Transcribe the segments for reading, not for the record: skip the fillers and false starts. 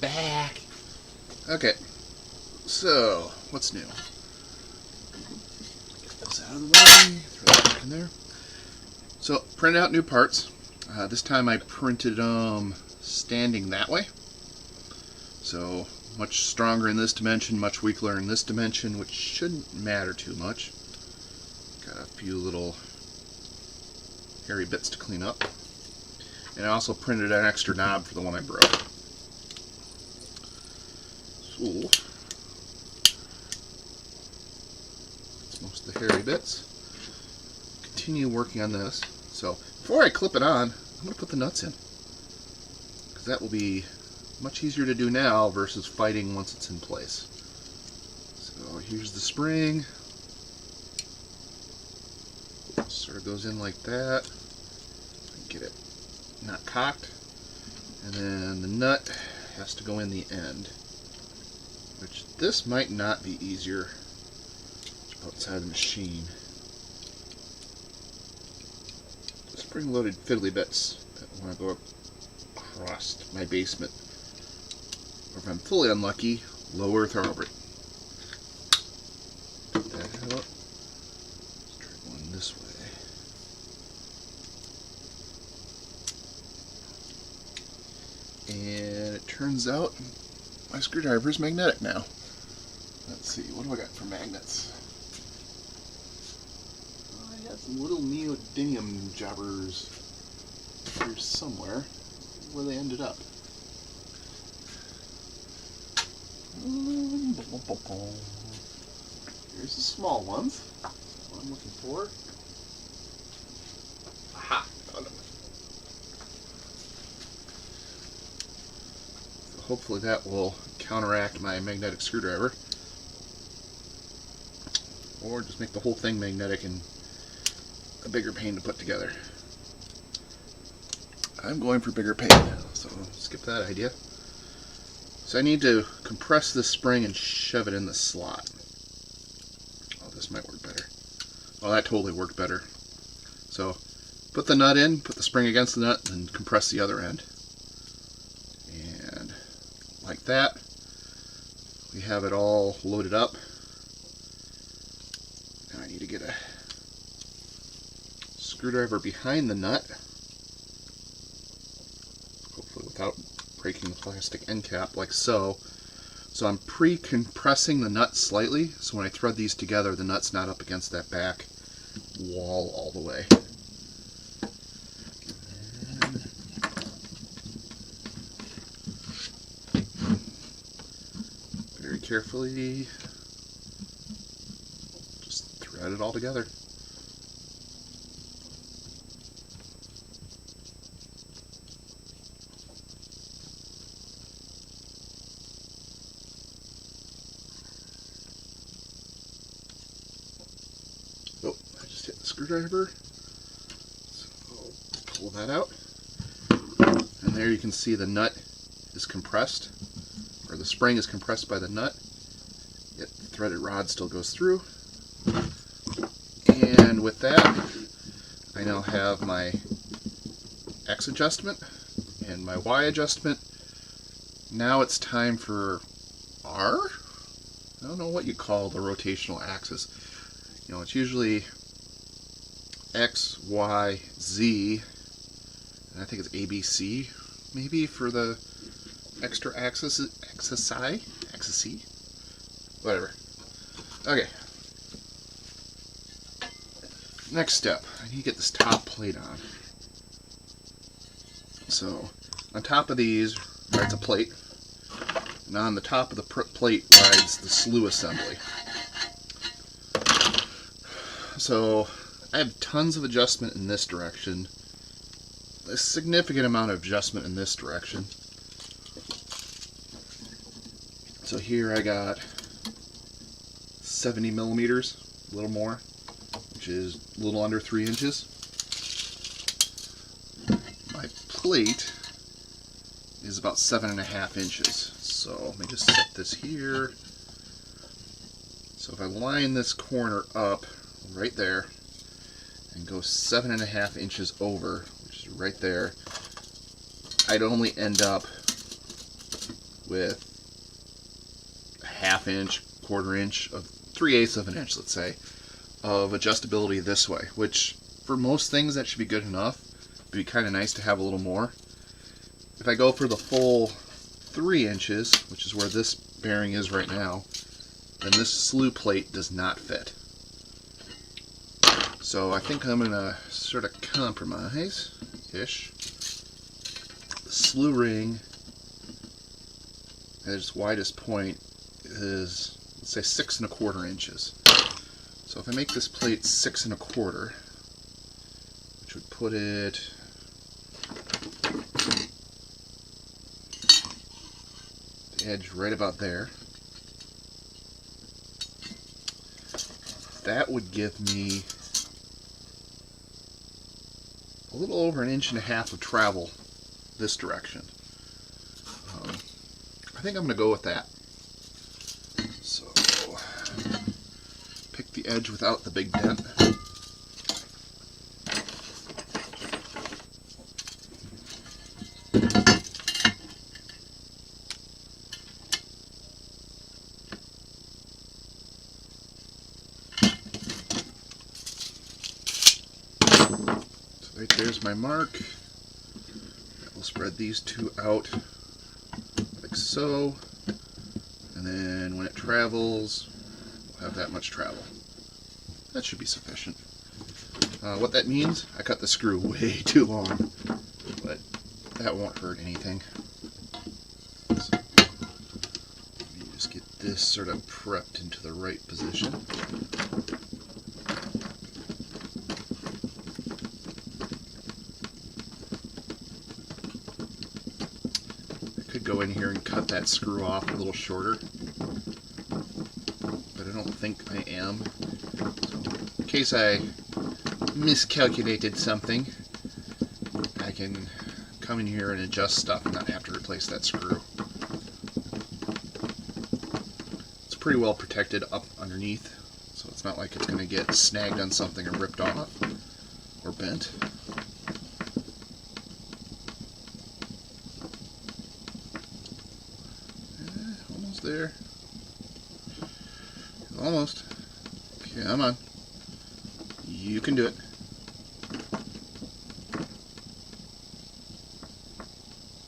back. Okay, so what's new? Get this out of the way, throw that back in there. So, printed out new parts. This time I printed them standing that way. So, much stronger in this dimension, much weaker in this dimension, which shouldn't matter too much. Got a few little hairy bits to clean up. And I also printed an extra knob for the one I broke. So, that's most of the hairy bits. Continue working on this. So, before I clip it on, I'm going to put the nuts in. Because that will be much easier to do now versus fighting once it's in place. So, here's the spring. Sort of goes in like that. Get it not cocked, and then the nut has to go in the end, which this might not be easier outside the machine. Spring-loaded fiddly bits that want to go across my basement, or if I'm fully unlucky, lower thoroughbred. Put that out. Let's try going this way. And it turns out my screwdriver is magnetic now. Let's see, what do I got for magnets? I got some little neodymium jobbers here somewhere. Where they ended up. Here's the small ones. That's what I'm looking for. Aha! Found them. Hopefully that will counteract my magnetic screwdriver, or just make the whole thing magnetic and a bigger pain to put together. I'm going for bigger pain, so skip that idea. So I need to compress this spring and shove it in the slot. Oh, this might work better. Oh, that totally worked better. So put the nut in, put the spring against the nut, and compress the other end. Like that. We have it all loaded up. Now I need to get a screwdriver behind the nut, hopefully without breaking the plastic end cap, like so. So I'm pre-compressing the nut slightly, so when I thread these together, the nut's not up against that back wall all the way. Carefully just thread it all together. Oh, I just hit the screwdriver. So I'll pull that out. And there you can see the nut is compressed, or the spring is compressed by the nut, yet the threaded rod still goes through. And with that, I now have my X adjustment and my Y adjustment. Now it's time for R? I don't know what you call the rotational axis. You know, it's usually X, Y, Z, and I think it's ABC maybe for the extra axis, axis-y, whatever. Okay. Next step, I need to get this top plate on. So, on top of these rides a plate, and on the top of the plate rides the slew assembly. So, I have tons of adjustment in this direction, a significant amount of adjustment in this direction. So here I got 70 millimeters, a little more, which is a little under 3 inches. My plate is about 7.5 inches. So let me just set this here. So if I line this corner up right there and go 7.5 inches over, which is right there, I'd only end up with a 1/2 inch, 1/4 inch, of 3/8 of an inch, let's say, of adjustability this way, which for most things that should be good enough. It'd be kind of nice to have a little more. If I go for the full 3 inches, which is where this bearing is right now, then this slew plate does not fit. So I think I'm going to sort of compromise-ish. The slew ring at its widest point is, let's say, 6 1/4 inches. So if I make this plate 6 1/4, which would put it the edge right about there, that would give me a little over 1.5 inches of travel this direction. I think I'm going to go with that. So, pick the edge without the big dent. So right there's my mark. We'll spread these two out like so, and then when it travels, we'll have that much travel. That should be sufficient. What that means, I cut the screw way too long, but that won't hurt anything. So, let me just get this sort of prepped into the right position. Go in here and cut that screw off a little shorter, but I don't think I am. So in case I miscalculated something, I can come in here and adjust stuff and not have to replace that screw. It's pretty well protected up underneath, so it's not like it's going to get snagged on something or ripped off or bent. There. Almost. Come on. You can do it.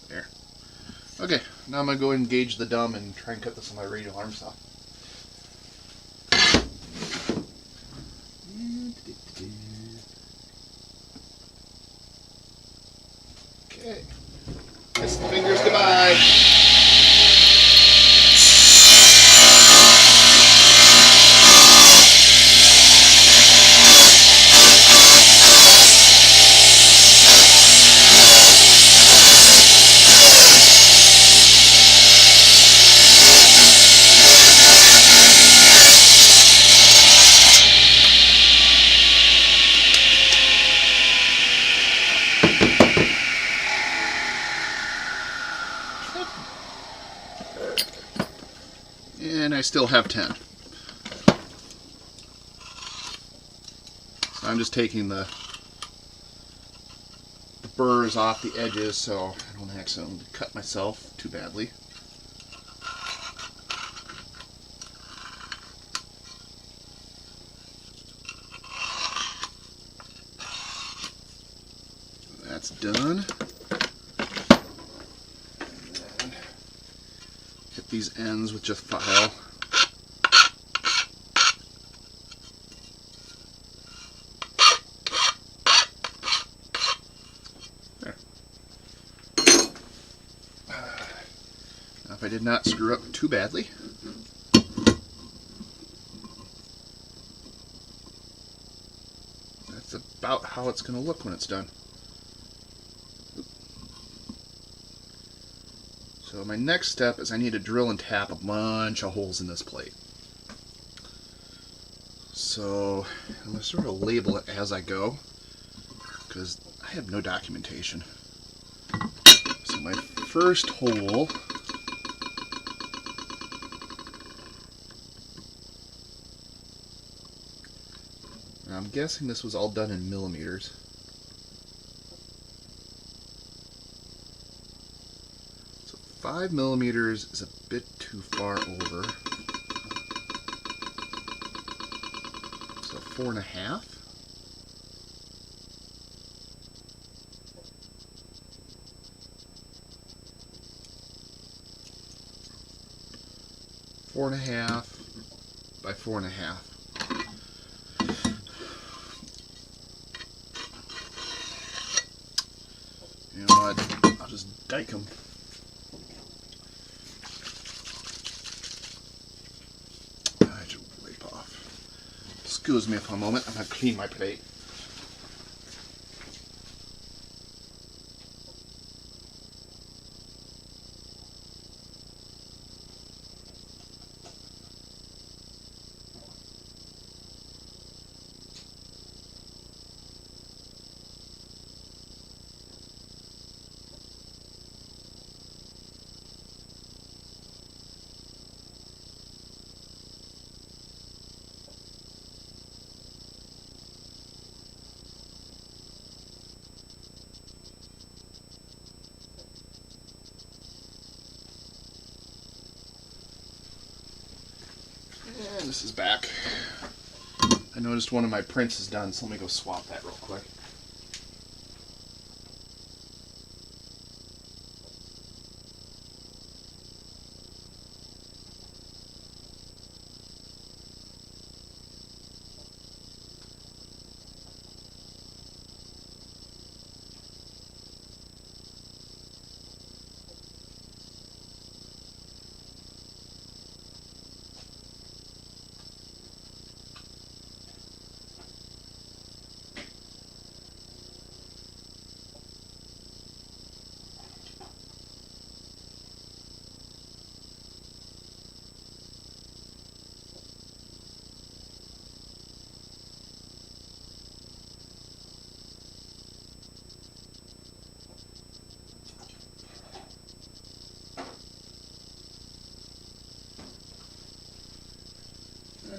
There. Okay, now I'm going to go and gauge the dumb and try and cut this on my radial arm saw. Okay. Kiss the fingers goodbye. And I still have 10. So I'm just taking the burrs off the edges so I don't accidentally cut myself too badly. That's done. Hit these ends with just file. There. Now if I did not screw up too badly, that's about how it's going to look when it's done. So my next step is I need to drill and tap a bunch of holes in this plate. So I'm going to sort of label it as I go, because I have no documentation. So my first hole, I'm guessing this was all done in millimeters. 5 millimeters is a bit too far over. So 4.5. Four and a half by 4.5. You know what? I'll just dike them. I should wipe off. Excuse me for a moment. I'm going to clean my plate. And this is back. I noticed one of my prints is done, so let me go swap that real quick.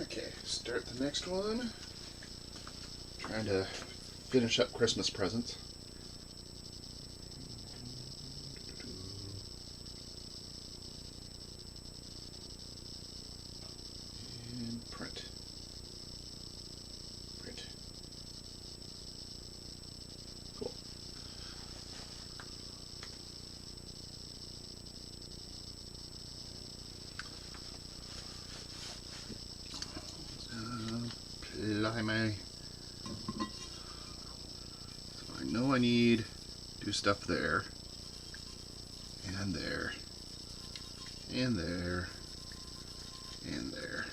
Okay, start the next one. Trying to finish up Christmas presents. And print. Print. Cool. Apply my... So I know I need to do stuff there, and there, and there, and there.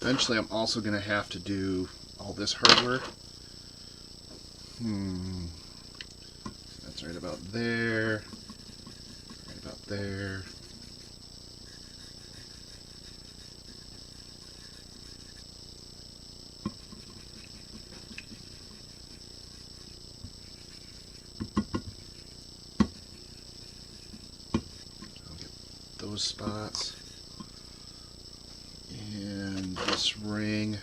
Eventually I'm also going to have to do all this hardware. That's right about there, right about there. I'll get those spots. And this ring.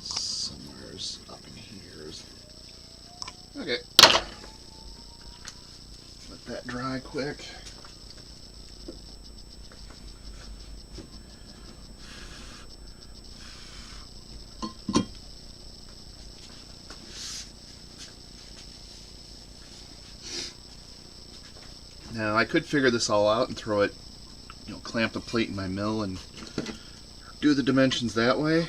Somewhere's up in here. Okay. Let that dry quick. Now I could figure this all out and throw it, clamp the plate in my mill and do the dimensions that way,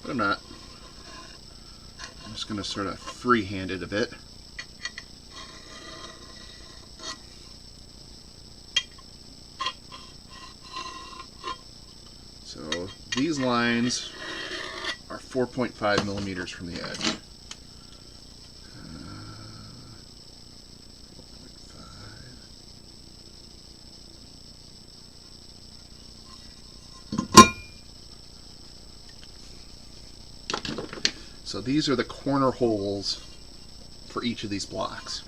but I'm not. I'm just going to sort of freehand it a bit. So these lines are 4.5 millimeters from the edge. So these are the corner holes for each of these blocks.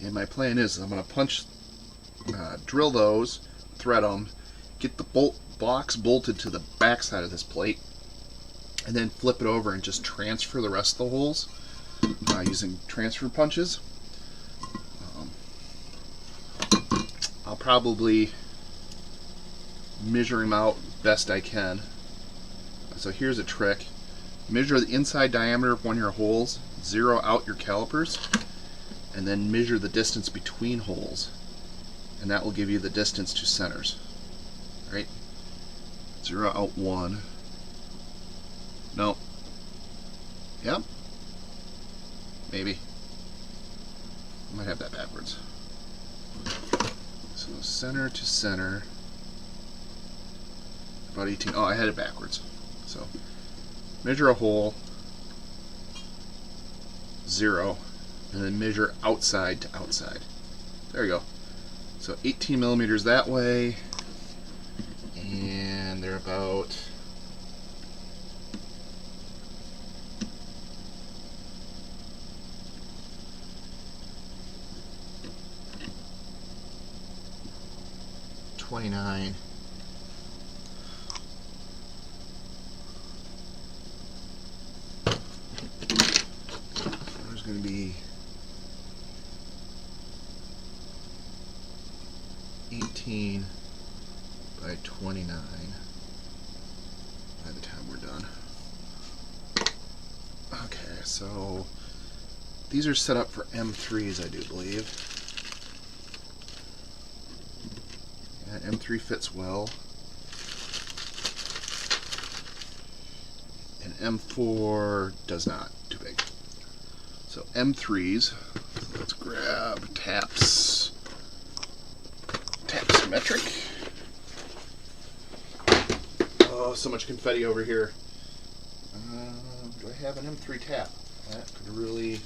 And my plan is I'm going to drill those, thread them, get the blocks bolted to the back side of this plate, and then flip it over and just transfer the rest of the holes using transfer punches. I'll probably measure them out best I can. So here's a trick. Measure the inside diameter of one of your holes, zero out your calipers, and then measure the distance between holes. And that will give you the distance to centers. Right? Zero out one. No. Yep. Maybe. I might have that backwards. So center to center. About 18. Oh, I had it backwards. So measure a hole, 0, and then measure outside to outside. There you go. So 18 millimeters that way, and they're about 29. There's going to be 18 by 29 by the time we're done. Okay, so these are set up for M3s, I do believe. Yeah, M3 fits well. And M4 does not, too big. So M3s, so let's grab taps. Taps metric. Oh, so much confetti over here. Do I have an M3 tap? That could really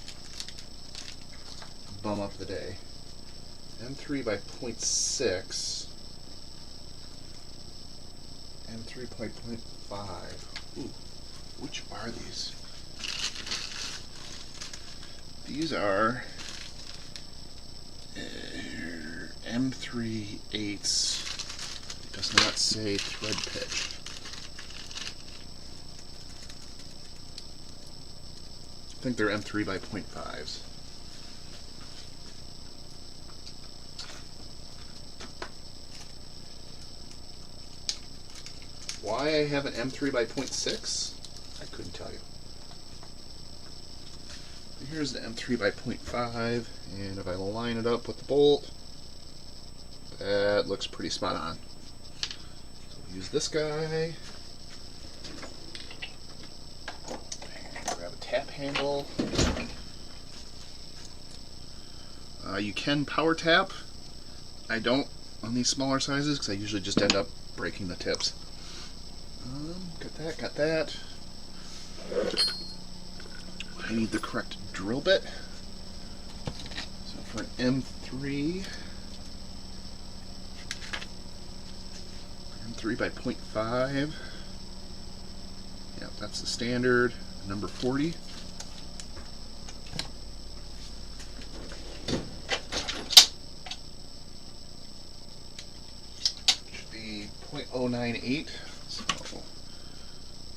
bum up the day. M3 by 0.6. M3 by 0.5. Ooh, which are these? These are M3 8s. It does not say thread pitch. I think they're M3 by 0.5s. Why I have an M3 by 0.6? I couldn't tell you. Here's the M3 by 0.5, and if I line it up with the bolt, that looks pretty spot on. So we'll use this guy. And grab a tap handle. You can power tap. I don't on these smaller sizes because I usually just end up breaking the tips. Got that. I need the correct drill bit. So for an M3 by 0.5. Yeah, that's the standard. Number 40. Should be 0.098. So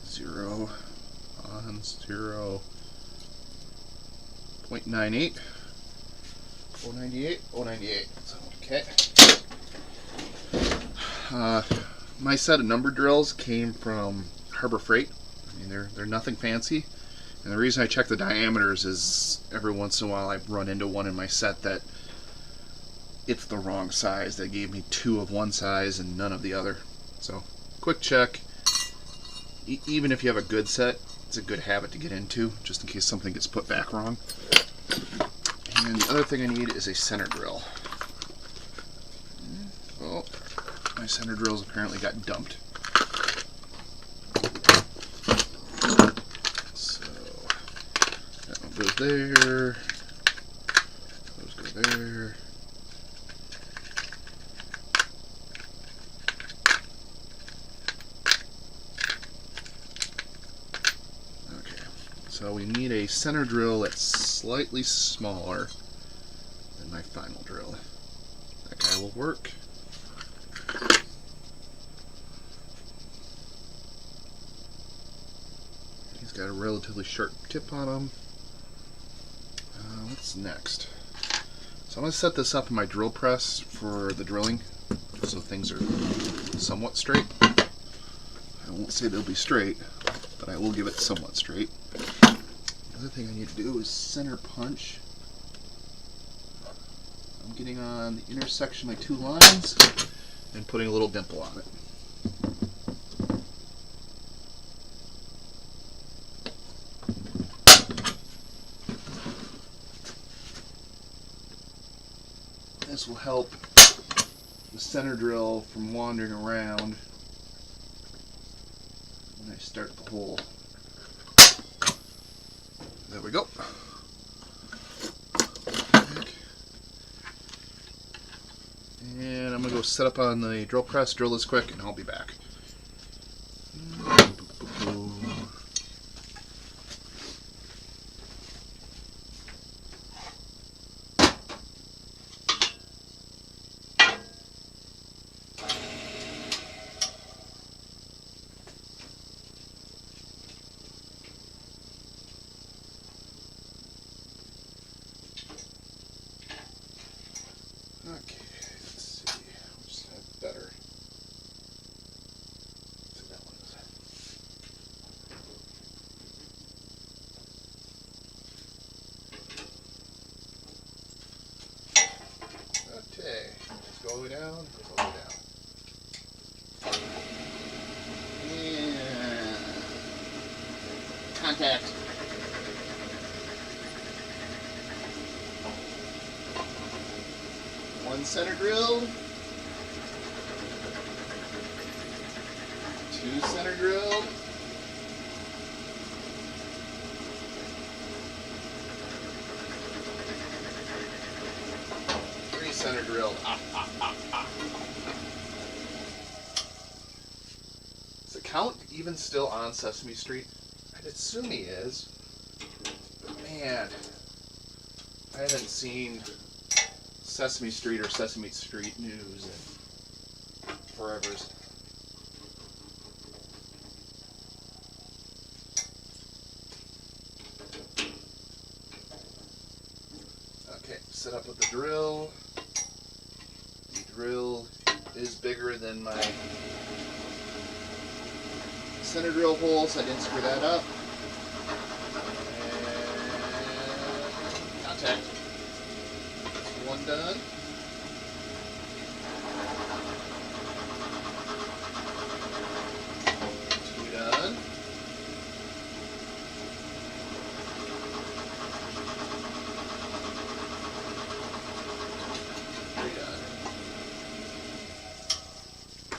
0 on 0. 0.98. 0.98. 0.98. So, okay. My set of number drills came from Harbor Freight. I mean, they're nothing fancy. And the reason I check the diameters is every once in a while I run into one in my set that it's the wrong size. They gave me 2 of one size and none of the other. So, quick check. Even if you have a good set, it's a good habit to get into, just in case something gets put back wrong. And the other thing I need is a center drill. Oh, my center drills apparently got dumped. So, that one goes there. Those go there. So we need a center drill that's slightly smaller than my final drill. That guy will work. He's got a relatively sharp tip on him. What's next? So I'm going to set this up in my drill press for the drilling, just so things are somewhat straight. I won't say they'll be straight, but I will give it somewhat straight. The other thing I need to do is center punch. I'm getting on the intersection of my two lines and putting a little dimple on it. This will help the center drill from wandering around when I start the hole. There we go. And I'm going to go set up on the drill press, drill this quick, and I'll be back. Okay, let's see. Which side's better? So that one is. Okay, just go down, go down. And contact. One center drill, two center drill, three center drill. Is the count even still on Sesame Street? I'd assume he is, but man, I haven't seen Sesame Street or Sesame Street News and forevers. Okay, set up with the drill. The drill is bigger than my center drill hole, so I didn't screw that up. And contact. One done. Two done. Three done.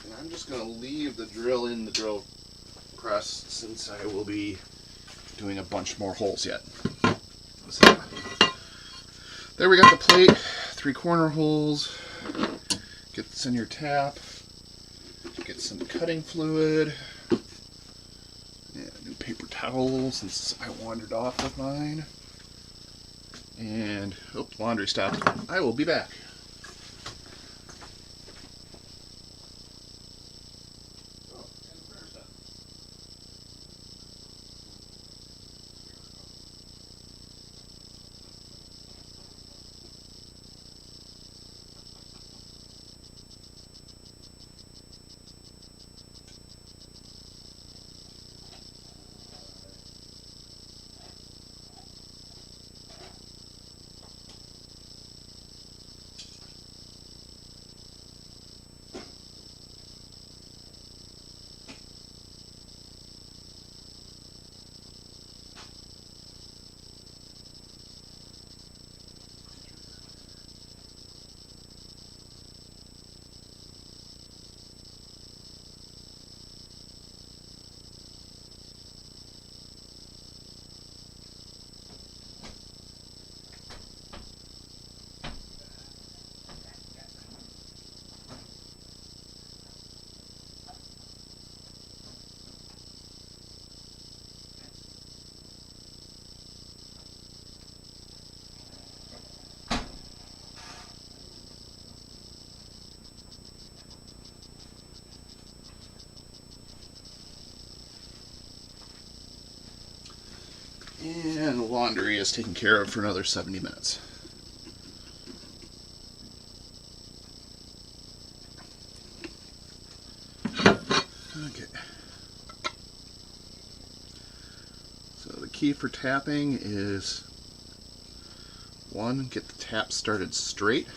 And I'm just going to leave the drill in the drill press since I will be doing a bunch more holes yet. So, there we got the plate, 3 corner holes. Get this in your tap. Get some cutting fluid. And a new paper towel since I wandered off with mine. And, oh, laundry stopped. I will be back. And the laundry is taken care of for another 70 minutes. Okay. So the key for tapping is, one, get the tap started straight.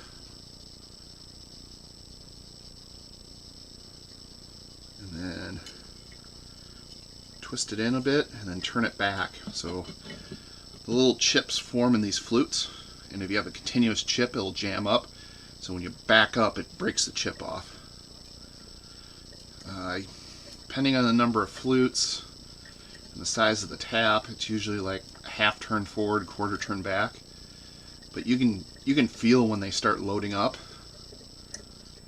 And then twist it in a bit and then turn it back. So the little chips form in these flutes, and if you have a continuous chip, it'll jam up. So when you back up, it breaks the chip off. Depending on the number of flutes and the size of the tap, it's usually like a half turn forward, quarter turn back. But you can feel when they start loading up.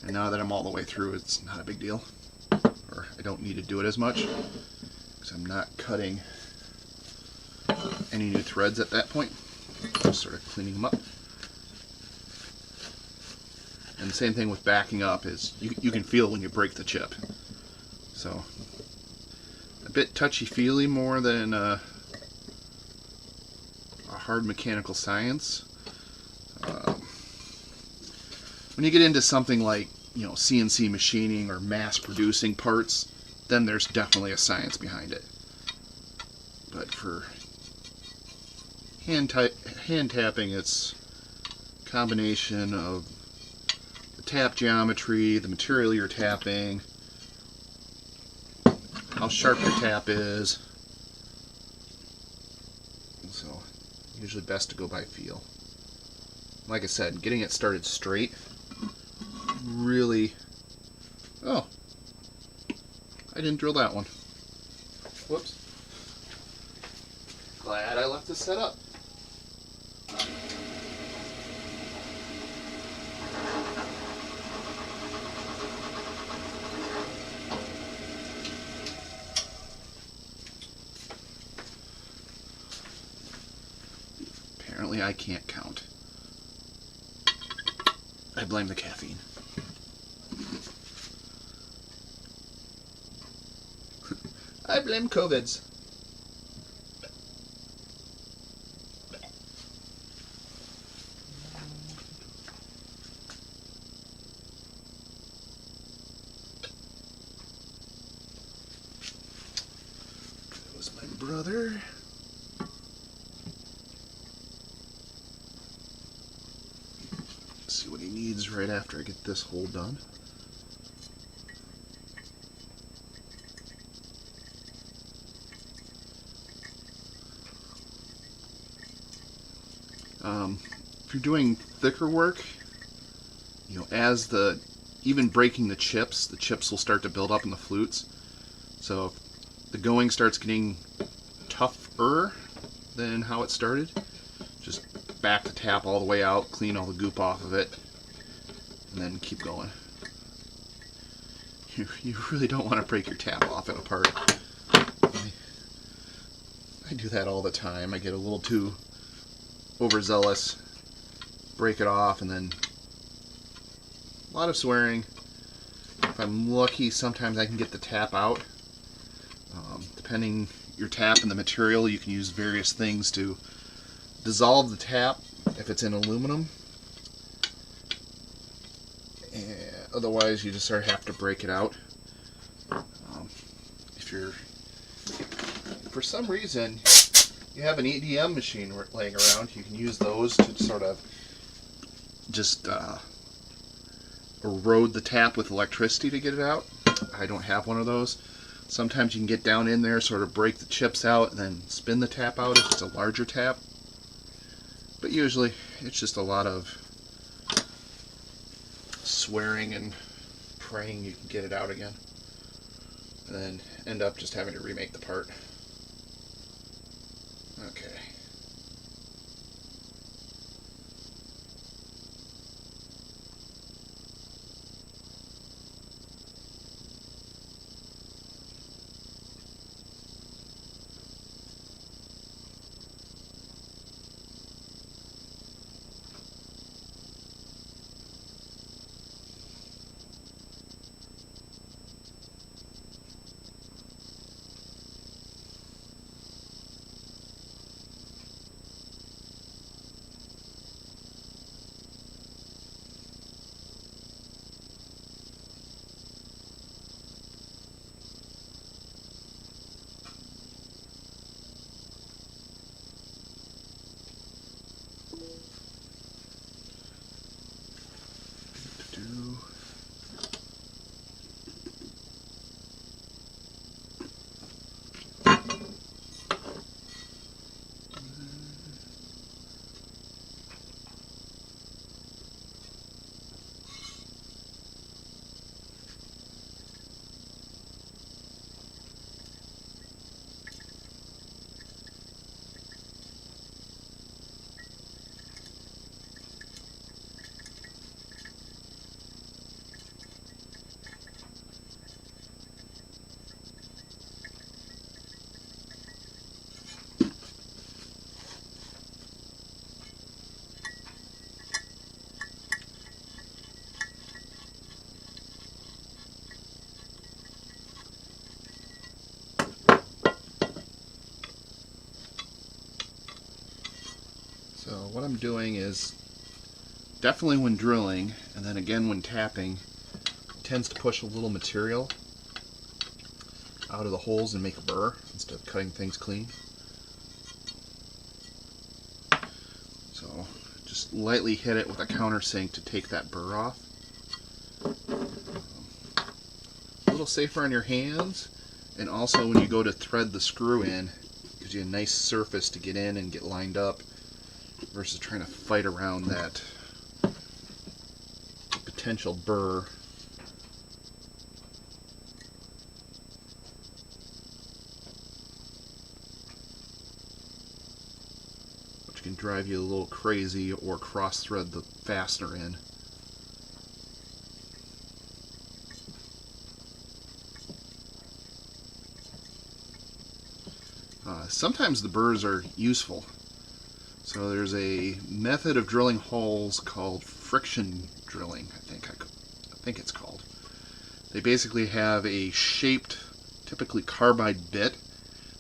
And now that I'm all the way through, it's not a big deal. Or I don't need to do it as much because I'm not cutting any new threads at that point. Just sort of cleaning them up. And the same thing with backing up is you can feel when you break the chip. So a bit touchy-feely more than a hard mechanical science. When you get into something like, you know, CNC machining or mass producing parts, then there's definitely a science behind it. But for hand tapping, it's a combination of the tap geometry, the material you're tapping, how sharp your tap is. So usually best to go by feel. Like I said, getting it started straight really... Oh, I didn't drill that one. Whoops. Glad I left this set up. Apparently I can't count. I blame the caffeine. I blame COVIDs. That was my brother. Let's see what he needs right after I get this hole done. If you're doing thicker work, you know, even breaking the chips will start to build up in the flutes. So if the going starts getting tougher than how it started, just back the tap all the way out, clean all the goop off of it, and then keep going. You really don't want to break your tap off in a part. I do that all the time. I get a little too overzealous, break it off, and then a lot of swearing. If I'm lucky, sometimes I can get the tap out. Depending your tap and the material, you can use various things to dissolve the tap if it's in aluminum. And otherwise, you just sort of have to break it out. If you're, for some reason, you have an EDM machine laying around, you can use those to sort of just erode the tap with electricity to get it out. I don't have one of those. Sometimes you can get down in there, sort of break the chips out, and then spin the tap out if it's a larger tap. But usually it's just a lot of swearing and praying you can get it out again. And then end up just having to remake the part. Okay. I'm doing is, definitely when drilling, and then again when tapping, it tends to push a little material out of the holes and make a burr instead of cutting things clean. So just lightly hit it with a countersink to take that burr off. A little safer on your hands, and also when you go to thread the screw in, gives you a nice surface to get in and get lined up versus trying to fight around that potential burr. Which can drive you a little crazy or cross thread the fastener in. Sometimes the burrs are useful. So there's a method of drilling holes called friction drilling, I think it's called. They basically have a shaped, typically carbide bit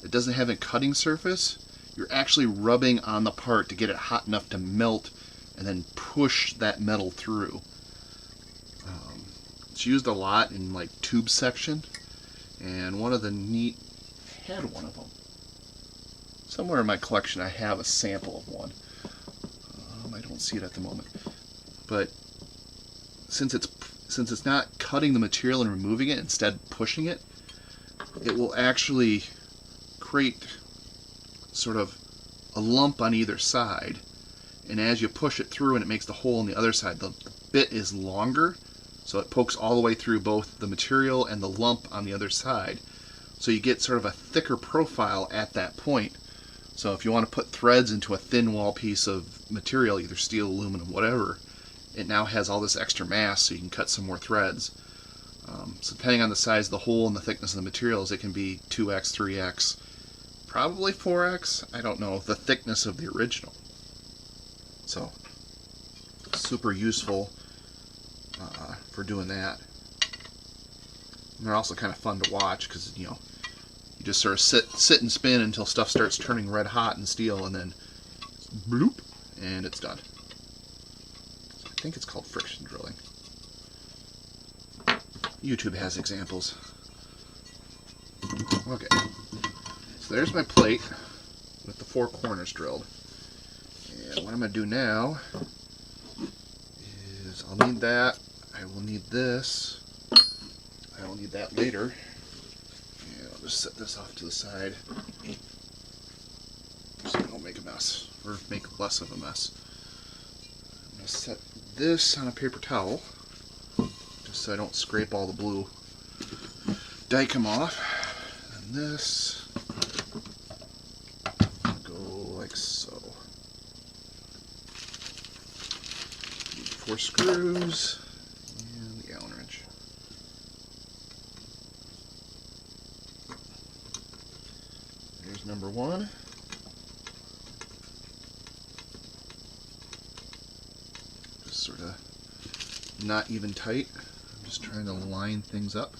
that doesn't have a cutting surface. You're actually rubbing on the part to get it hot enough to melt and then push that metal through. It's used a lot in like tube section, and one of the neat, I had one of them. Somewhere in my collection I have a sample of one. I don't see it at the moment. But since it's not cutting the material and removing it, instead pushing it, it will actually create sort of a lump on either side. And as you push it through and it makes the hole on the other side, the bit is longer, so it pokes all the way through both the material and the lump on the other side. So you get sort of a thicker profile at that point. So if you want to put threads into a thin wall piece of material, either steel, aluminum, whatever, it now has all this extra mass so you can cut some more threads. So depending on the size of the hole and the thickness of the materials, it can be 2x, 3x, probably 4x, I don't know, the thickness of the original. So super useful for doing that. And they're also kind of fun to watch because, you know, you just sort of sit and spin until stuff starts turning red hot in steel, and then bloop, and it's done. So I think it's called friction drilling. YouTube has examples. Okay, so there's my plate with the 4 corners drilled. And what I'm going to do now is I'll need that. I will need this. I will need that later. I'll just set this off to the side so I don't make a mess, or make less of a mess. I'm going to set this on a paper towel just so I don't scrape all the blue dicum off. And this go like so. 4 screws and the Allen wrench. There's number 1. Just sort of not even tight. I'm just trying to line things up.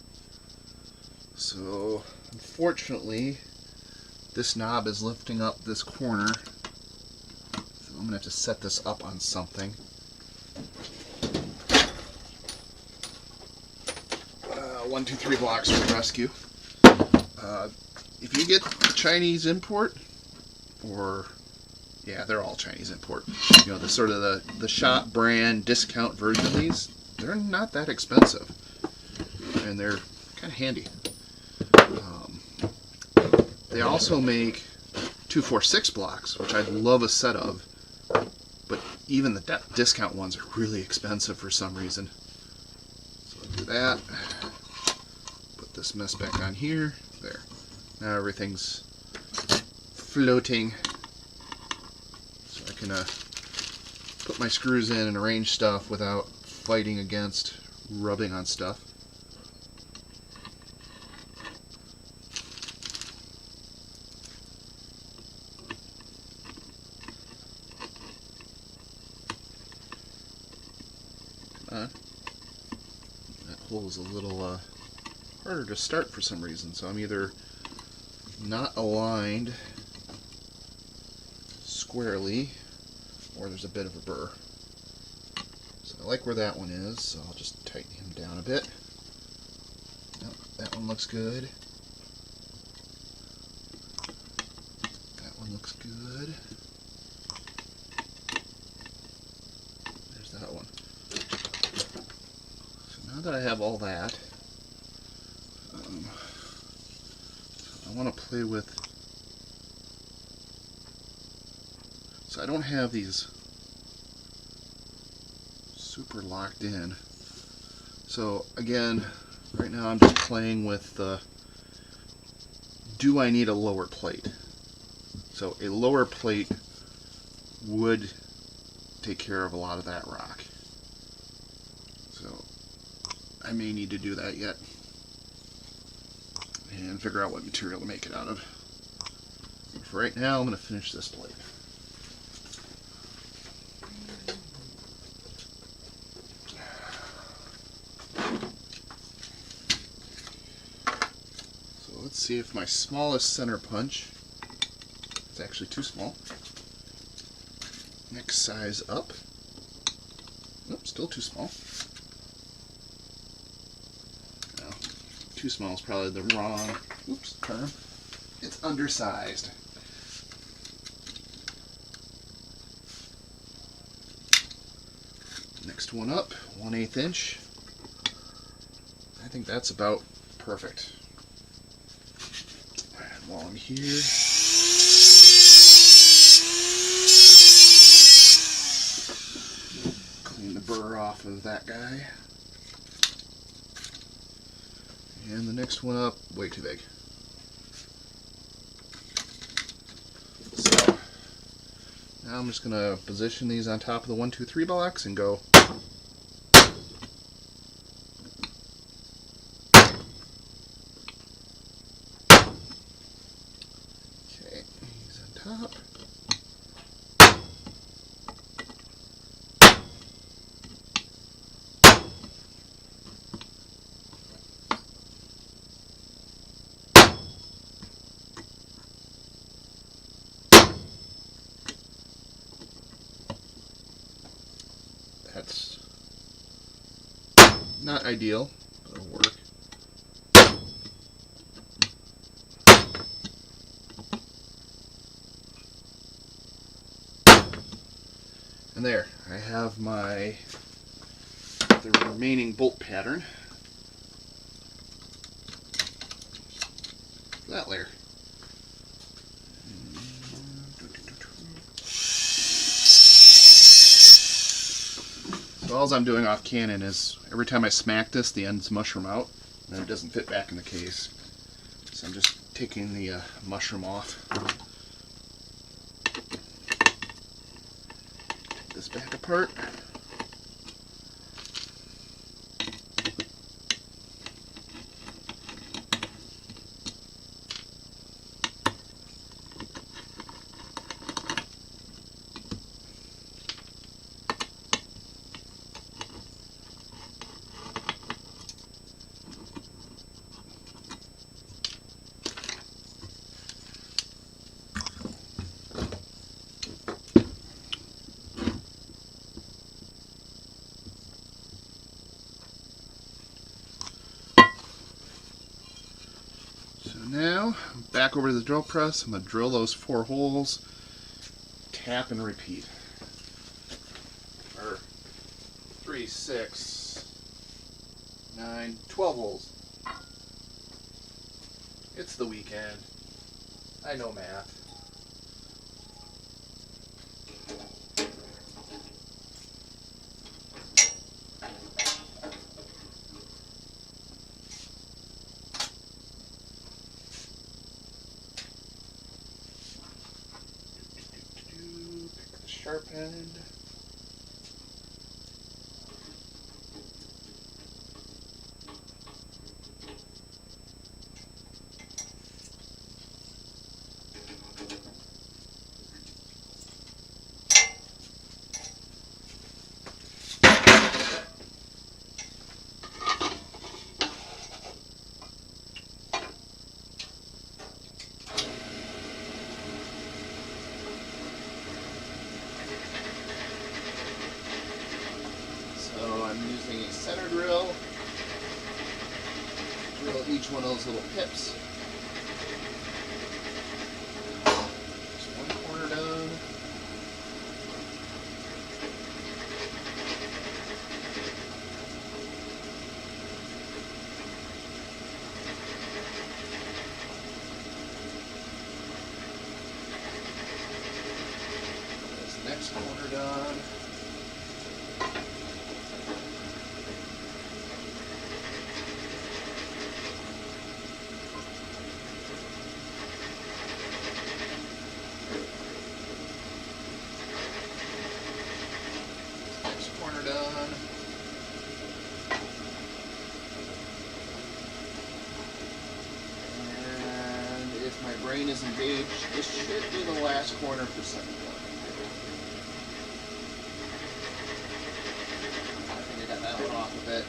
So unfortunately this knob is lifting up this corner, so I'm going to have to set this up on something. 1, 2, 3 blocks for the rescue. If you get the Chinese import, or yeah, they're all Chinese import. You know, the sort of the shop brand discount version of these, they're not that expensive, and they're kind of handy. They also make 2, 4, 6 blocks, which I'd love a set of, but even the discount ones are really expensive for some reason. So I'll do that. Put this mess back on here. There. Now everything's floating. So I can put my screws in and arrange stuff without fighting against rubbing on stuff. That hole is a little harder to start for some reason, so I'm either not aligned squarely, or there's a bit of a burr. So I like where that one is, so I'll just tighten him down a bit. Nope, that one looks good. That one looks good. There's that one. So now that I have all that, I want to play with. So I don't have these super locked in. So again, right now I'm just playing with the, do I need a lower plate? So a lower plate would take care of a lot of that rock. So I may need to do that yet and figure out what material to make it out of. But for right now, I'm going to finish this plate. So let's see if my smallest center punch, it's actually too small. Next size up. Nope, still too small. No, too small is probably the wrong term. It's undersized. Next one up, 1/8 inch. I think that's about perfect. And while I'm here, clean the burr off of that guy. And the next one up, way too big. So now I'm just going to position these on top of the 1, 2, 3 box and go. Okay, he's on top. That's not ideal, but it'll work. And there, I have the remaining bolt pattern for that layer. So all I'm doing off cannon is every time I smack this, the ends mushroom out, and then it doesn't fit back in the case. So I'm just taking the mushroom off. Take this back apart. Now, back over to the drill press, I'm going to drill those 4 holes, tap and repeat. Or 3, 6, 9, 12 holes. It's the weekend. I know math. Sharp end. each one of those little pips. Just one corner done. There's the next corner done. Done. And if my brain is engaged, this should be the last corner for second one. I think I got that one off a bit.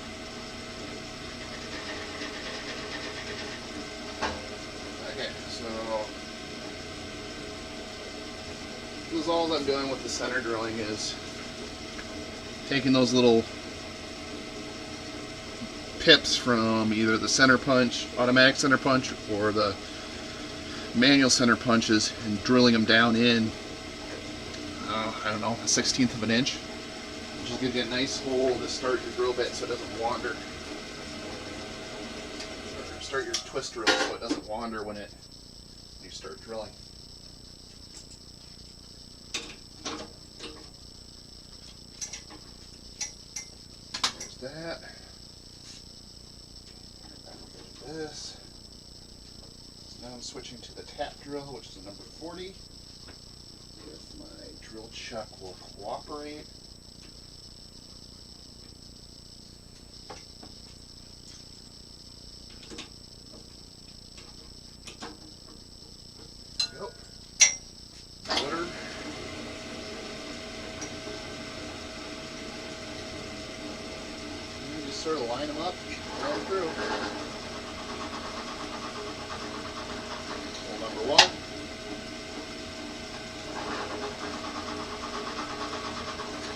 Okay, so this is all I'm doing with the center drilling is taking those little pips from either the center punch, automatic center punch, or the manual center punches and drilling them down in, I don't know, 1/16 of an inch. Just gives you a nice hole to start your drill bit so it doesn't wander. Or start your twist drill so it doesn't wander when you start drilling. That. This. So now I'm switching to the tap drill, which is a number 40. If my drill chuck will cooperate. There we go. Butter. Sort of line them up, run through. Hole number 1.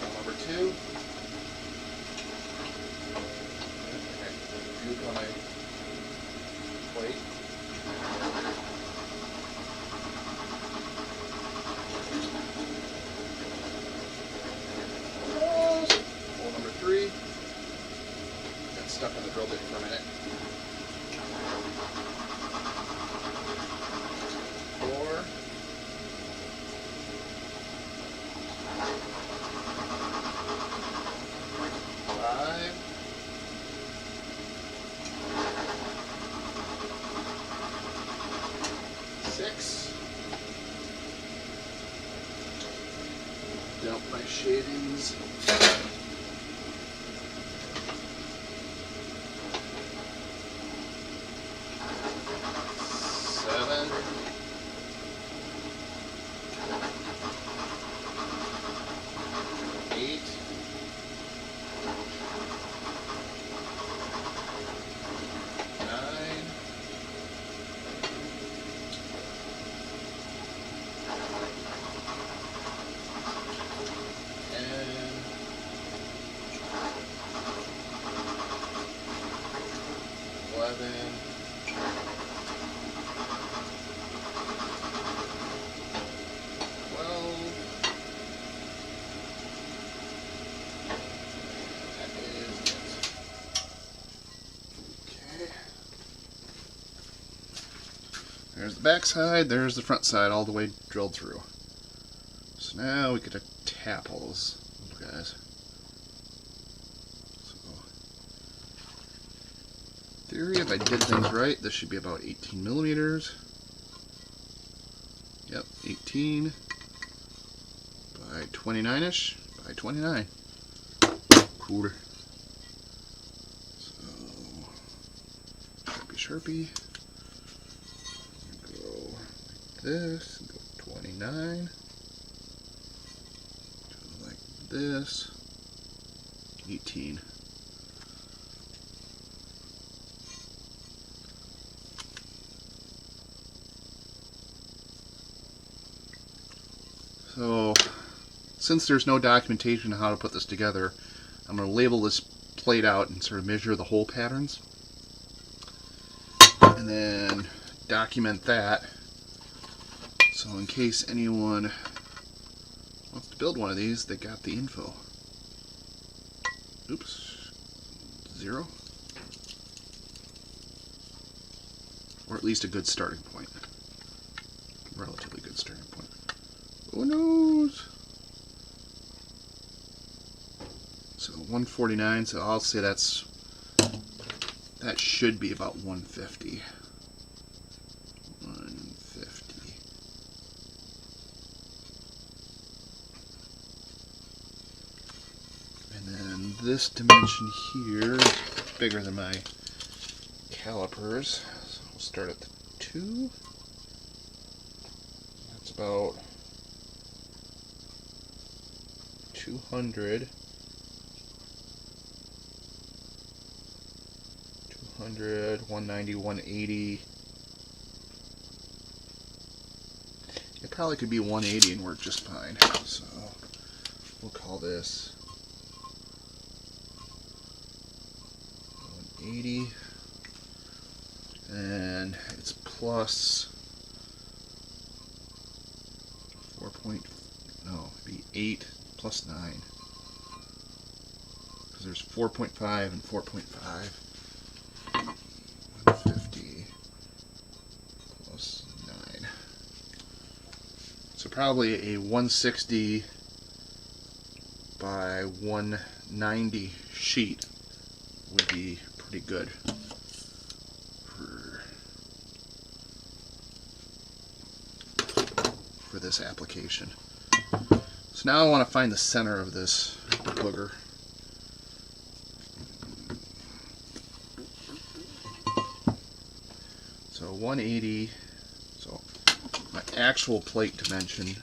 Hole number 2. Okay, puke on my plate. Hole number 3. Stuck on the drill bit for a minute. 4. 5. 6. Dump my shavings. 7. 8. 9. And 11. 12. That is it. Okay. There's the back side, there's the front side, all the way drilled through. So now we get to tap all those little guys. So, in theory, if I did things right, this should be about 18 millimeters. Yep, 18 by 29-ish by 29. Cooler. So, Sharpie. Go like this, go 29. Go like this, 18. So, since there's no documentation on how to put this together, I'm going to label this plate out and sort of measure the hole patterns. and then document that. So in case anyone wants to build one of these, they got the info. Oops, 0. Or at least a good starting point. Relatively good starting point. Who knows? So 149, so I'll say that should be about 150. 150. And then this dimension here is bigger than my calipers. So we'll start at the 2. That's about 200. 190, 180. It probably could be 180 and work just fine. So we'll call this 180, and it's plus 8 plus 9, because there's 4.5 and 4.5. 150 plus 9. So probably a 160 by 190 sheet would be pretty good for this application. So now I want to find the center of this booger. So 180, so my actual plate dimension,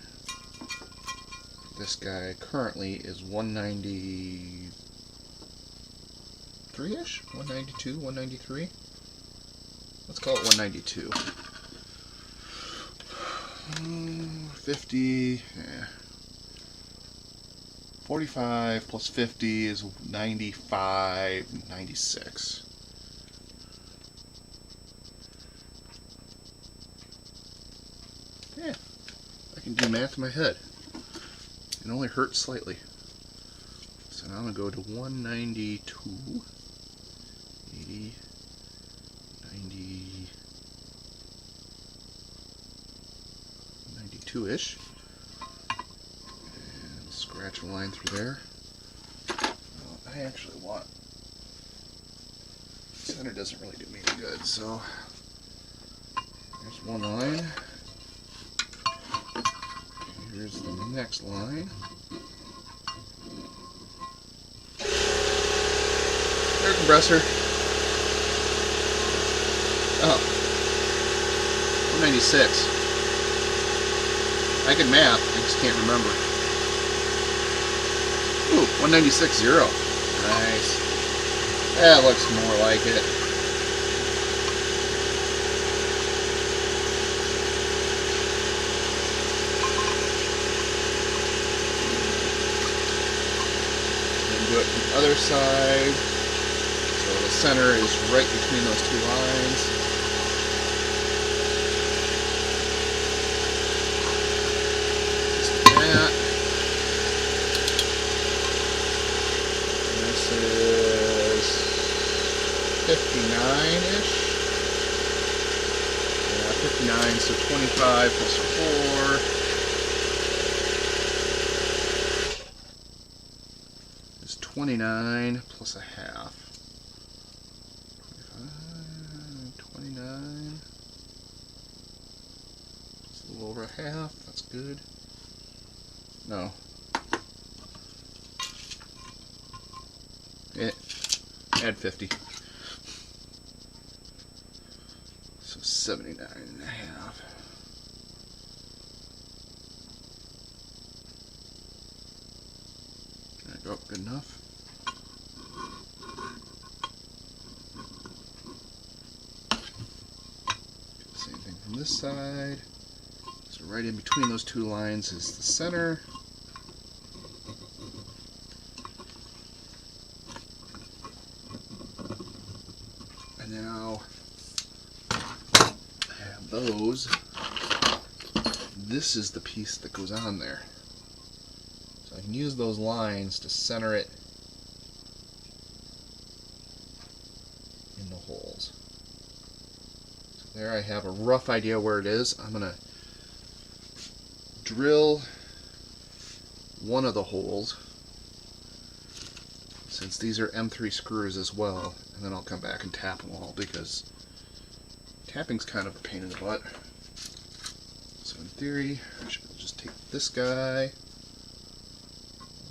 this guy currently is 193-ish? 192, 193? Let's call it 192. 50, yeah. 45 plus 50 is 95, 96. Yeah, I can do math in my head. It only hurts slightly. So now I'm going to go to 192, 80, 90, 92-ish. And scratch a line through there. Well, I actually want... Center doesn't really do me any good, so... There's one line. Here's the next line. Air compressor. Oh. 196. I can math, I just can't remember. Ooh, 196.0. Nice. That looks more like it. Do it from the other side, so the center is right between those two lines. Just like that. And this is 59-ish. Yeah, 59, so 25 plus 4. 29 plus a half. 29 plus a little over a half. That's good. No. Add 50. So 79 and a half. Can I go up good enough? On this side, so right in between those two lines is the center. And now those, this is the piece that goes on there. So I can use those lines to center it in the holes. So there I have a rough idea where it is. I'm going to drill one of the holes, since these are M3 screws as well, and then I'll come back and tap them all, because tapping's kind of a pain in the butt. So in theory, I should just take this guy,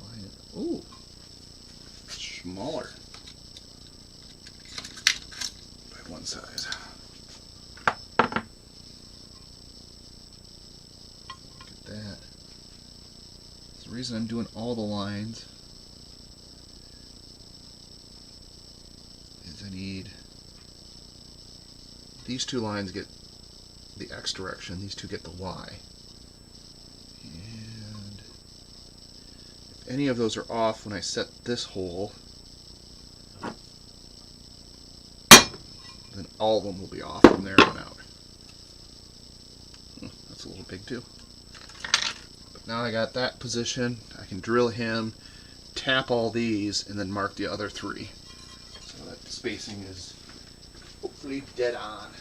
line it. Ooh, smaller by one size. Look at that. The reason I'm doing all the lines is I need these two lines get the X direction, these two get the Y. And if any of those are off when I set this hole, then all of them will be off from there on out. That's a little big too. But now I got that position, I can drill him, tap all these, and then mark the other three. So that spacing is hopefully dead on.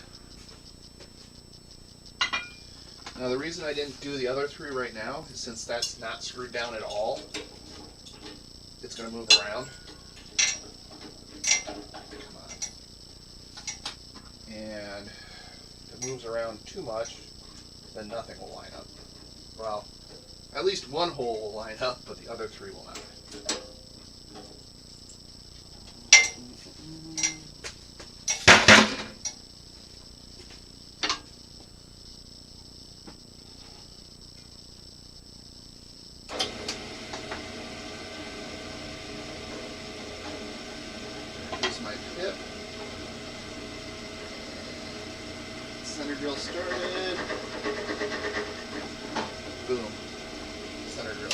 Now the reason I didn't do the other three right now is since that's not screwed down at all, it's going to move around. Come on. And if it moves around too much, then nothing will line up. Well, at least one hole will line up, but the other three will not. Here's my pip. Center drill started. Boom. Center drill.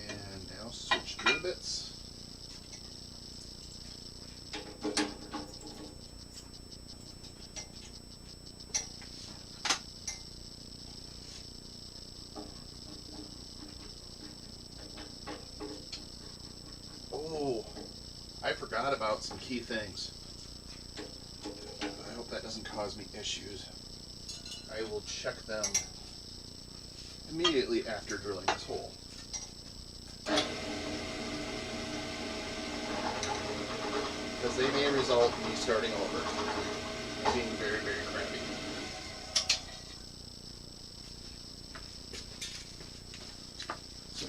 And now switch drill bits. Oh, I forgot about some key things. I hope that doesn't cause me issues. I will check them immediately after drilling this hole. Because they may result in me starting over, being very, very crappy. So,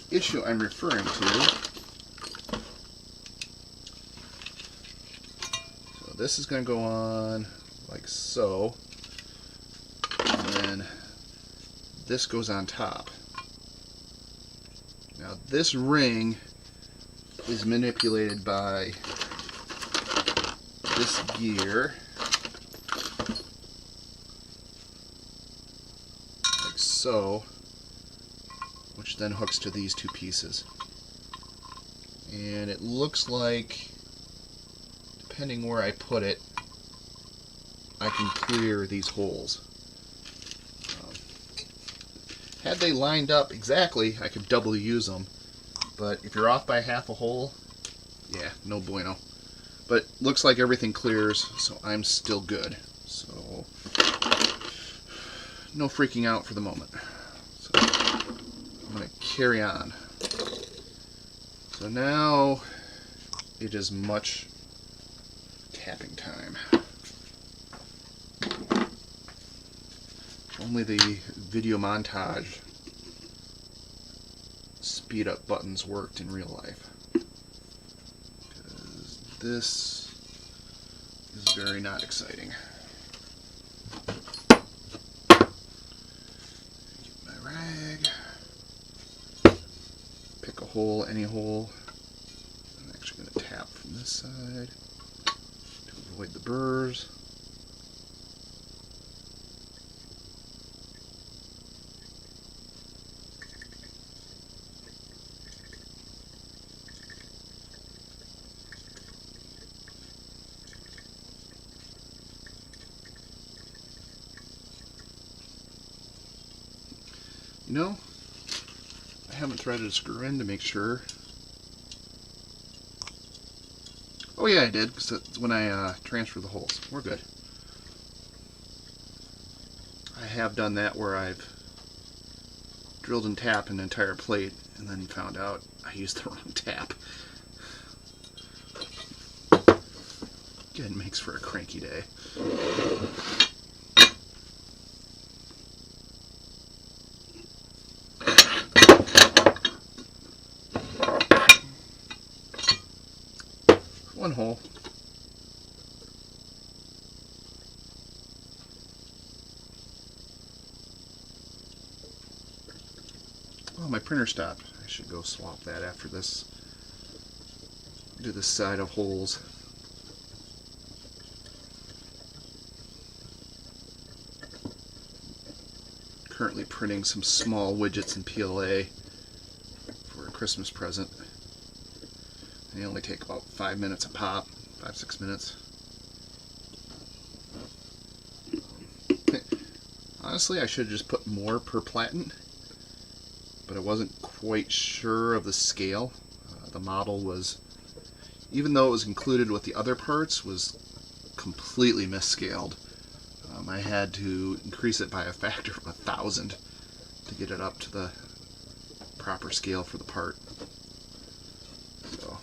the issue I'm referring to, so this is going to go on like so, and then this goes on top. Now this ring is manipulated by this gear, like so, which then hooks to these two pieces. And it looks like, depending where I put it, I can clear these holes. Had they lined up exactly, I could doubly use them. But if you're off by half a hole, yeah, no bueno. But looks like everything clears, so I'm still good. So, no freaking out for the moment. So, I'm going to carry on. So now, it is much tapping time. Only the video montage speed up buttons worked in real life. Because this is very not exciting. Get my rag. Pick a hole, any hole. I'm actually going to tap from this side to avoid the burrs. No, I haven't threaded a screw in to make sure. Oh yeah, I did, because that's when I transfer the holes. We're good. I have done that where I've drilled and tapped an entire plate and then found out I used the wrong tap. Again, makes for a cranky day. One hole. Oh, my printer stopped. I should go swap that after this. Do this side of holes. Currently printing some small widgets in PLA for a Christmas present. They only take about 5 minutes a pop, 5-6 minutes. Honestly, I should have just put more per platen, but I wasn't quite sure of the scale. The model was, even though it was included with the other parts, was completely misscaled. I had to increase it by a factor of 1,000 to get it up to the proper scale for the part. So,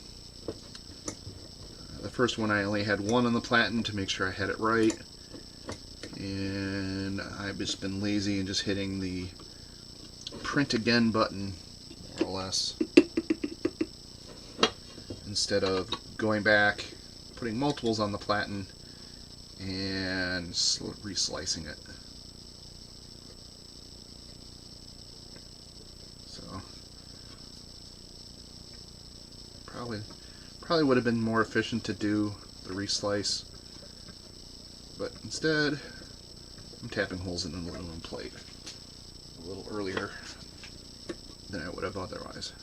the first one I only had one on the platen to make sure I had it right, and I've just been lazy and just hitting the print again button, more or less, instead of going back, putting multiples on the platen, and reslicing it. So probably would have been more efficient to do the reslice, but instead I'm tapping holes in an aluminum plate a little earlier than I would have otherwise.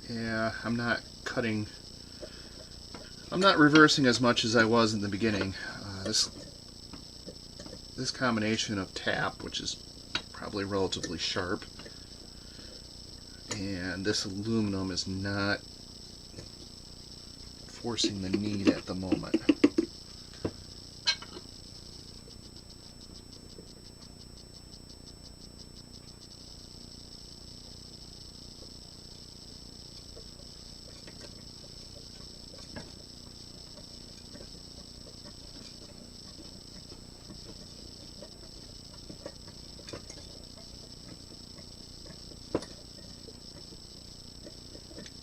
Yeah, I'm not reversing as much as I was in the beginning. This combination of tap, which is probably relatively sharp, and this aluminum is not forcing the need at the moment.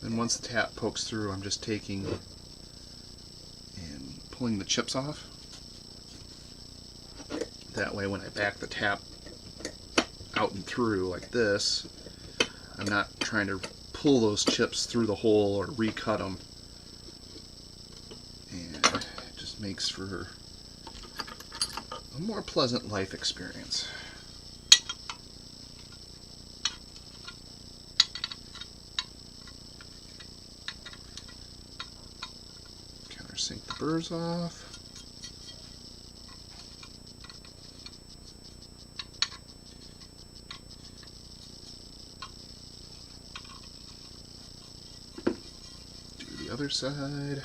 And once the tap pokes through, I'm just taking and pulling the chips off. That way when I back the tap out and through like this, I'm not trying to pull those chips through the hole or recut them. And it just makes for a more pleasant life experience. Countersink the burrs off. Do the other side.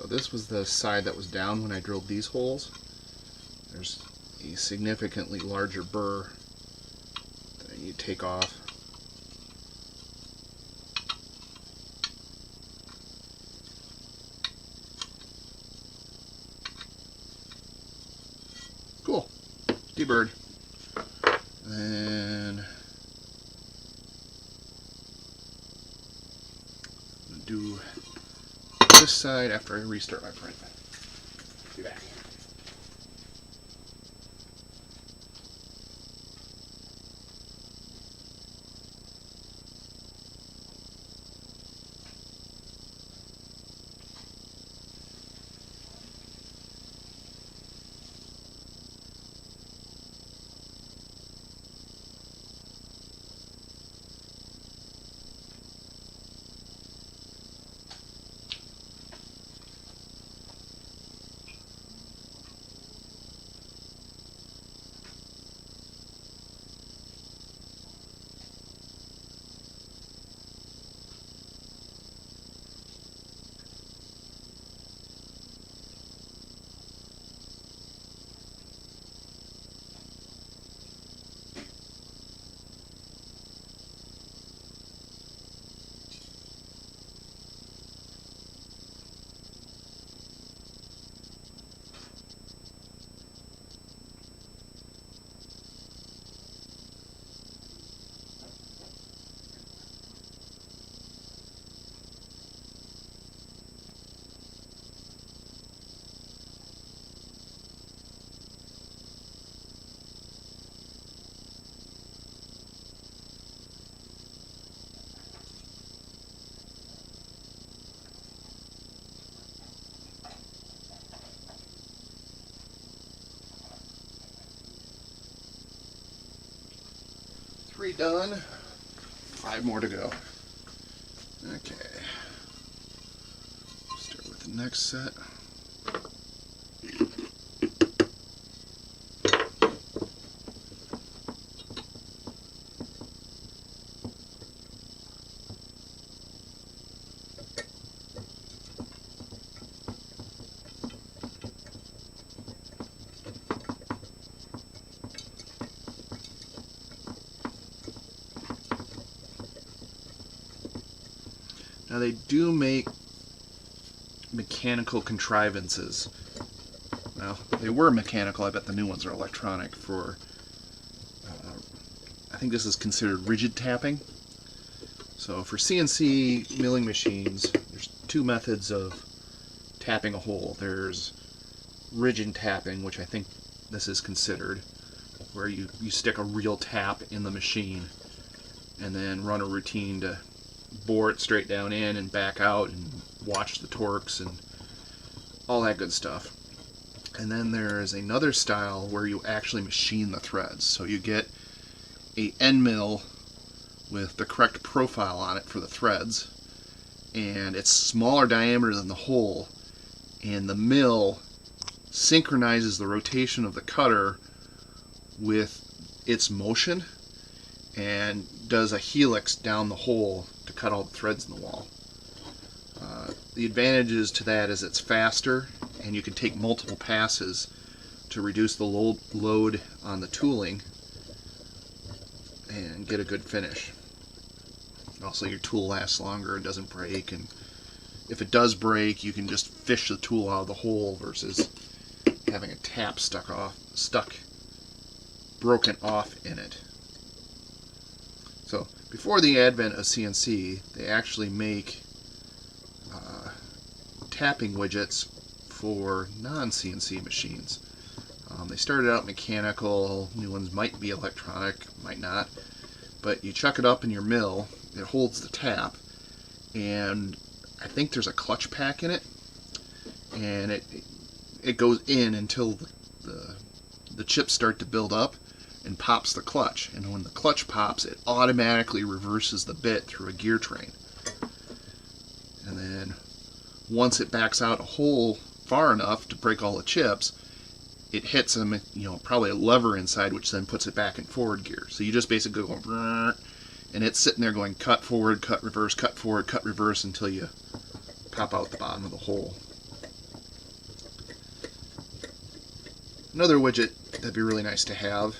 This was the side that was down when I drilled these holes. There's a significantly larger burr that you take off. Hey, bird. Then do this side after I restart my print. Be back. Three done, 5 more to go. Okay, start with the next set. Now they do make mechanical contrivances. Well, they were mechanical. I bet the new ones are electronic for, I think this is considered rigid tapping. So for CNC milling machines, there's 2 methods of tapping a hole. There's rigid tapping, which I think this is considered, where you stick a real tap in the machine and then run a routine to bore it straight down in and back out and watch the torques and all that good stuff. And then there's another style where you actually machine the threads. So you get a end mill with the correct profile on it for the threads, and it's smaller diameter than the hole, and the mill synchronizes the rotation of the cutter with its motion and does a helix down the hole to cut all the threads in the wall. The advantages to that is it's faster, and you can take multiple passes to reduce the load on the tooling and get a good finish. Also, your tool lasts longer and doesn't break, and if it does break, you can just fish the tool out of the hole versus having a tap broken off in it. So before the advent of CNC, they actually make tapping widgets for non-CNC machines. They started out mechanical, new ones might be electronic, might not, but you chuck it up in your mill, it holds the tap, and I think there's a clutch pack in it, and it goes in until the chips start to build up and pops the clutch, and when the clutch pops, it automatically reverses the bit through a gear train. And then once it backs out a hole far enough to break all the chips, it hits them, probably a lever inside, which then puts it back in forward gear. So you just basically go, and it's sitting there going cut forward, cut reverse, cut forward, cut reverse until you pop out the bottom of the hole. Another widget that'd be really nice to have,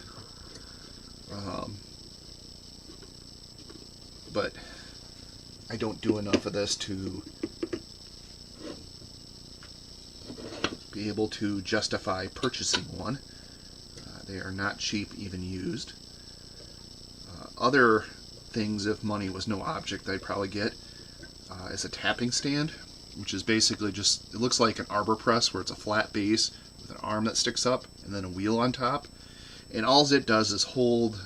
but I don't do enough of this to be able to justify purchasing one, They are not cheap, even used. Other things, if money was no object, I'd probably get is a tapping stand, which is basically just, it looks like an arbor press where it's a flat base with an arm that sticks up and then a wheel on top. And all it does is hold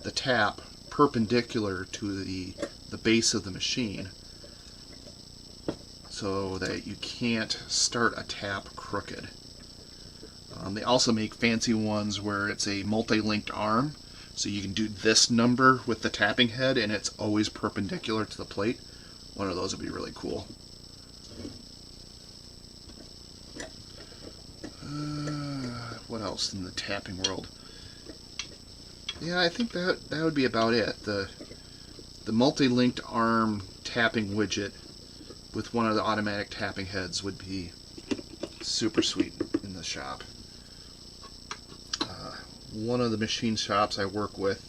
the tap perpendicular to the base of the machine so that you can't start a tap crooked. They also make fancy ones where it's a multi-linked arm, so you can do this number with the tapping head and it's always perpendicular to the plate. One of those would be really cool. What else in the tapping world? Yeah, I think that would be about it. The multi-linked arm tapping widget with one of the automatic tapping heads would be super sweet in the shop. One of the machine shops I work with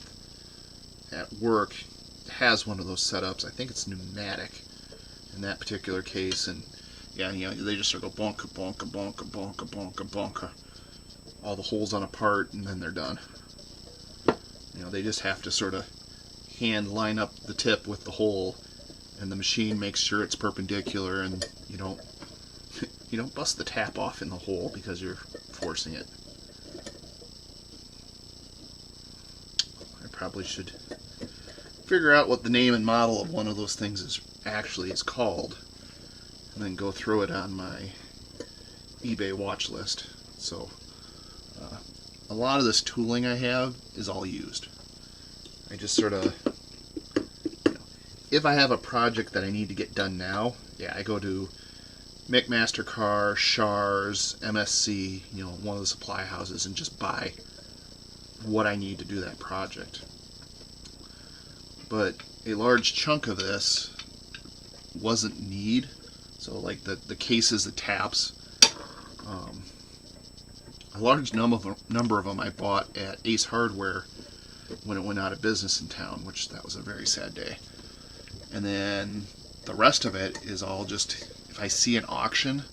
at work has one of those setups. I think it's pneumatic in that particular case, and yeah, you know, they just sort of go bonka, bonka, bonka, bonka, bonka, bonka, all the holes on a part, and then they're done. You know, they just have to sort of hand line up the tip with the hole, and the machine makes sure it's perpendicular, and you don't bust the tap off in the hole because you're forcing it. I probably should figure out what the name and model of one of those things is called, and then go through it on my eBay watch list. So a lot of this tooling I have is all used. I just sort of, if I have a project that I need to get done now, yeah, I go to McMaster-Carr, Schar's, MSC, one of the supply houses, and just buy what I need to do that project. But a large chunk of this wasn't need, so like the cases, the taps, a large number of them I bought at Ace Hardware when it went out of business in town, which that was a very sad day. And then the rest of it is all just, if I see an auction,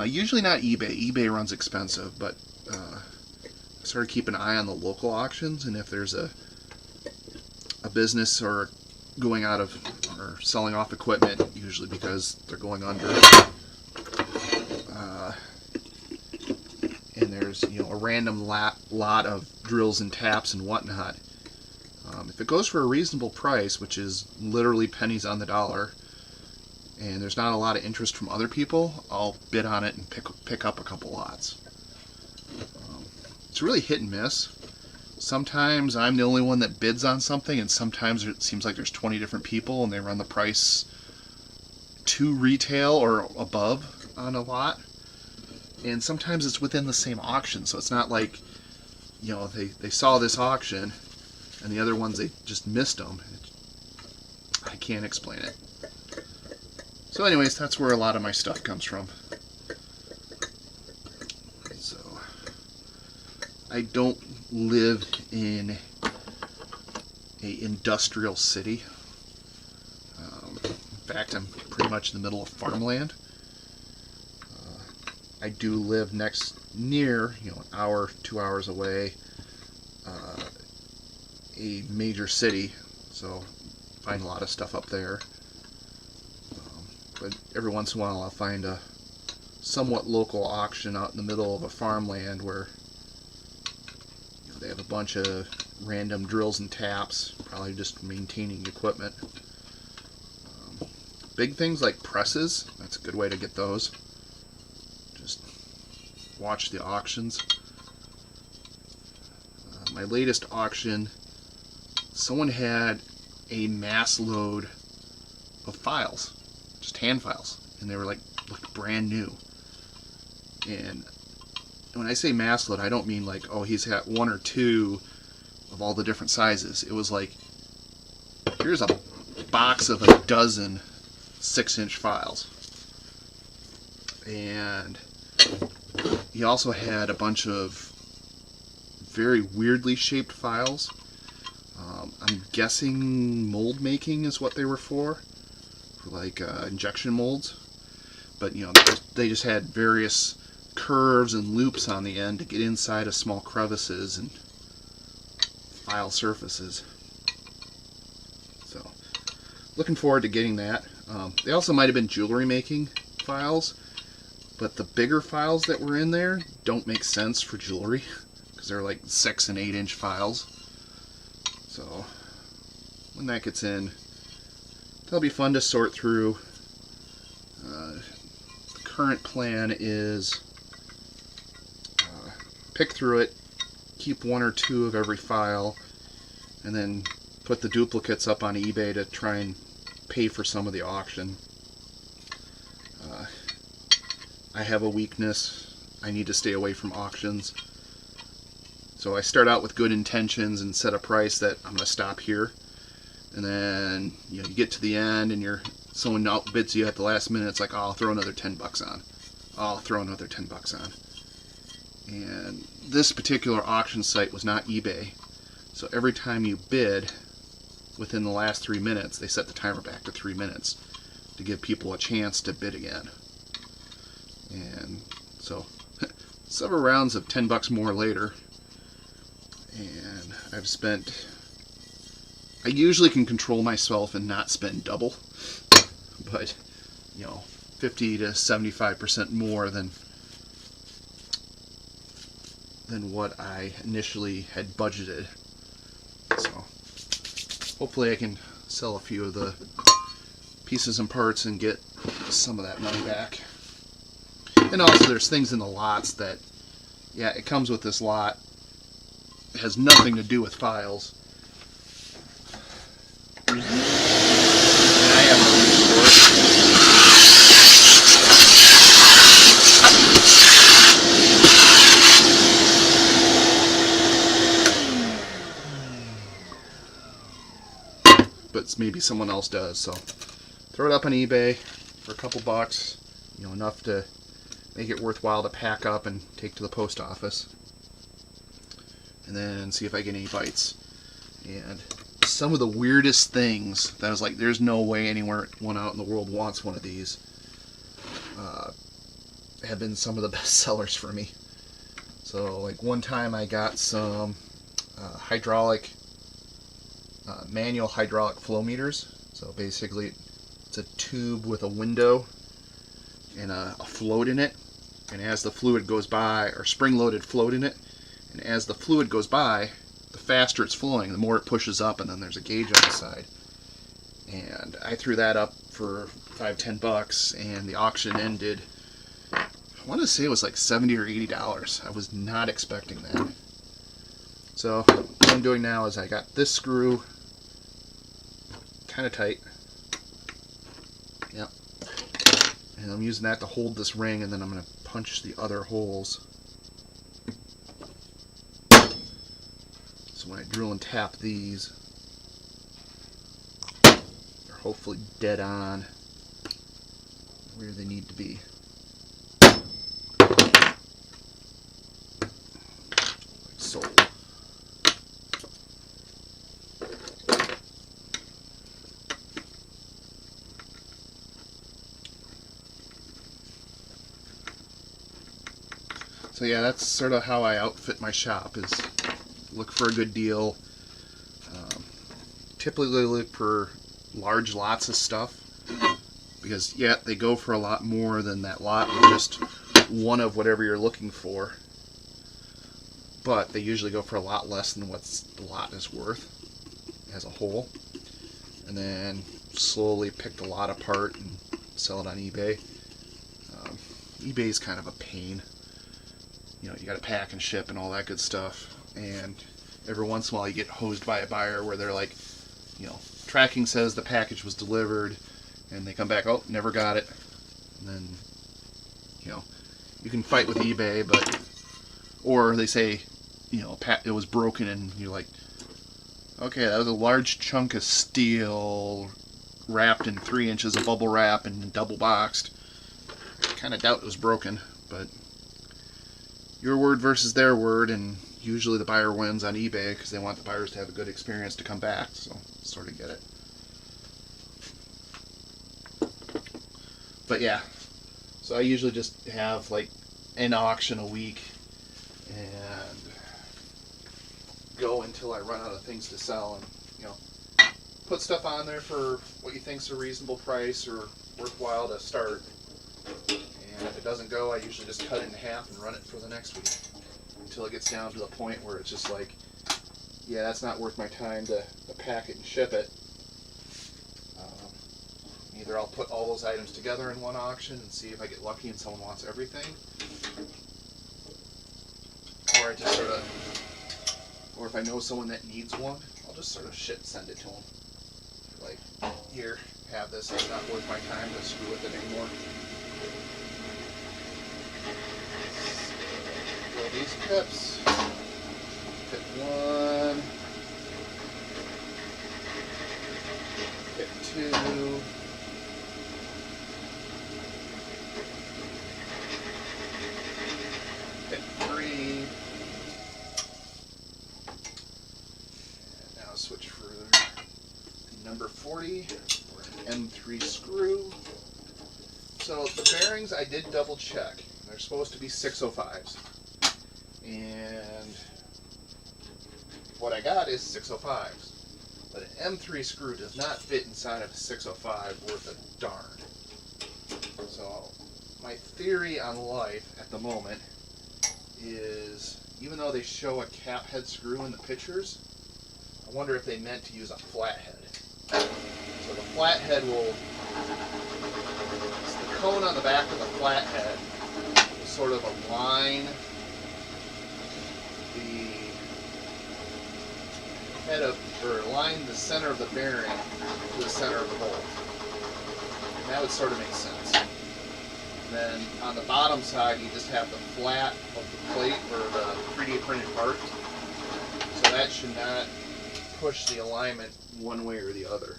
usually not eBay. eBay runs expensive, but I sort of keep an eye on the local auctions, and if there's a business or going out of or selling off equipment, usually because they're going under, and there's a random lot of drills and taps and whatnot, if it goes for a reasonable price, which is literally pennies on the dollar, and there's not a lot of interest from other people, I'll bid on it and pick up a couple lots. It's really hit and miss. Sometimes I'm the only one that bids on something, and sometimes it seems like there's 20 different people and they run the price to retail or above on a lot. And sometimes it's within the same auction, so it's not like, they saw this auction and the other ones, they just missed them. I can't explain it. So anyways, that's where a lot of my stuff comes from. So I don't live in a industrial city. In fact, I'm pretty much in the middle of farmland. I do live near, an hour, 2 hours away, a major city, so find a lot of stuff up there. But every once in a while I'll find a somewhat local auction out in the middle of a farmland where they have a bunch of random drills and taps, probably just maintaining equipment. Big things like presses, that's a good way to get those. Just watch the auctions. My latest auction, someone had a mass load of files, just hand files, and they were looked brand new. And when I say mass load, I don't mean like, oh, he's got one or two of all the different sizes. It was like, here's a box of a dozen 6-inch files. And he also had a bunch of very weirdly shaped files. I'm guessing mold making is what they were for like injection molds. But they just had various curves and loops on the end to get inside of small crevices and file surfaces. So looking forward to getting that. They also might have been jewelry making files, but the bigger files that were in there don't make sense for jewelry because they're like 6 and 8 inch files. So when that gets in, that'll be fun to sort through. The current plan is pick through it, keep 1 or 2 of every file, and then put the duplicates up on eBay to try and pay for some of the auction. I have a weakness. I need to stay away from auctions. So I start out with good intentions and set a price that I'm going to stop here. And then you get to the end and someone outbids you at the last minute. It's like, oh, I'll throw another 10 bucks on. I'll throw another 10 bucks on. And this particular auction site was not eBay. So every time you bid within the last 3 minutes, they set the timer back to 3 minutes to give people a chance to bid again. And so several rounds of 10 bucks more later, and I usually can control myself and not spend double, but 50 to 75% more than what I initially had budgeted. So hopefully I can sell a few of the pieces and parts and get some of that money back. And also there's things in the lots that, yeah, it comes with this lot. It has nothing to do with files. And I have no use for it. But maybe someone else does, so throw it up on eBay for a couple bucks, enough to make it worthwhile to pack up and take to the post office, and then see if I get any bites. And some of the weirdest things that I was like, there's no way anyone out in the world wants one of these, have been some of the best sellers for me. So like one time I got some manual hydraulic flow meters. So basically it's a tube with a window and a float in it, and as the fluid goes by, or spring-loaded float in it, and as the fluid goes by, the faster it's flowing, the more it pushes up, and then there's a gauge on the side. And I threw that up for $5-10 bucks, and the auction ended, I want to say it was like $70 or $80. I was not expecting that. So what I'm doing now is I got this screw kind of tight. Yep. And I'm using that to hold this ring, and then I'm going to punch the other holes. So when I drill and tap these, they're hopefully dead on where they need to be. Like so. So yeah, that's sort of how I outfit my shop, is look for a good deal. Typically look for large lots of stuff, because yeah, they go for a lot more than that lot with just one of whatever you're looking for, but they usually go for a lot less than what the lot is worth as a whole. And then slowly pick the lot apart and sell it on eBay. eBay is kind of a pain. You got to pack and ship and all that good stuff, and every once in a while you get hosed by a buyer where they're like, tracking says the package was delivered, and they come back, oh, never got it. And then, you can fight with eBay, or they say, it was broken, and you're like, okay, that was a large chunk of steel wrapped in 3 inches of bubble wrap and double boxed. I kind of doubt it was broken, but your word versus their word, and usually the buyer wins on eBay because they want the buyers to have a good experience to come back, so sort of get it. But yeah, so I usually just have like an auction a week and go until I run out of things to sell, and put stuff on there for what you think's a reasonable price or worthwhile to start. And if it doesn't go, I usually just cut it in half and run it for the next week until it gets down to the point where it's just like, yeah, that's not worth my time to pack it and ship it. Either I'll put all those items together in one auction and see if I get lucky and someone wants everything, or I just sort of, or if I know someone that needs one, I'll just sort of send it to them. Like, here, have this, it's not worth my time to screw with it anymore. Fill these pips. Pip 1. Pip 2. Pip 3. And now switch for number 40, or an M3 screw. So the bearings I did double check. They're supposed to be 605s. And what I got is 605s. But an M3 screw does not fit inside of a 605 worth a darn. So my theory on life at the moment is, even though they show a cap head screw in the pictures, I wonder if they meant to use a flathead. So the flathead will, the cone on the back of the flathead will sort of align the head of, or align the center of the bearing to the center of the bolt. And that would sort of make sense. And then on the bottom side, you just have the flat of the plate, or the 3D printed part. So that should not push the alignment one way or the other.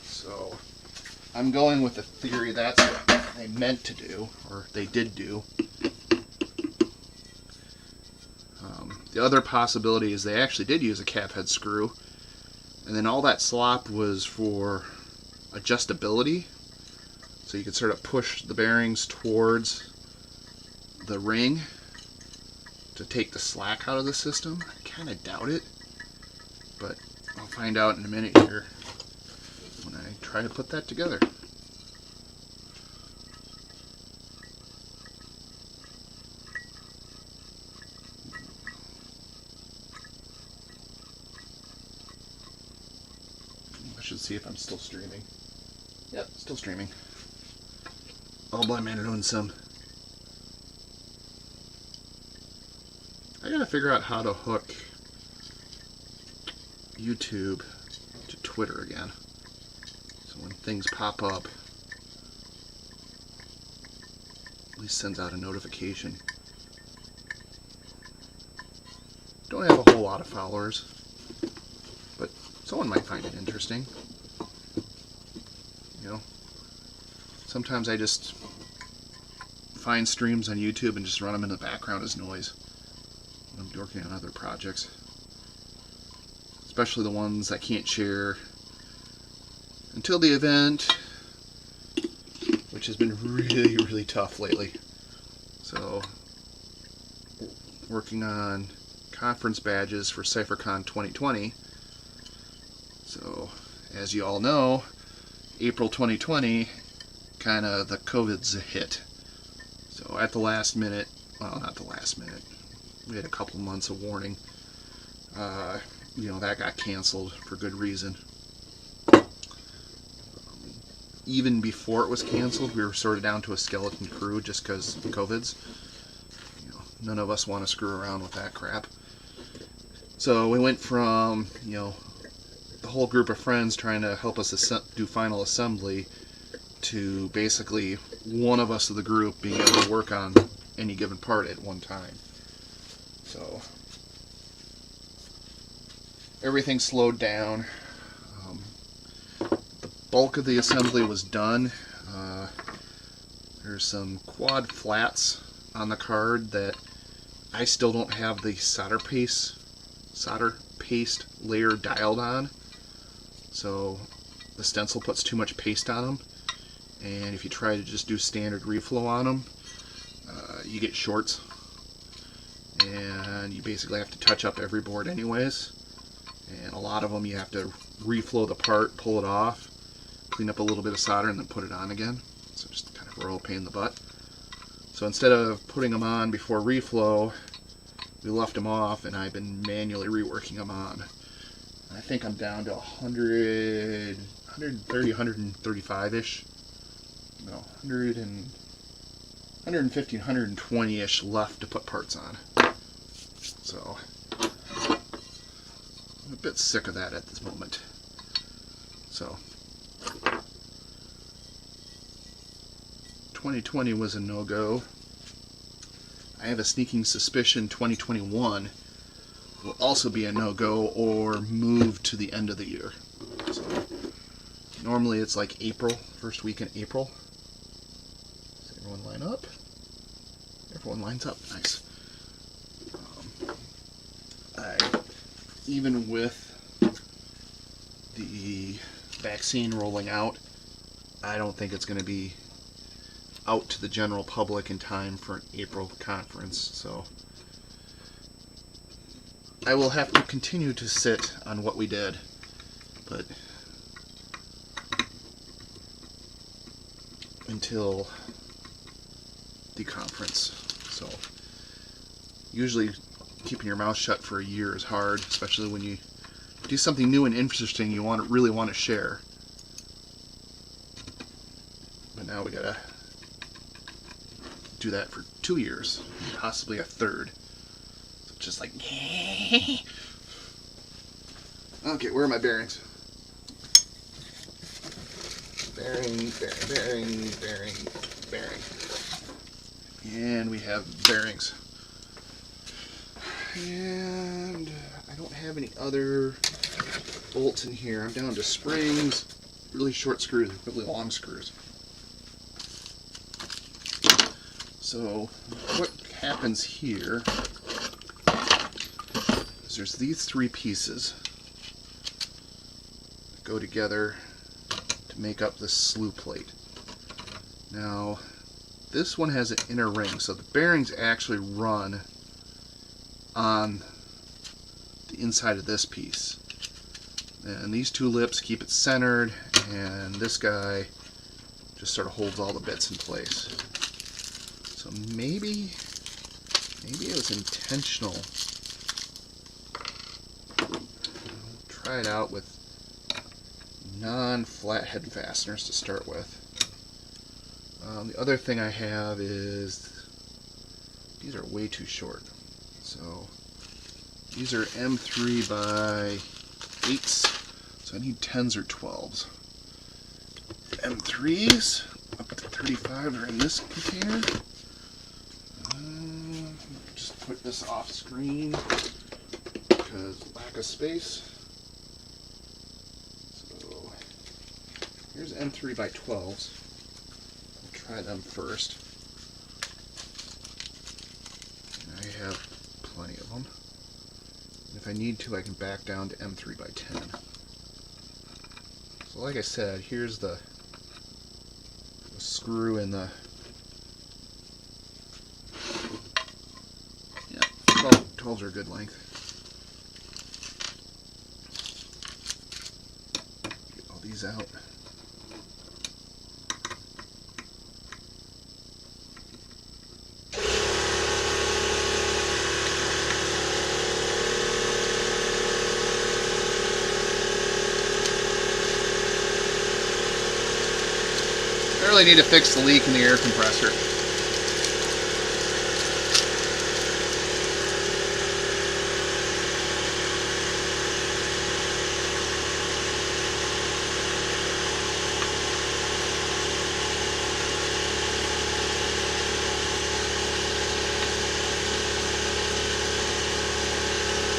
So I'm going with the theory that's what they meant to do, or they did do. The other possibility is they actually did use a cap head screw, and then all that slop was for adjustability, so you could sort of push the bearings towards the ring to take the slack out of the system. I kind of doubt it, but I'll find out in a minute here when I try to put that together. I should see if I'm still streaming. Yep, still streaming. All by my lonesome. I gotta figure out how to hook YouTube to Twitter again. So when things pop up, at least sends out a notification. Don't have a whole lot of followers, but someone might find it interesting. You know, sometimes I just find streams on YouTube and just run them in the background as noise when I'm working on other projects. Especially the ones I can't share until the event, which has been really, really tough lately. So, working on conference badges for CypherCon 2020. So, as you all know, April 2020, kind of the COVID's hit. So at the last minute, well, not the last minute, we had a couple months of warning. You know, that got canceled for good reason. Even before it was canceled, we were sort of down to a skeleton crew just because of COVID's. You know, none of us want to screw around with that crap. So we went from, you know, the whole group of friends trying to help us do final assembly to basically one of us of the group being able to work on any given part at one time. So everything slowed down. The bulk of the assembly was done. There's some quad flats on the card that I still don't have the solder paste layer dialed on. So the stencil puts too much paste on them, and if you try to just do standard reflow on them, you get shorts, and you basically have to touch up every board anyways, and a lot of them you have to reflow the part, pull it off, clean up a little bit of solder, and then put it on again. So just kind of a real pain in the butt. So instead of putting them on before reflow, we left them off, and I've been manually reworking them on. I think I'm down to 100, 130, 135-ish. No, 150, 120-ish left to put parts on. So, I'm a bit sick of that at this moment. So, 2020 was a no-go. I have a sneaking suspicion 2021 will also be a no-go or move to the end of the year. So, normally it's like April, first week in April. Does everyone line up? Everyone lines up, nice. Even with the vaccine rolling out, I don't think it's going to be out to the general public in time for an April conference, so I will have to continue to sit on what we did, but until the conference. So usually keeping your mouth shut for a year is hard, especially when you do something new and interesting you really want to share. But now we gotta do that for 2 years, possibly a third. So just like, okay, where are my bearings? Bearing. And we have bearings. And I don't have any other bolts in here. I'm down to springs, really short screws, really long screws. So what happens here is there's these three pieces that go together to make up this slew plate. Now this one has an inner ring, so the bearings actually run on the inside of this piece. And these two lips keep it centered, and this guy just sort of holds all the bits in place. So maybe it was intentional. I'll try it out with non-flathead fasteners to start with. The other thing I have is these are way too short. So these are M3 by 8s, so I need 10s or 12s. M3s up to 35 are in this container. Just put this off screen because lack of space. So here's M3 by 12s. I'll try them first. I have plenty of them. And if I need to, I can back down to M3 by 10. So like I said, here's the screw in the, yeah, 12s are a good length. Get all these out. I really need to fix the leak in the air compressor.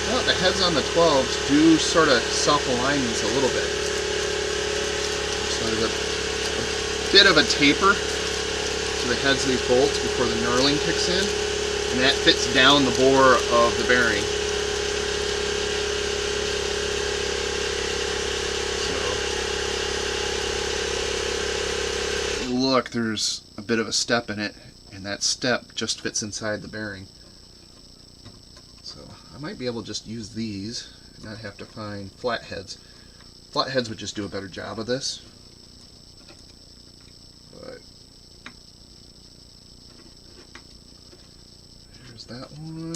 Well, the heads on the 12s do sort of self-align these a little bit. So there's a bit of a taper to the heads of these bolts before the knurling kicks in, and that fits down the bore of the bearing. So look, there's a bit of a step in it, and that step just fits inside the bearing. So I might be able to just use these and not have to find flatheads. Flatheads would just do a better job of this. But here's that one.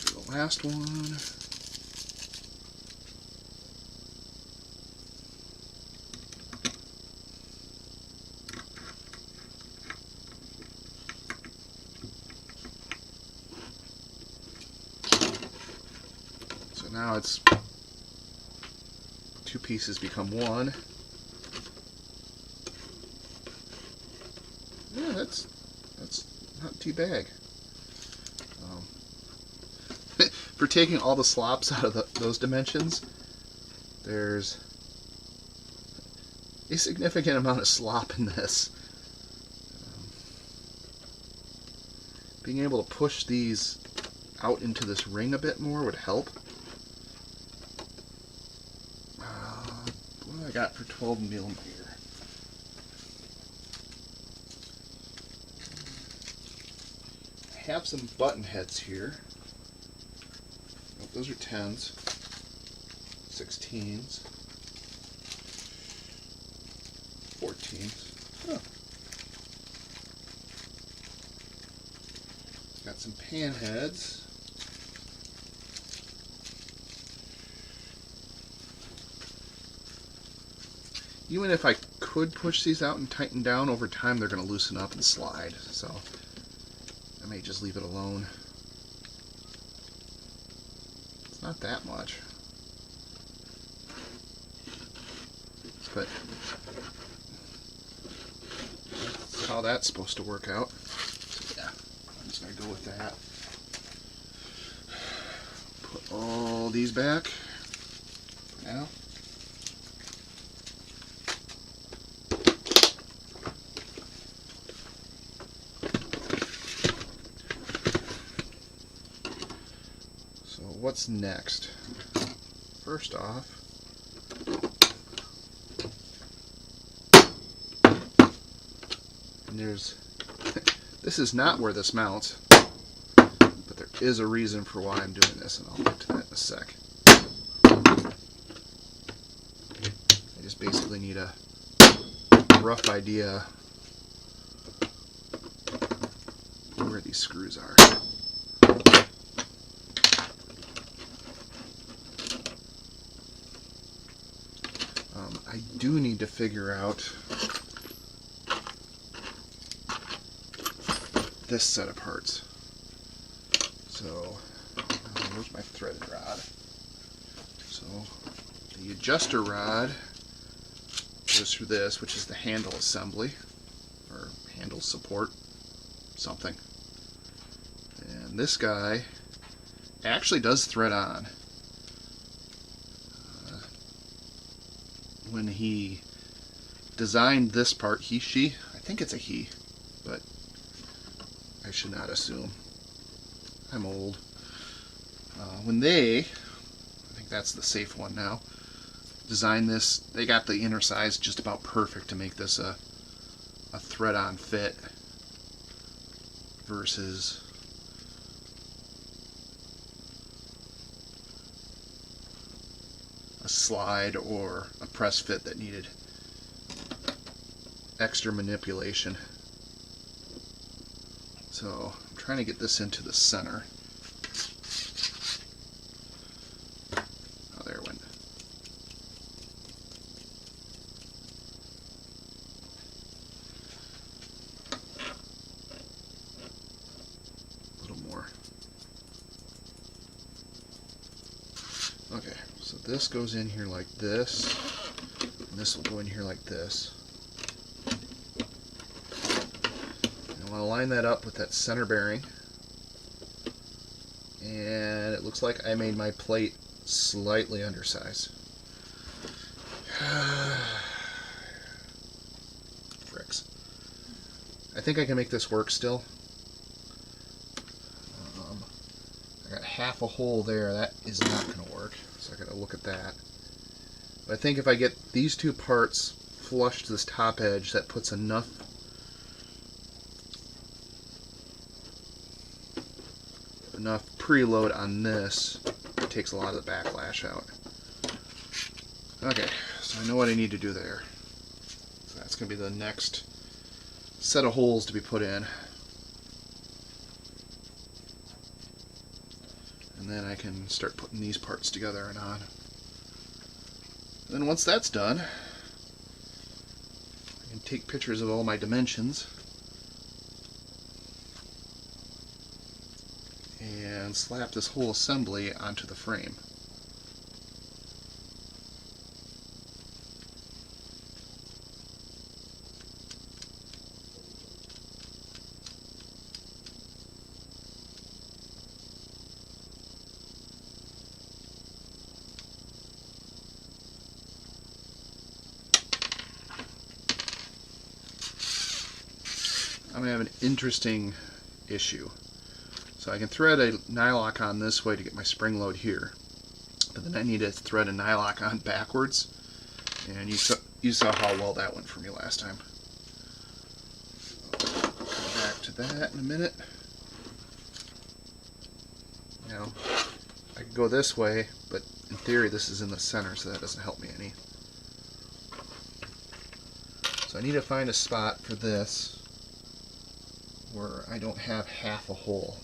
Do the last one. Now it's two pieces become one. Yeah, that's not too bad. For taking all the slops out of those dimensions, there's a significant amount of slop in this. Being able to push these out into this ring a bit more would help. What do I got for 12mm? I have some button heads here. Oh, those are 10s, 16s, 14s. Oh. Got some pan heads. Even if I could push these out and tighten down, over time they're going to loosen up and slide, so I may just leave it alone. It's not that much. But that's how that's supposed to work out. So yeah, I'm just going to go with that. Put all these back for now. What's next? First off, and this is not where this mounts, but there is a reason for why I'm doing this, and I'll get to that in a sec. I just basically need a rough idea where these screws are. I do need to figure out this set of parts. So, where's my threaded rod? So, the adjuster rod goes through this, which is the handle assembly, or handle support, something. And this guy actually does thread on. When he designed this part, she, I think it's a he, but I should not assume. I'm old. When they, I think that's the safe one now, designed this, they got the inner size just about perfect to make this a thread-on fit versus slide or a press fit that needed extra manipulation. So I'm trying to get this into the center. Oh, there it went. A little more. Okay, so this goes in here like this, and this will go in here like this. And I want to line that up with that center bearing. And it looks like I made my plate slightly undersized. Fricks. I think I can make this work still. I got half a hole there. That is not going to work, so I got to look at that. But I think if I get these two parts flush to this top edge, that puts enough enough preload on this, it takes a lot of the backlash out. Okay, so I know what I need to do there. So that's going to be the next set of holes to be put in. And then I can start putting these parts together and on. And then once that's done, I can take pictures of all my dimensions and slap this whole assembly onto the frame. I'm going to have an interesting issue. So I can thread a nylock on this way to get my spring load here, but then I need to thread a nylock on backwards, and you saw how well that went for me last time. I'll go back to that in a minute. Now, I could go this way, but in theory this is in the center, so that doesn't help me any. So I need to find a spot for this where I don't have half a hole.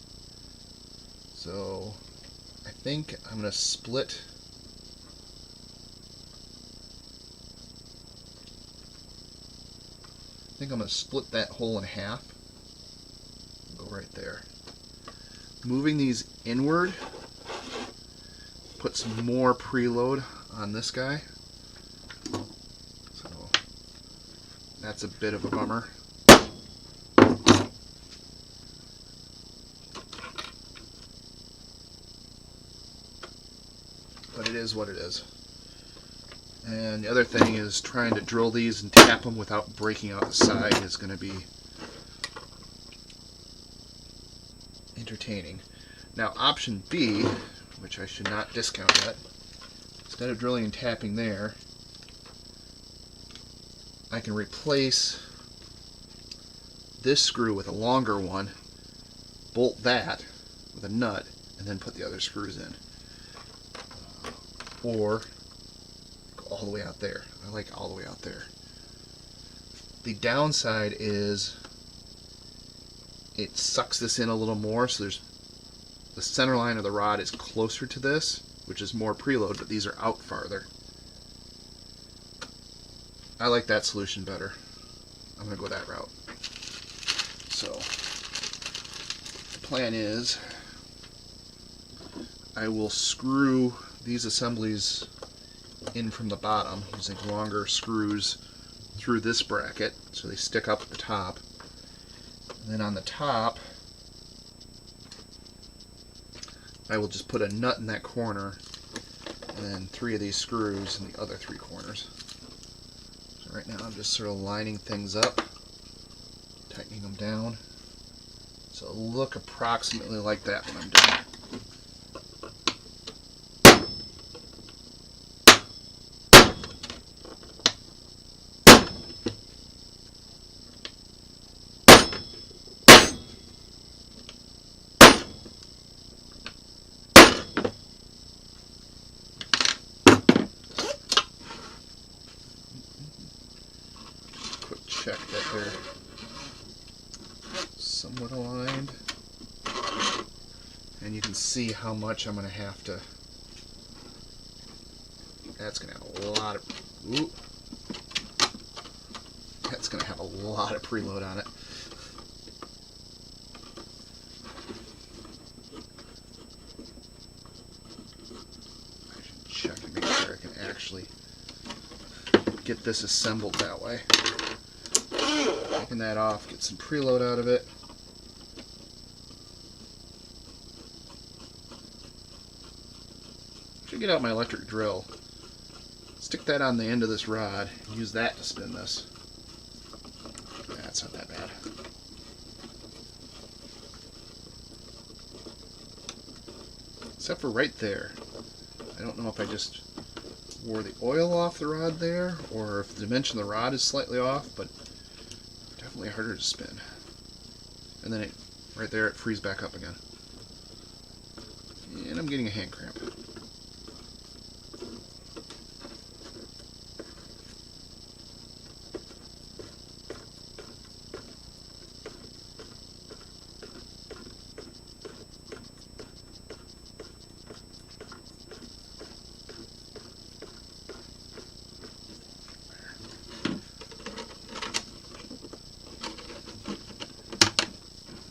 So I think I'm going to split that hole in half. Go right there. Moving these inward puts more preload on this guy. So that's a bit of a bummer. But it is what it is. And the other thing is trying to drill these and tap them without breaking out the side is going to be entertaining. Now option B, which I should not discount yet, instead of drilling and tapping there, I can replace this screw with a longer one, bolt that with a nut, and then put the other screws in. Or go all the way out there. I like all the way out there. The downside is it sucks this in a little more, so there's the center line of the rod is closer to this, which is more preload, but these are out farther. I like that solution better. I'm going to go that route. So the plan is I will screw these assemblies in from the bottom using longer screws through this bracket so they stick up at the top. And then on the top I will just put a nut in that corner and then 3 of these screws in the other 3 corners. So right now I'm just sort of lining things up, tightening them down. So it'll look approximately like that when I'm done. Check that they're somewhat aligned, and you can see how much I'm going to have to. That's going to have a lot of. Ooh, that's going to have a lot of preload on it. I should check and make sure I can actually get this assembled that way. Taking that off, get some preload out of it. Should get out my electric drill. Stick that on the end of this rod and use that to spin this. That's not that bad. Except for right there. I don't know if I just wore the oil off the rod there or if the dimension of the rod is slightly off, but definitely harder to spin. And then right there it frees back up again. And I'm getting a hand cramp.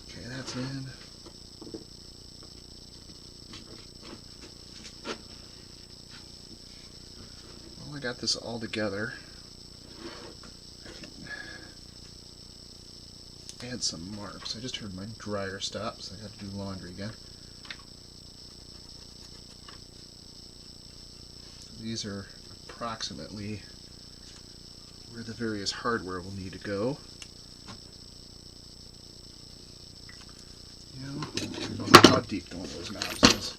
Okay, that's in. Well, I got this all together. Add some marks. I just heard my dryer stop, so I got to do laundry again. These are approximately where the various hardware will need to go. You know, I don't know how deep one of those knobs is.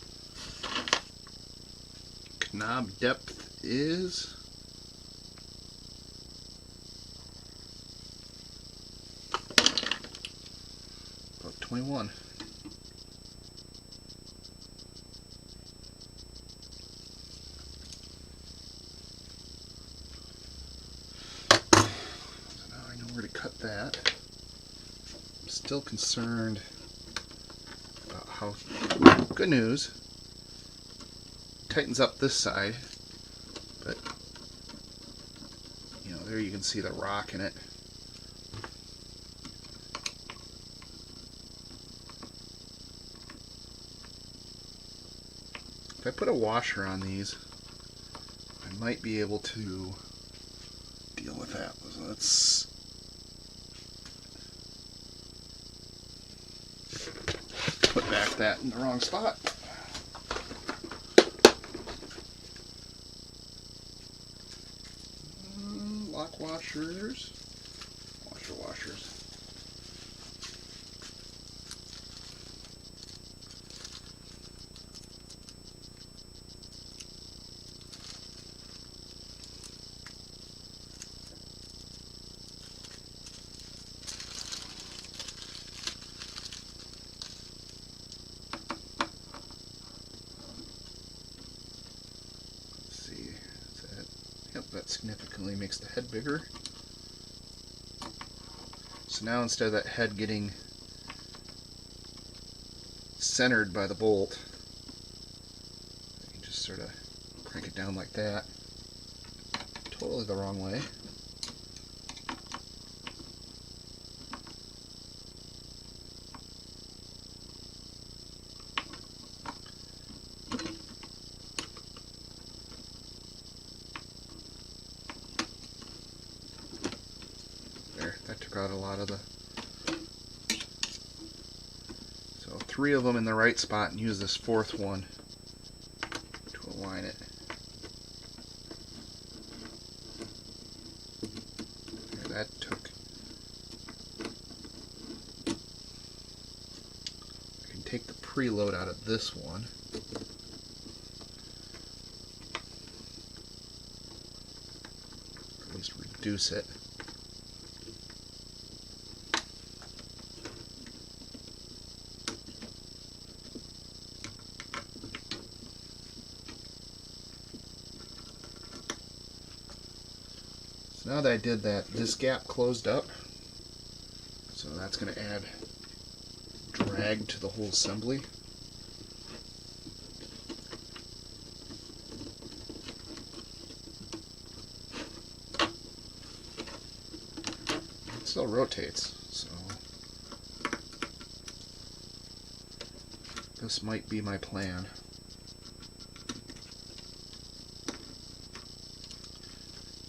Knob depth is about 21. Where to cut that. I'm still concerned about how, good news, tightens up this side, but you know, there you can see the rock in it. If I put a washer on these, I might be able to deal with that. So let's put back that in the wrong spot. Lock washers, washers. That significantly makes the head bigger. So now instead of that head getting centered by the bolt, I can just sort of crank it down like that. Totally the wrong way. That took out a lot of the... So 3 of them in the right spot, and use this 4th one to align it. Okay, that took... I can take the preload out of this one. Or at least reduce it. Now that I did that, this gap closed up, so that's going to add drag to the whole assembly. It still rotates, so this might be my plan.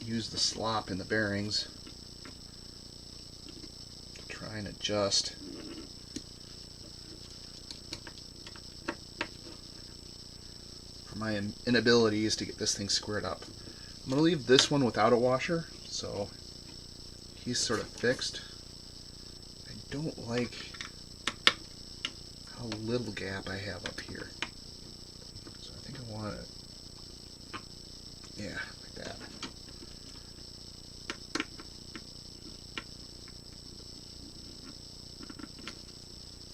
Use the slop in the bearings to try and adjust. For my inabilities to get this thing squared up. I'm going to leave this one without a washer, so he's sort of fixed. I don't like how little gap I have up here. So I think I want it, yeah, like that.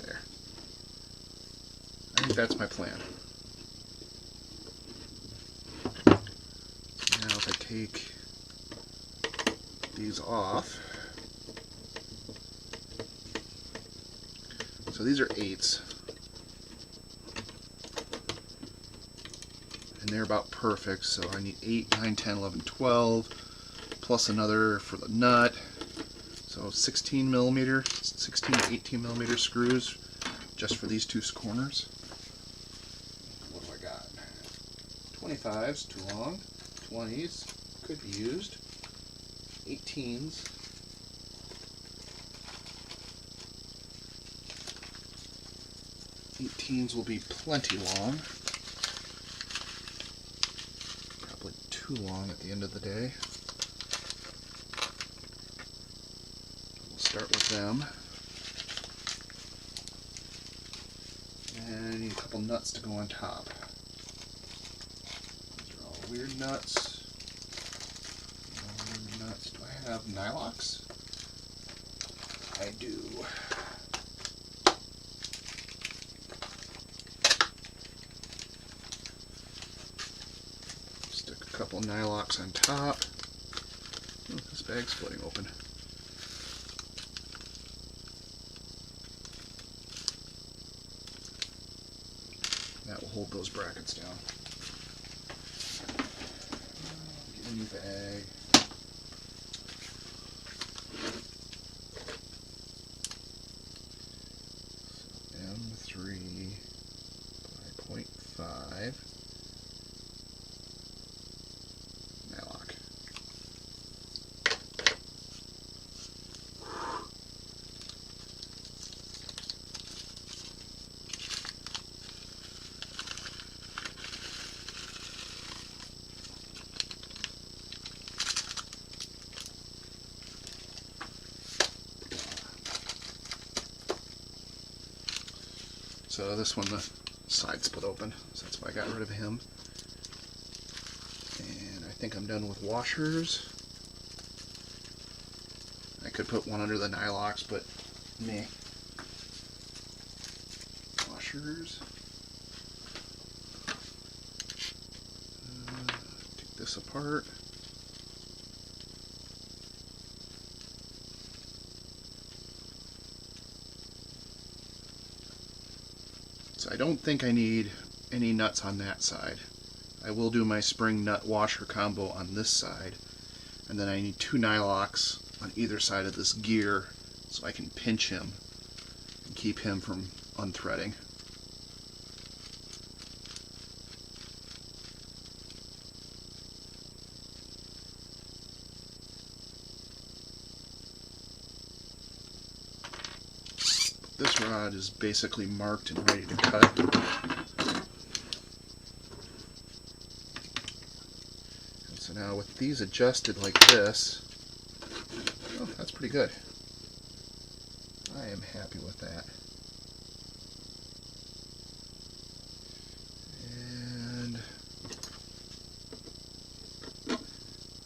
There. I think that's my plan. take these off. So these are 8s. And they're about perfect, so I need 8, 9, 10, 11, 12, plus another for the nut. So 16 millimeter, 16 to 18 millimeter screws just for these 2 corners. What do I got? 25s, too long. 20s, could be used. 18s. Will be plenty long. Probably too long at the end of the day. We'll start with them. And I need a couple nuts to go on top. These are all weird nuts. Do I have nylox? I do. Stick a couple nylox on top. Oh, this bag's splitting open. That will hold those brackets down. Get a new bag. So M3 by 0.5 nylock. So this one, the side split open, so that's why I got rid of him. And I think I'm done with washers. I could put one under the nylox, but meh. Washers. Take this apart. So I don't think I need any nuts on that side. I will do my spring nut washer combo on this side, and then I need 2 nylox on either side of this gear so I can pinch him and keep him from unthreading. This rod is basically marked and ready to cut. And so now with these adjusted like this, oh, that's pretty good. I am happy with that. And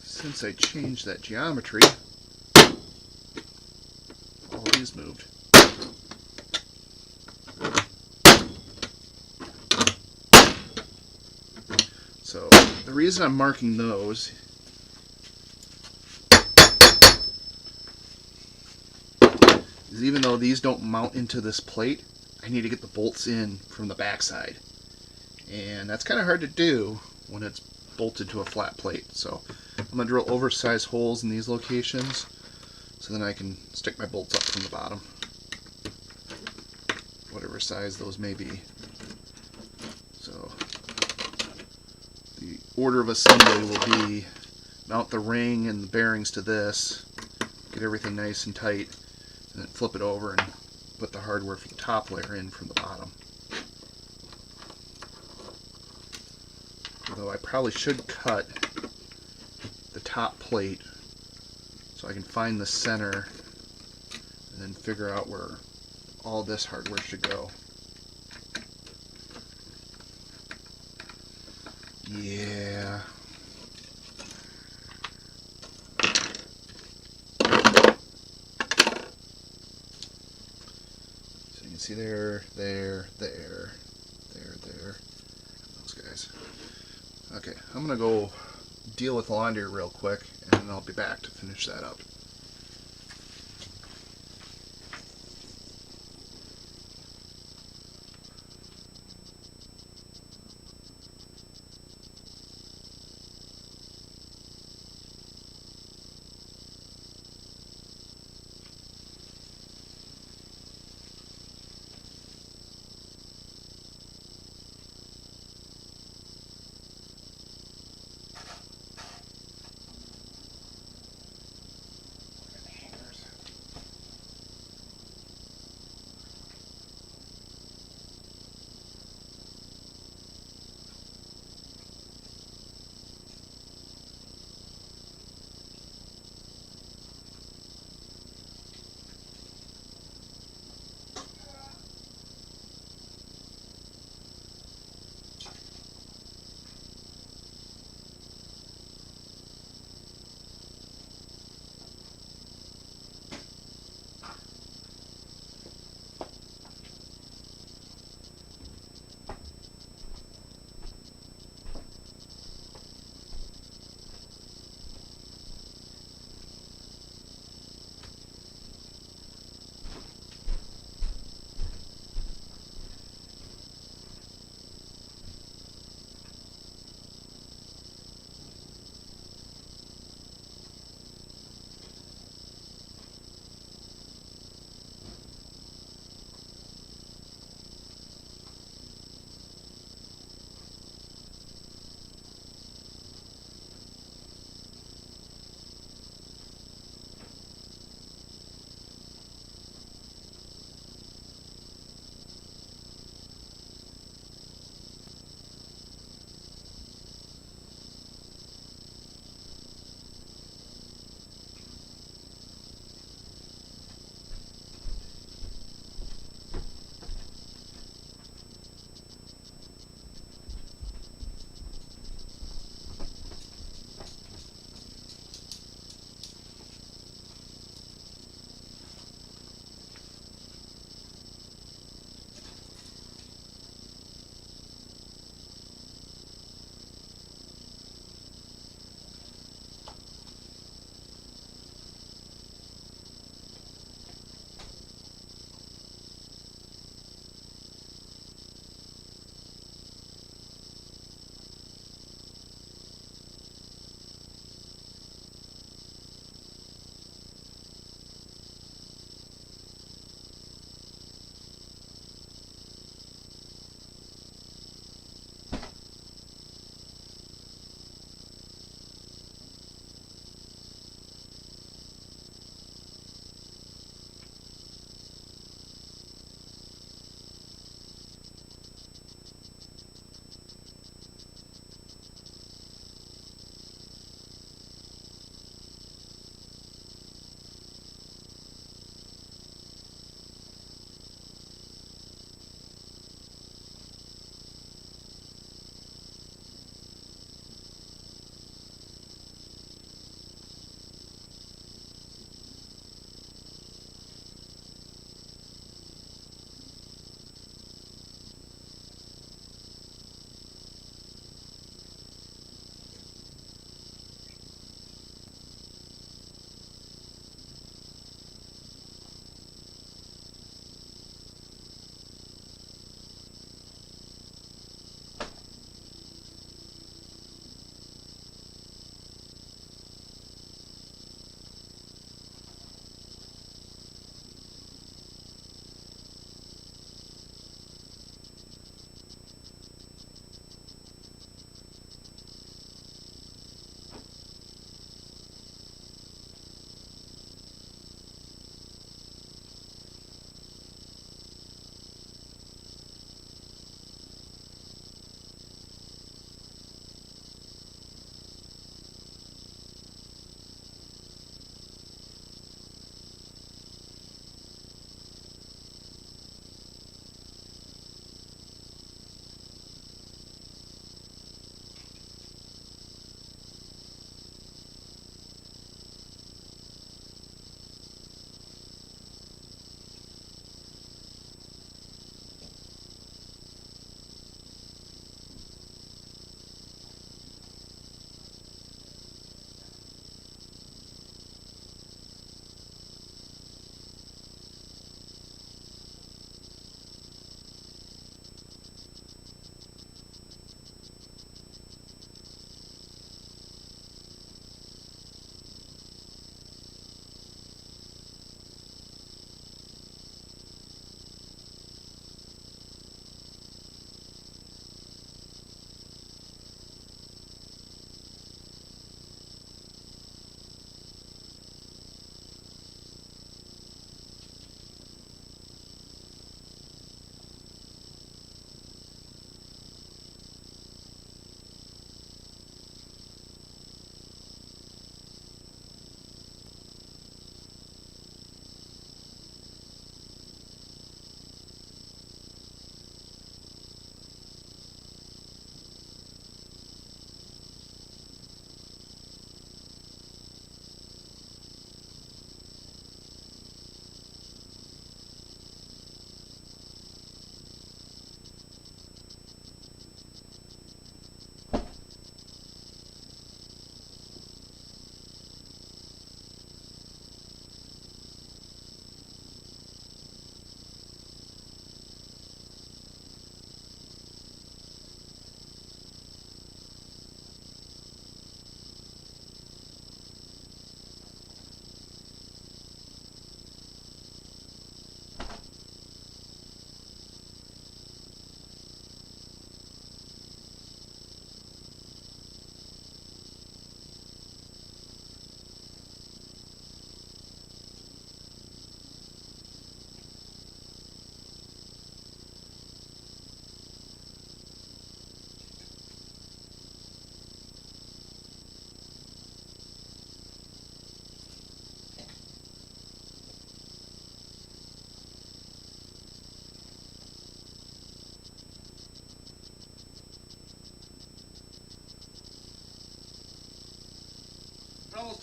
since I changed that geometry, all these moved. So the reason I'm marking those is even though these don't mount into this plate, I need to get the bolts in from the backside. And that's kind of hard to do when it's bolted to a flat plate. So I'm going to drill oversized holes in these locations so then I can stick my bolts up from the bottom, whatever size those may be. So the order of assembly will be mount the ring and the bearings to this, get everything nice and tight, and then flip it over and put the hardware for the top layer in from the bottom. Although I probably should cut the top plate so I can find the center and then figure out where all this hardware should go. Yeah. So you can see there, those guys. Okay, I'm gonna go deal with laundry real quick, and I'll be back to finish that up.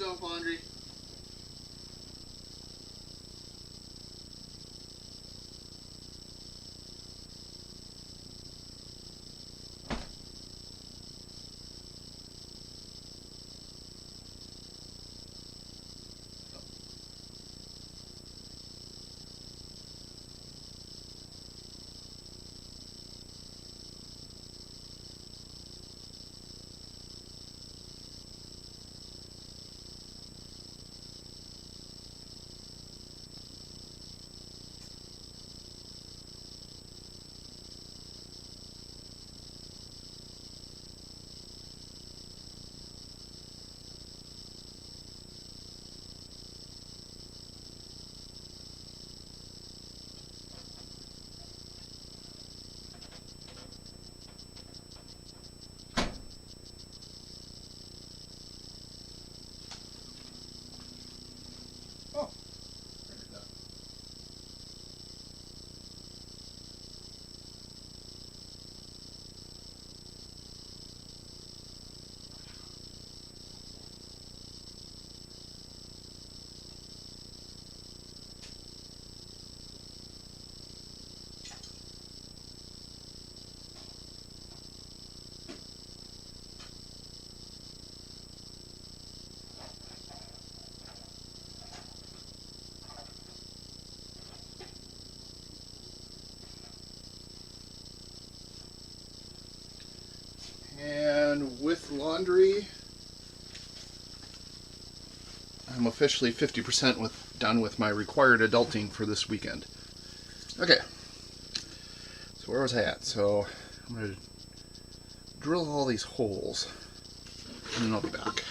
dump laundry. Oh, printer done. And with laundry, I'm officially 50% done with my required adulting for this weekend. Okay, so where was I at? So I'm going to drill all these holes, and then I'll be back.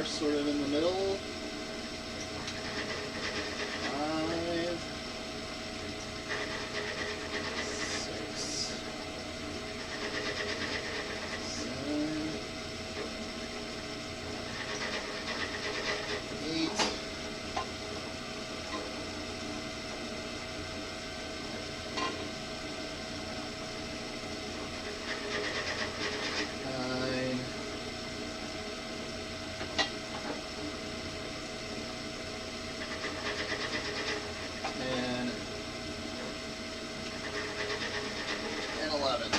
Sort of in the middle. 5, 6, 7, 8, 9, 10, and 11.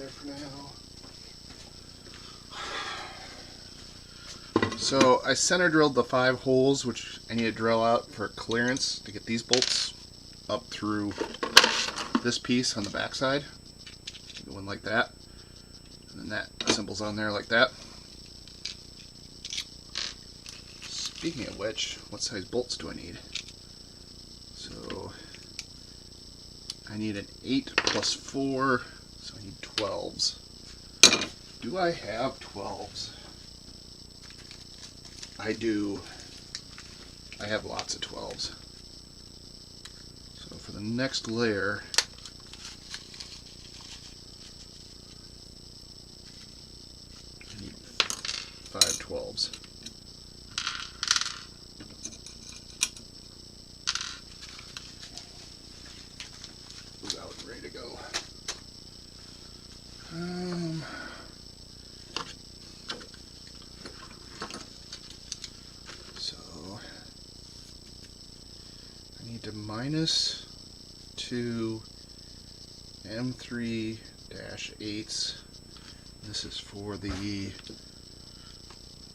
For now. So I center drilled the 5 holes, which I need to drill out for clearance to get these bolts up through this piece on the back side. One like that, and then that symbol's on there like that. speaking of which, what size bolts do I need? So I need an 8 plus 4, so I need 12s. Do I have 12s? I do. I have lots of 12s. So for the next layer, I need 5 12s. Who's out and ready to go? So I need to -2 M3-8s. This is for the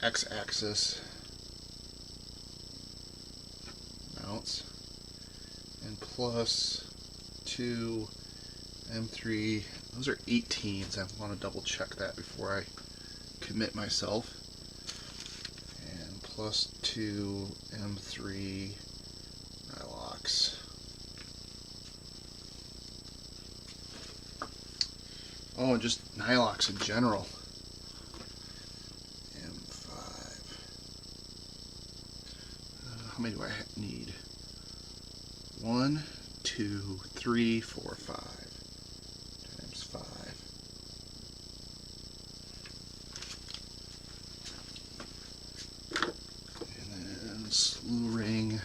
x-axis mounts, and plus 2 M3. Those are 18s. I want to double check that before I commit myself. And plus 2 M3 nylocks. Oh, and just nylocks in general. M5. How many do I need? 1, 2, 3, 4, 5 times 5. And then slew ring.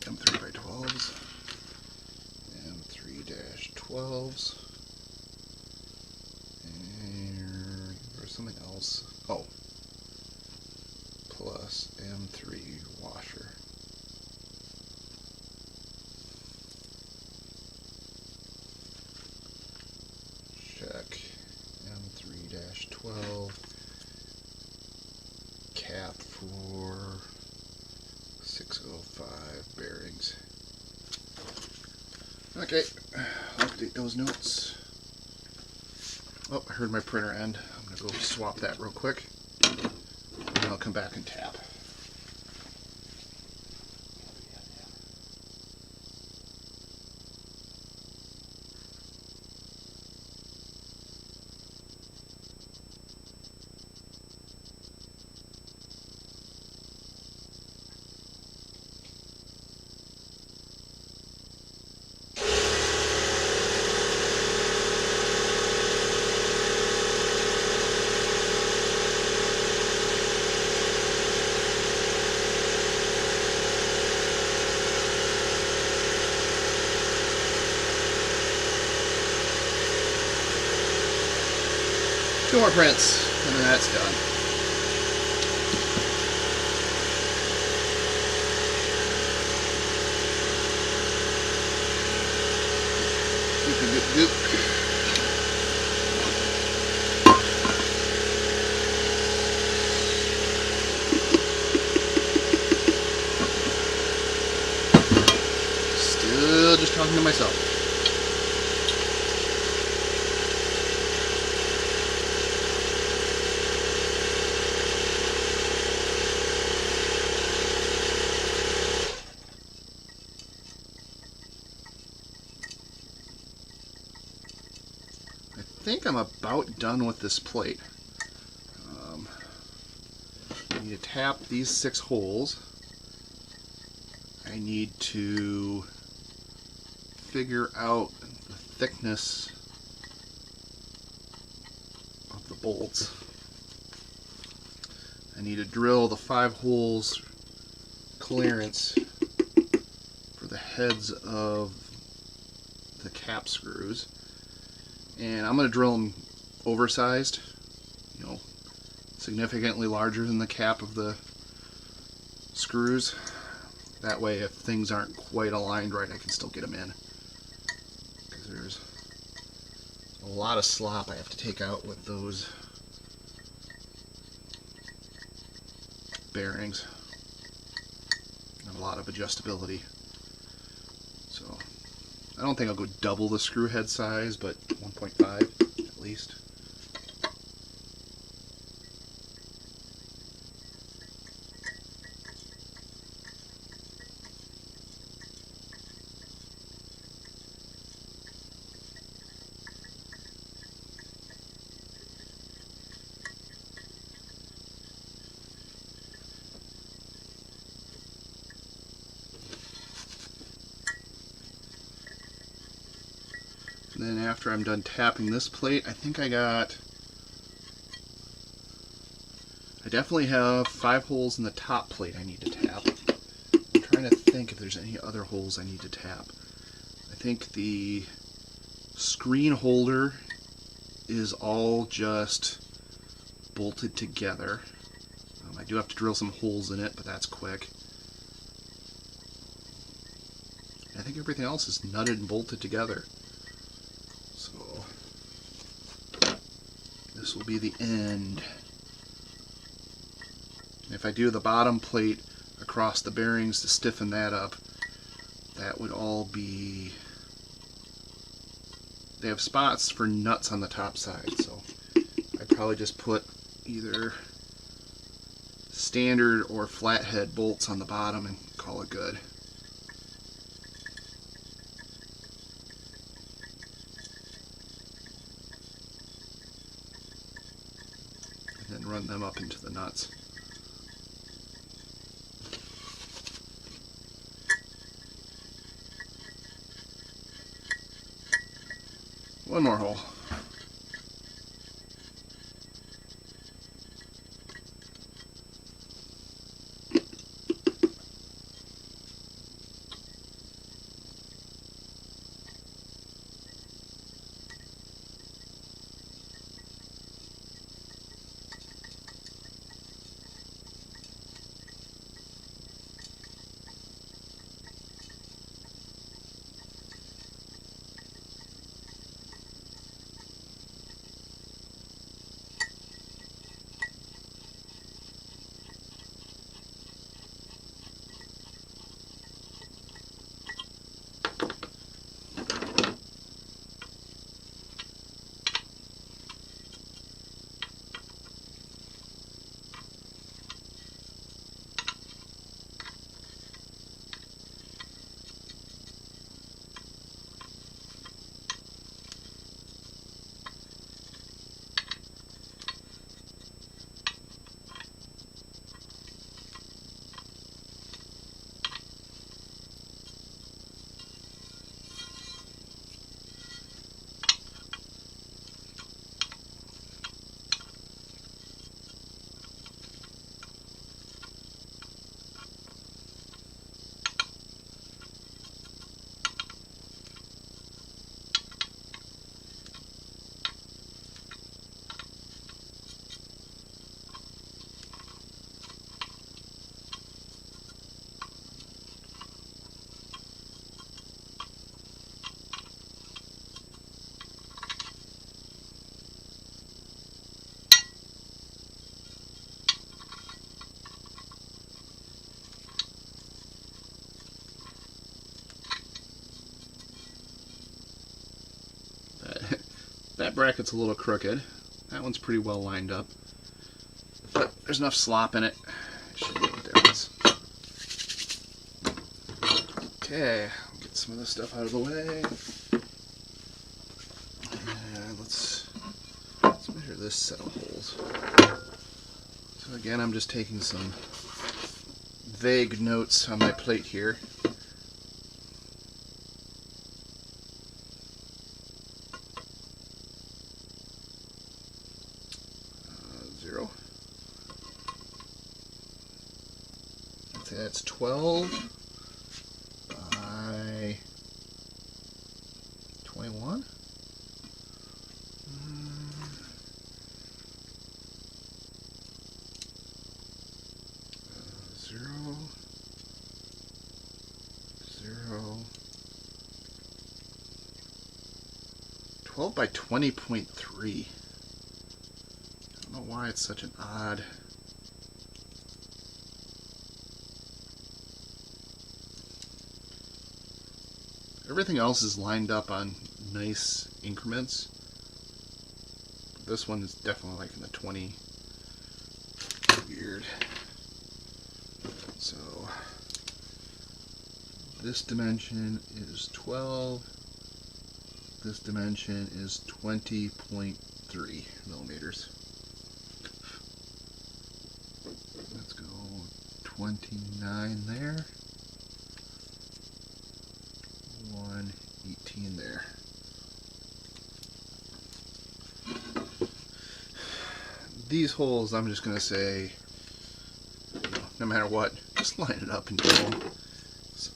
M3x12s, M3-12s, and there's something else. Oh, plus M3 washer. Check M3-12 cap for 605 bearings. Okay, I'll update those notes. Oh, I heard my printer end. I'm going to go swap that real quick, and then I'll come back and tap. Two more prints, and then that's done. Goop. Still just talking to myself. I think I'm about done with this plate. I need to tap these 6 holes. I need to figure out the thickness of the bolts. I need to drill the 5 holes clearance for the heads of the cap screws. And I'm going to drill them oversized, you know, significantly larger than the cap of the screws. That way, if things aren't quite aligned right, I can still get them in. Because there's a lot of slop I have to take out with those bearings. And a lot of adjustability. So I don't think I'll go double the screw head size, but 1.5 at least. And then after I'm done tapping this plate, I think I definitely have 5 holes in the top plate I need to tap. I'm trying to think if there's any other holes I need to tap. I think the screen holder is all just bolted together. I do have to drill some holes in it, but that's quick. I think everything else is nutted and bolted together. So this will be the end. If I do the bottom plate across the bearings to stiffen that up, that would all be... They have spots for nuts on the top side, so I'd probably just put either standard or flathead bolts on the bottom and call it good. And then run them up into the nuts. One more hole. That bracket's a little crooked. That one's pretty well lined up. But there's enough slop in it. It should make a difference. Okay, I'll get some of this stuff out of the way. And let's measure this set of holes. So again, I'm just taking some vague notes on my plate here. 0. That's 12 by 21. 0, 0. 12 by 20.3. I don't know why it's such an odd Everything else is lined up on nice increments. This one is definitely like in the 20. Weird. So this dimension is 12. This dimension is 20.3 millimeters. Let's go 29 there. 118 there. These holes, I'm just going to say, no matter what, just line it up and drill them. So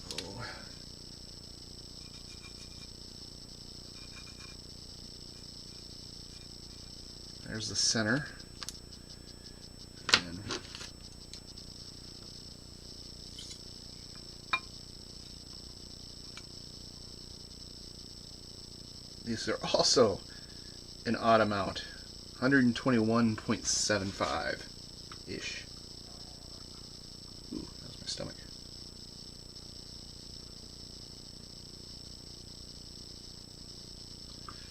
there's the center. And these are also an odd amount, 121.75-ish. Ooh, that was my stomach.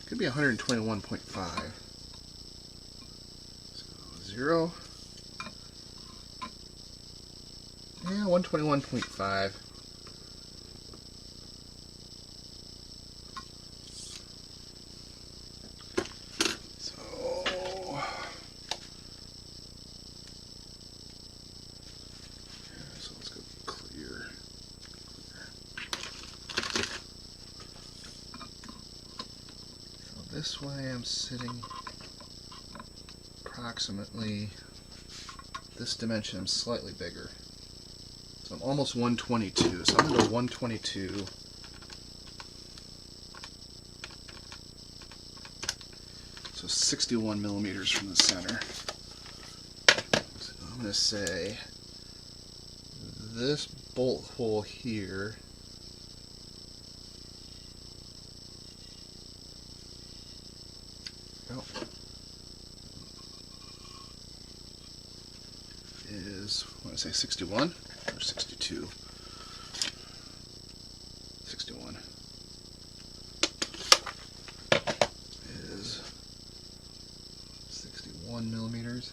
Could be 121.5. So 0. Yeah, 121.5. This way I'm sitting approximately, this dimension I'm slightly bigger. So I'm almost 122, so I'm going to go 122. So 61 millimeters from the center. So I'm going to say this bolt hole here is, what did I say, 61 or 62? 61 is 61 millimeters.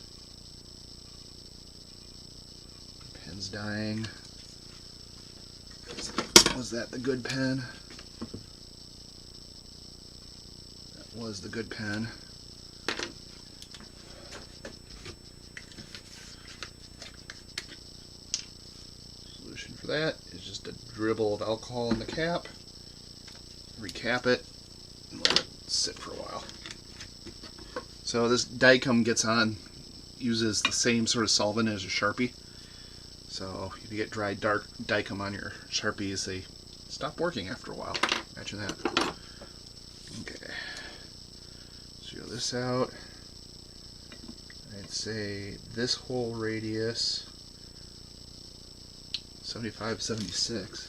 Pen's dying. Was that the good pen? That was the good pen. For that is just a dribble of alcohol in the cap, recap it, and let it sit for a while. So this Dicom gets on, uses the same sort of solvent as your Sharpie. So if you get dry dark Dicom on your Sharpies, they stop working after a while. Imagine that. Okay, zero this out. I'd say this whole radius 75, 76.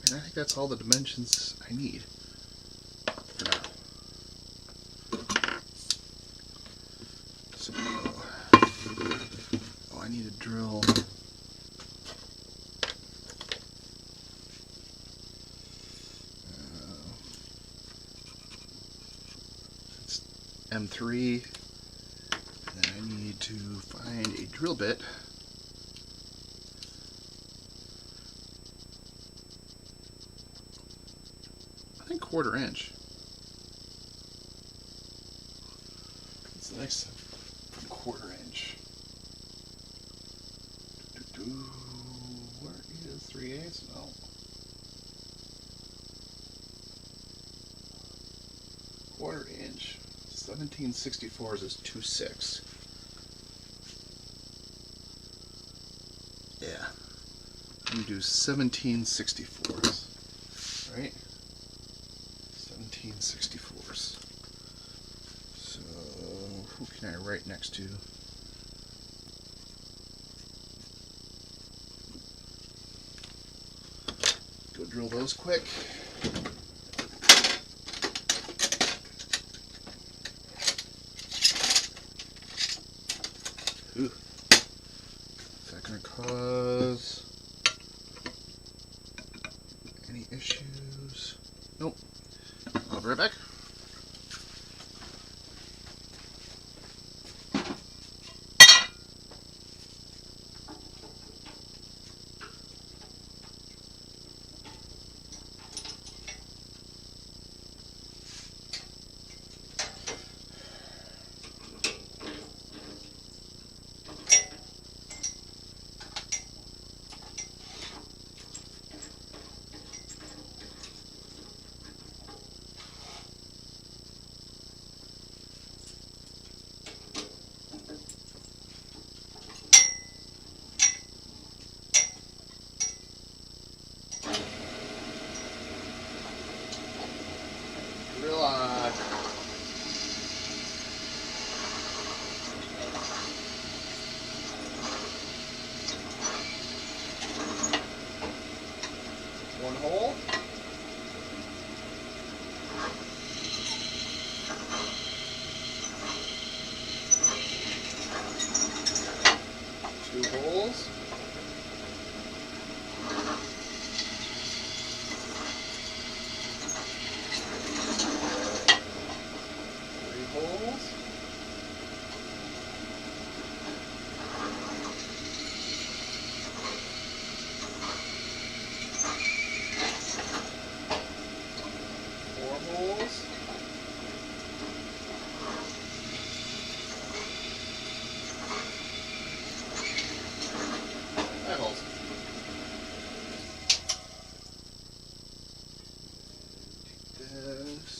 And I think that's all the dimensions I need for now. So, oh, I need to drill. It's M3. And then I need to find a drill bit. I think 1/4 inch. It's nice 1/4 inch. Where is 3/8? No. 1/4 inch. 17/64 is 2/6. Yeah. I'm going to do 17/64. Right? 17/64. So, who can I write next to? Go drill those quick. Ooh. Is that going to cause any issues? Nope. I'll be right back. Drill on. One hole. Two holes. Three holes. Four holes. Five holes. Take this.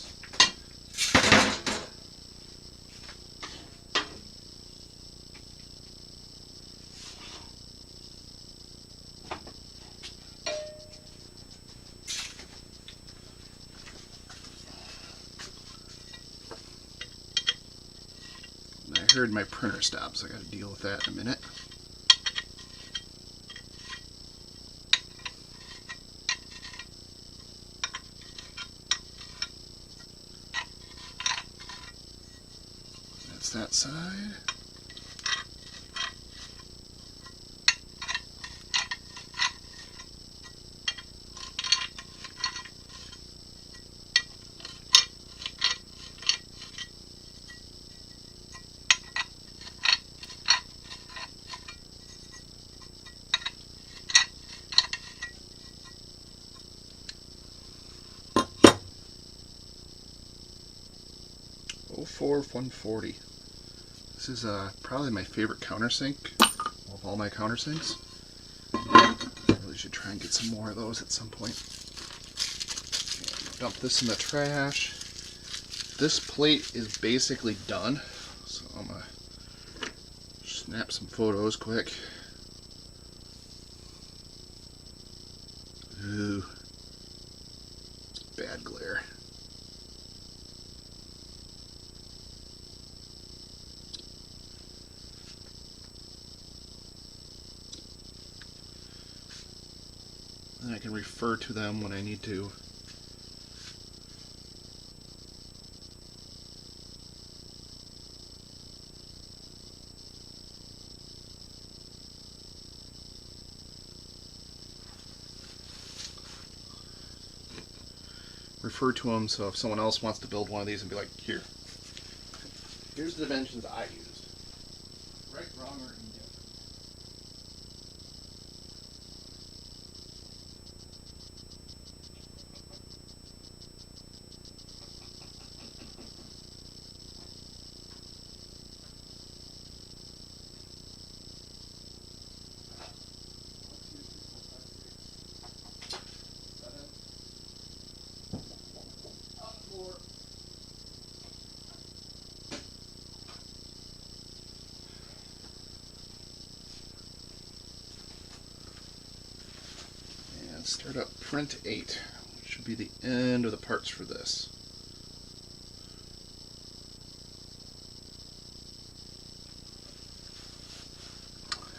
I heard my printer stop, so I got to deal with that in a minute. That's that side. Oh, 04 140. This is probably my favorite countersink of all my countersinks. I really should try and get some more of those at some point. Okay, dump this in the trash. This plate is basically done, so I'm gonna snap some photos quick. Ooh, bad glare. And I can refer to them when I need to. Refer to them so if someone else wants to build one of these and be like, here's the dimensions I used. Right, wrong, or indifferent. Start up print 8, which should be the end of the parts for this.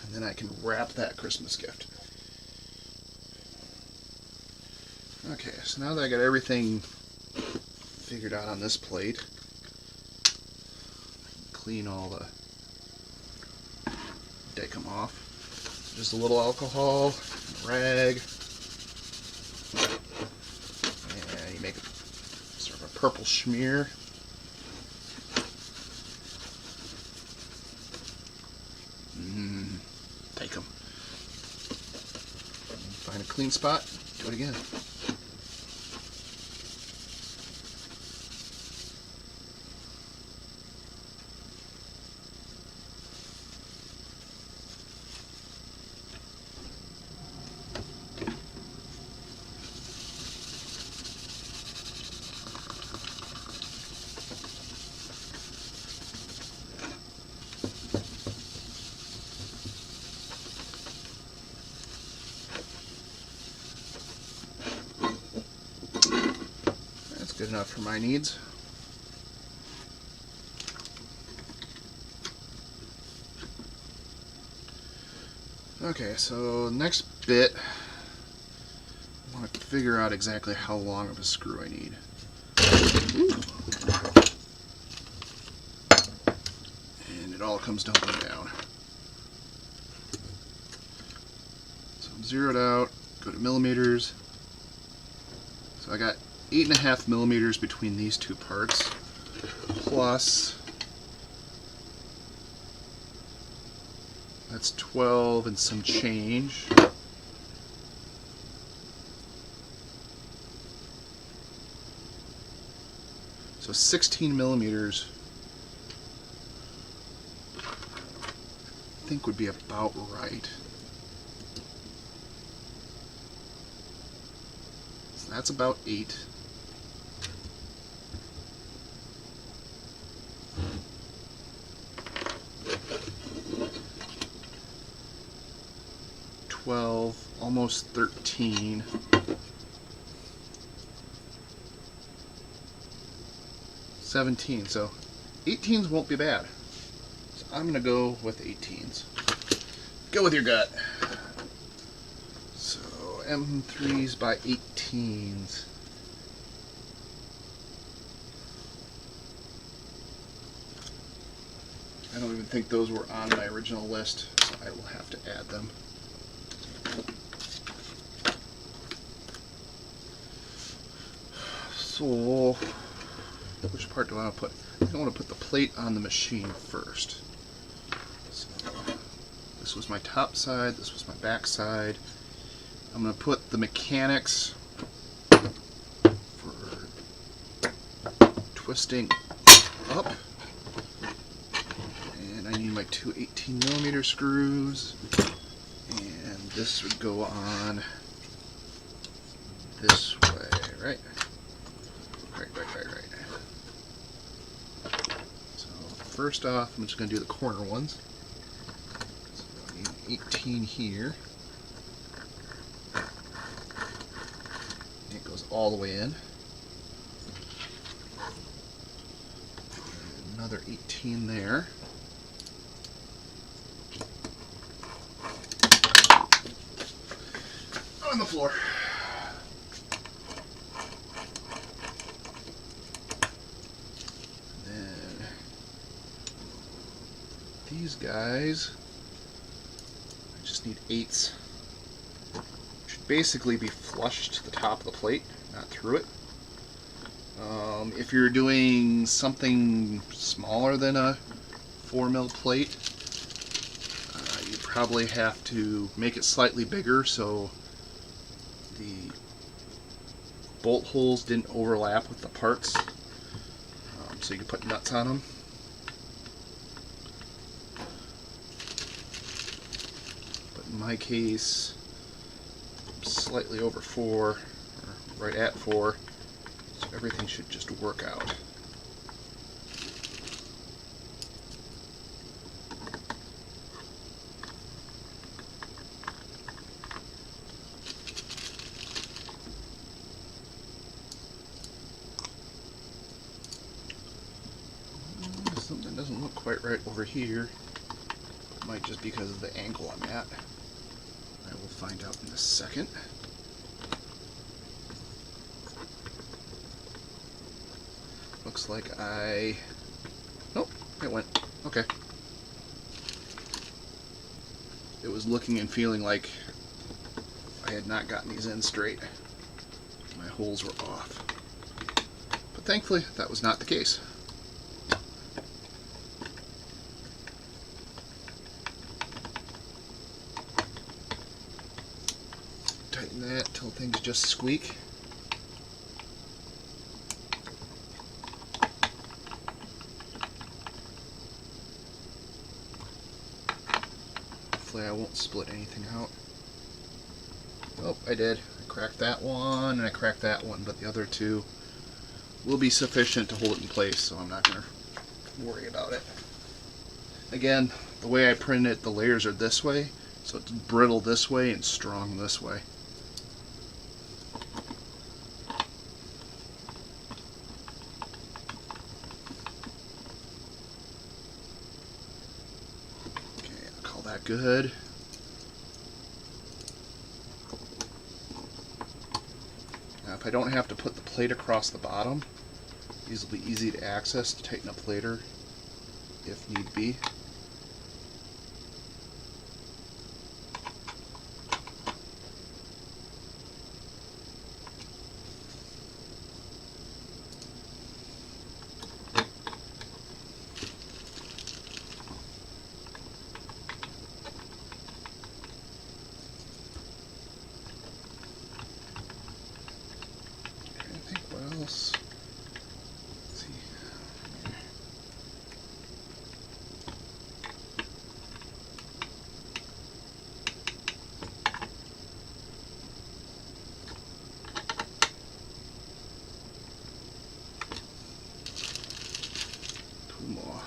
And then I can wrap that Christmas gift. Okay, so now that I got everything figured out on this plate, I can clean all the decum off. Just a little alcohol, rag, and you make sort of a purple smear. Take them. Find a clean spot, do it again. Good enough for my needs. Okay, so next bit, I want to figure out exactly how long of a screw I need. And it all comes dumping down. So I'm zeroed out, go to millimeters. So I got 8.5 millimeters between these two parts, plus that's 12 and some change. So 16 millimeters I think would be about right. So that's about 8. Almost 13. $17, so 18s won't be bad. So I'm gonna go with 18s. Go with your gut. So M3s by 18s. I don't even think those were on my original list, so I will have to add them. So, which part do I want to put? I think I want to put the plate on the machine first. So, this was my top side, this was my back side. I'm going to put the mechanics for twisting up. And I need my two 18mm screws. And this would go on this way, right? Right. So first off, I'm just going to do the corner ones. So I need 18 here. It goes all the way in. And another 18 there. On the floor. These guys, I just need 8s. Should basically be flush to the top of the plate, not through it. If you're doing something smaller than a 4mm plate, you probably have to make it slightly bigger so the bolt holes didn't overlap with the parts, so you can put nuts on them. In my case, slightly over 4, or right at 4, so everything should just work out. quite right over here. It might just be because of the angle I'm at. I will find out in a second. Looks like nope, it went. Okay. It was looking and feeling like I had not gotten these in straight. My holes were off. But thankfully, that was not the case. Tighten that till things just squeak. Hopefully I won't split anything out. Oh, I did. I cracked that one and I cracked that one, but the other two will be sufficient to hold it in place, so I'm not going to worry about it. Again, the way I printed it, the layers are this way, so it's brittle this way and strong this way. Okay, I'll call that good. Now, if I don't have to put the plate across the bottom, these will be easy to access to tighten up later if need be. I think what else? Let's see. Two more.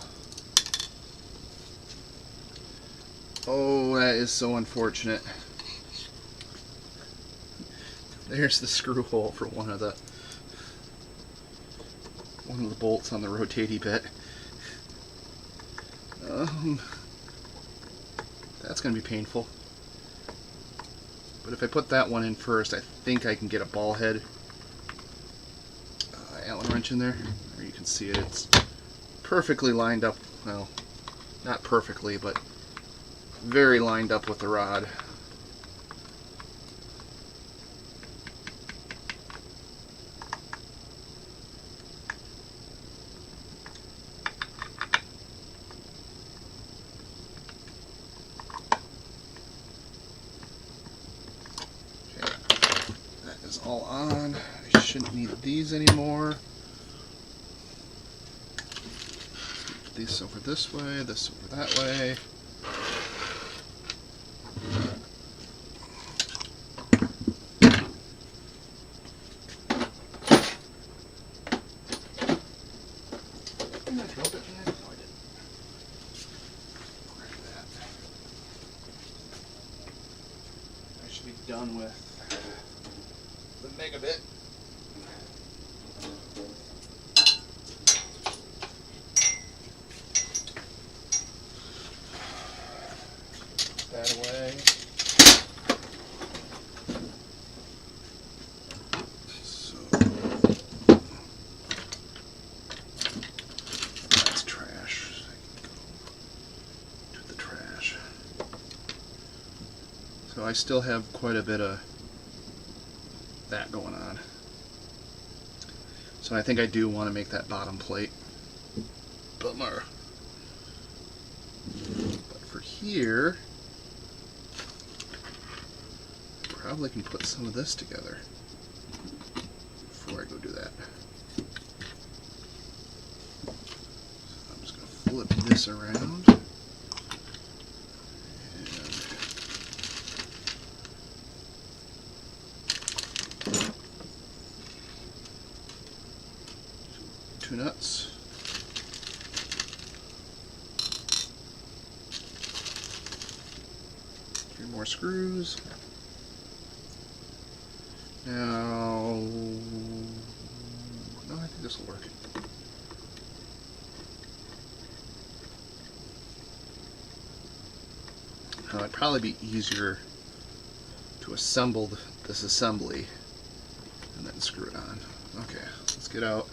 Oh, that is so unfortunate. There's the screw hole for one of the bolts on the rotating bit. That's going to be painful. But if I put that one in first, I think I can get a ball head Allen wrench in there. There you can see it. It's perfectly lined up. Well, not perfectly, but very lined up with the rod. All on. I shouldn't need these anymore. Put these over this way, this over that way. Didn't I drop it yet? No, I didn't. Grab that. I should be done with the megabit. That away. So that's trash. I can go to the trash. So I still have quite a bit of that going on. So I think I do want to make that bottom plate. Bummer. But for here, I probably can put some of this together before I go do that. So I'm just going to flip this around. Two nuts. Three more screws. Now, no, I think this will work. Now, it'd probably be easier to assemble this assembly and then screw it on. Okay, let's get out.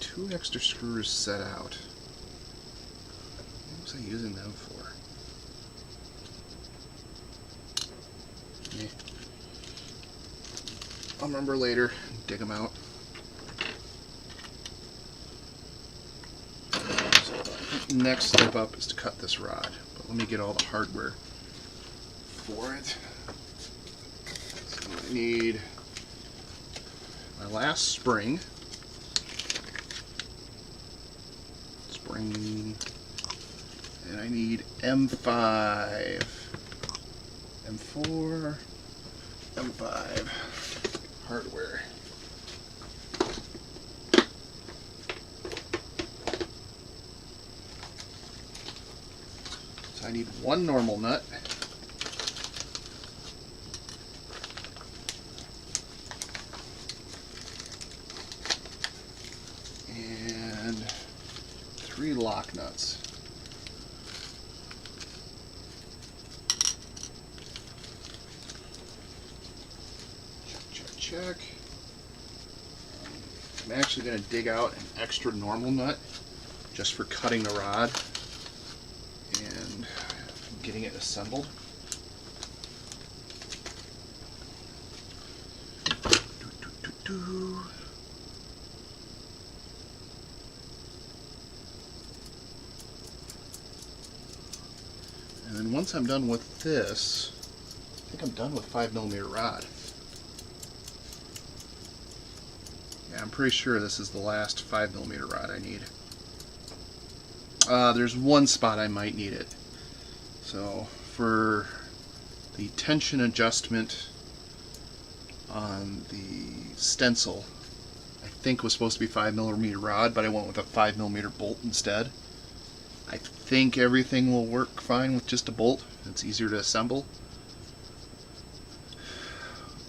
Two extra screws set out. What was I using them for? I'll remember later. Dig them out. So, next step up is to cut this rod. But let me get all the hardware for it. So I need my last spring. And I need M5, M4, M5 hardware. So I need one normal nut. And 3 lock nuts. Check. I'm actually going to dig out an extra normal nut just for cutting the rod and getting it assembled. And then once I'm done with this, I think I'm done with 5mm rod. Yeah, I'm pretty sure this is the last 5mm rod I need. There's one spot I might need it. So for the tension adjustment on the stencil, I think was supposed to be 5mm rod, but I went with a 5mm bolt instead. I think everything will work fine with just a bolt. It's easier to assemble.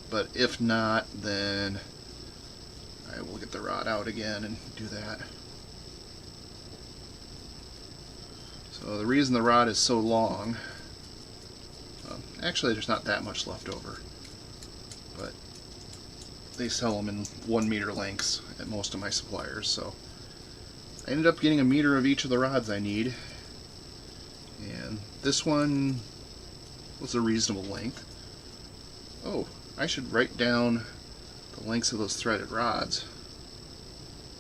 But if not, then I will get the rod out again and do that. So the reason the rod is so long, actually there's not that much left over, but they sell them in 1 meter lengths at most of my suppliers, so I ended up getting 1 meter of each of the rods I need, and this one was a reasonable length. Oh, I should write down the lengths of those threaded rods,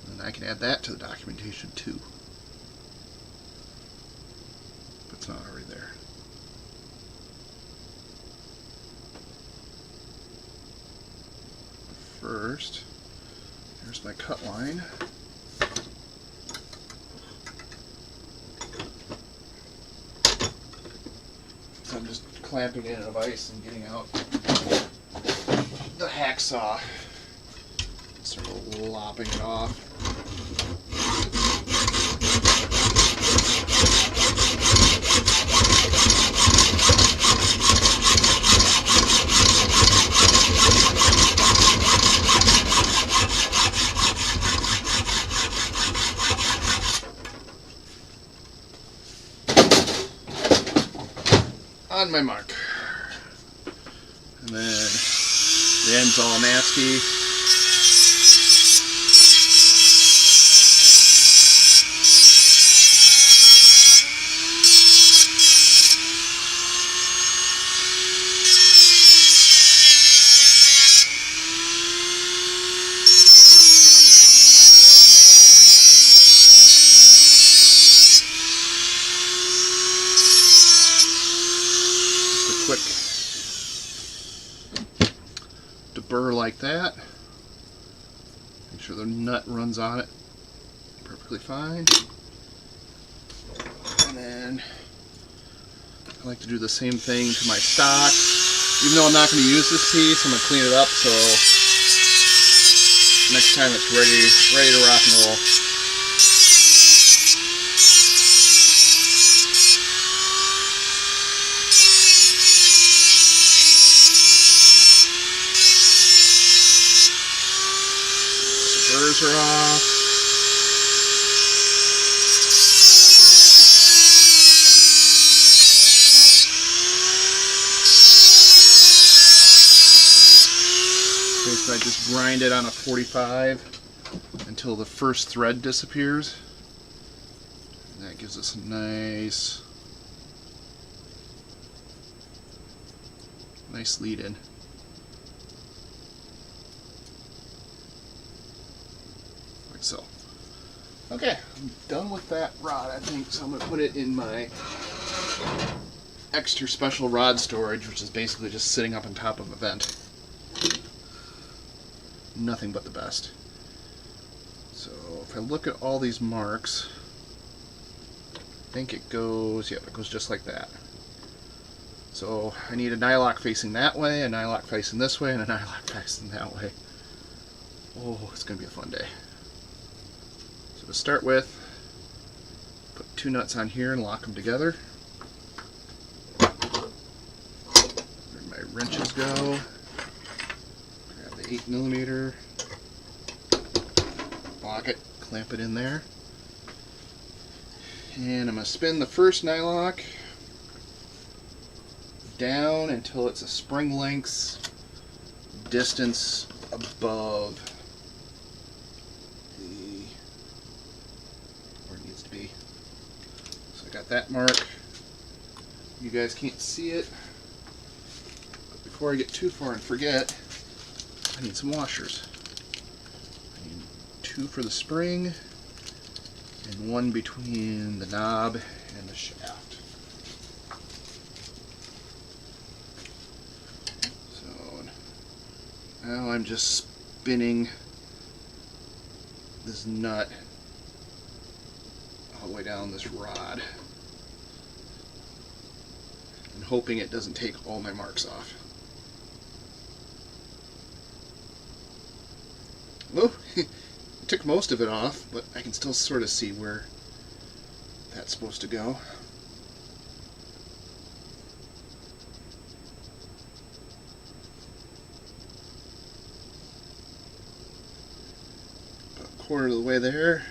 and I can add that to the documentation too, if it's not already there. First, here's my cut line. So I'm just clamping it in a vise and getting out the hacksaw, sort of lopping it off. On my mark. And then the end's all nasty. Quick deburr like that. Make sure the nut runs on it perfectly fine. And then I like to do the same thing to my stock. Even though I'm not going to use this piece, I'm going to clean it up so next time it's ready to rock and roll. Spurs are off. I just grind it on a 45 until the first thread disappears. And that gives us a nice lead in. Like so. Okay, I'm done with that rod, I think, so I'm going to put it in my extra special rod storage, which is basically just sitting up on top of a vent. Nothing but the best. So if I look at all these marks, I think it goes, yeah, it goes just like that. So I need a nylock facing that way, a nylock facing this way, and a nylock facing that way. Oh, it's going to be a fun day. So to start with, put 2 nuts on here and lock them together. Where my wrenches go. Grab the 8mm, lock it, clamp it in there. And I'm going to spin the first nylock down until it's a spring length distance above where it needs to be. So I got that mark. You guys can't see it, but before I get too far and forget, I need some washers. I need 2 for the spring and 1 between the knob and the shaft. Now I'm just spinning this nut all the way down this rod and hoping it doesn't take all my marks off. Well, it took most of it off, but I can still sort of see where that's supposed to go. Quarter of the way there.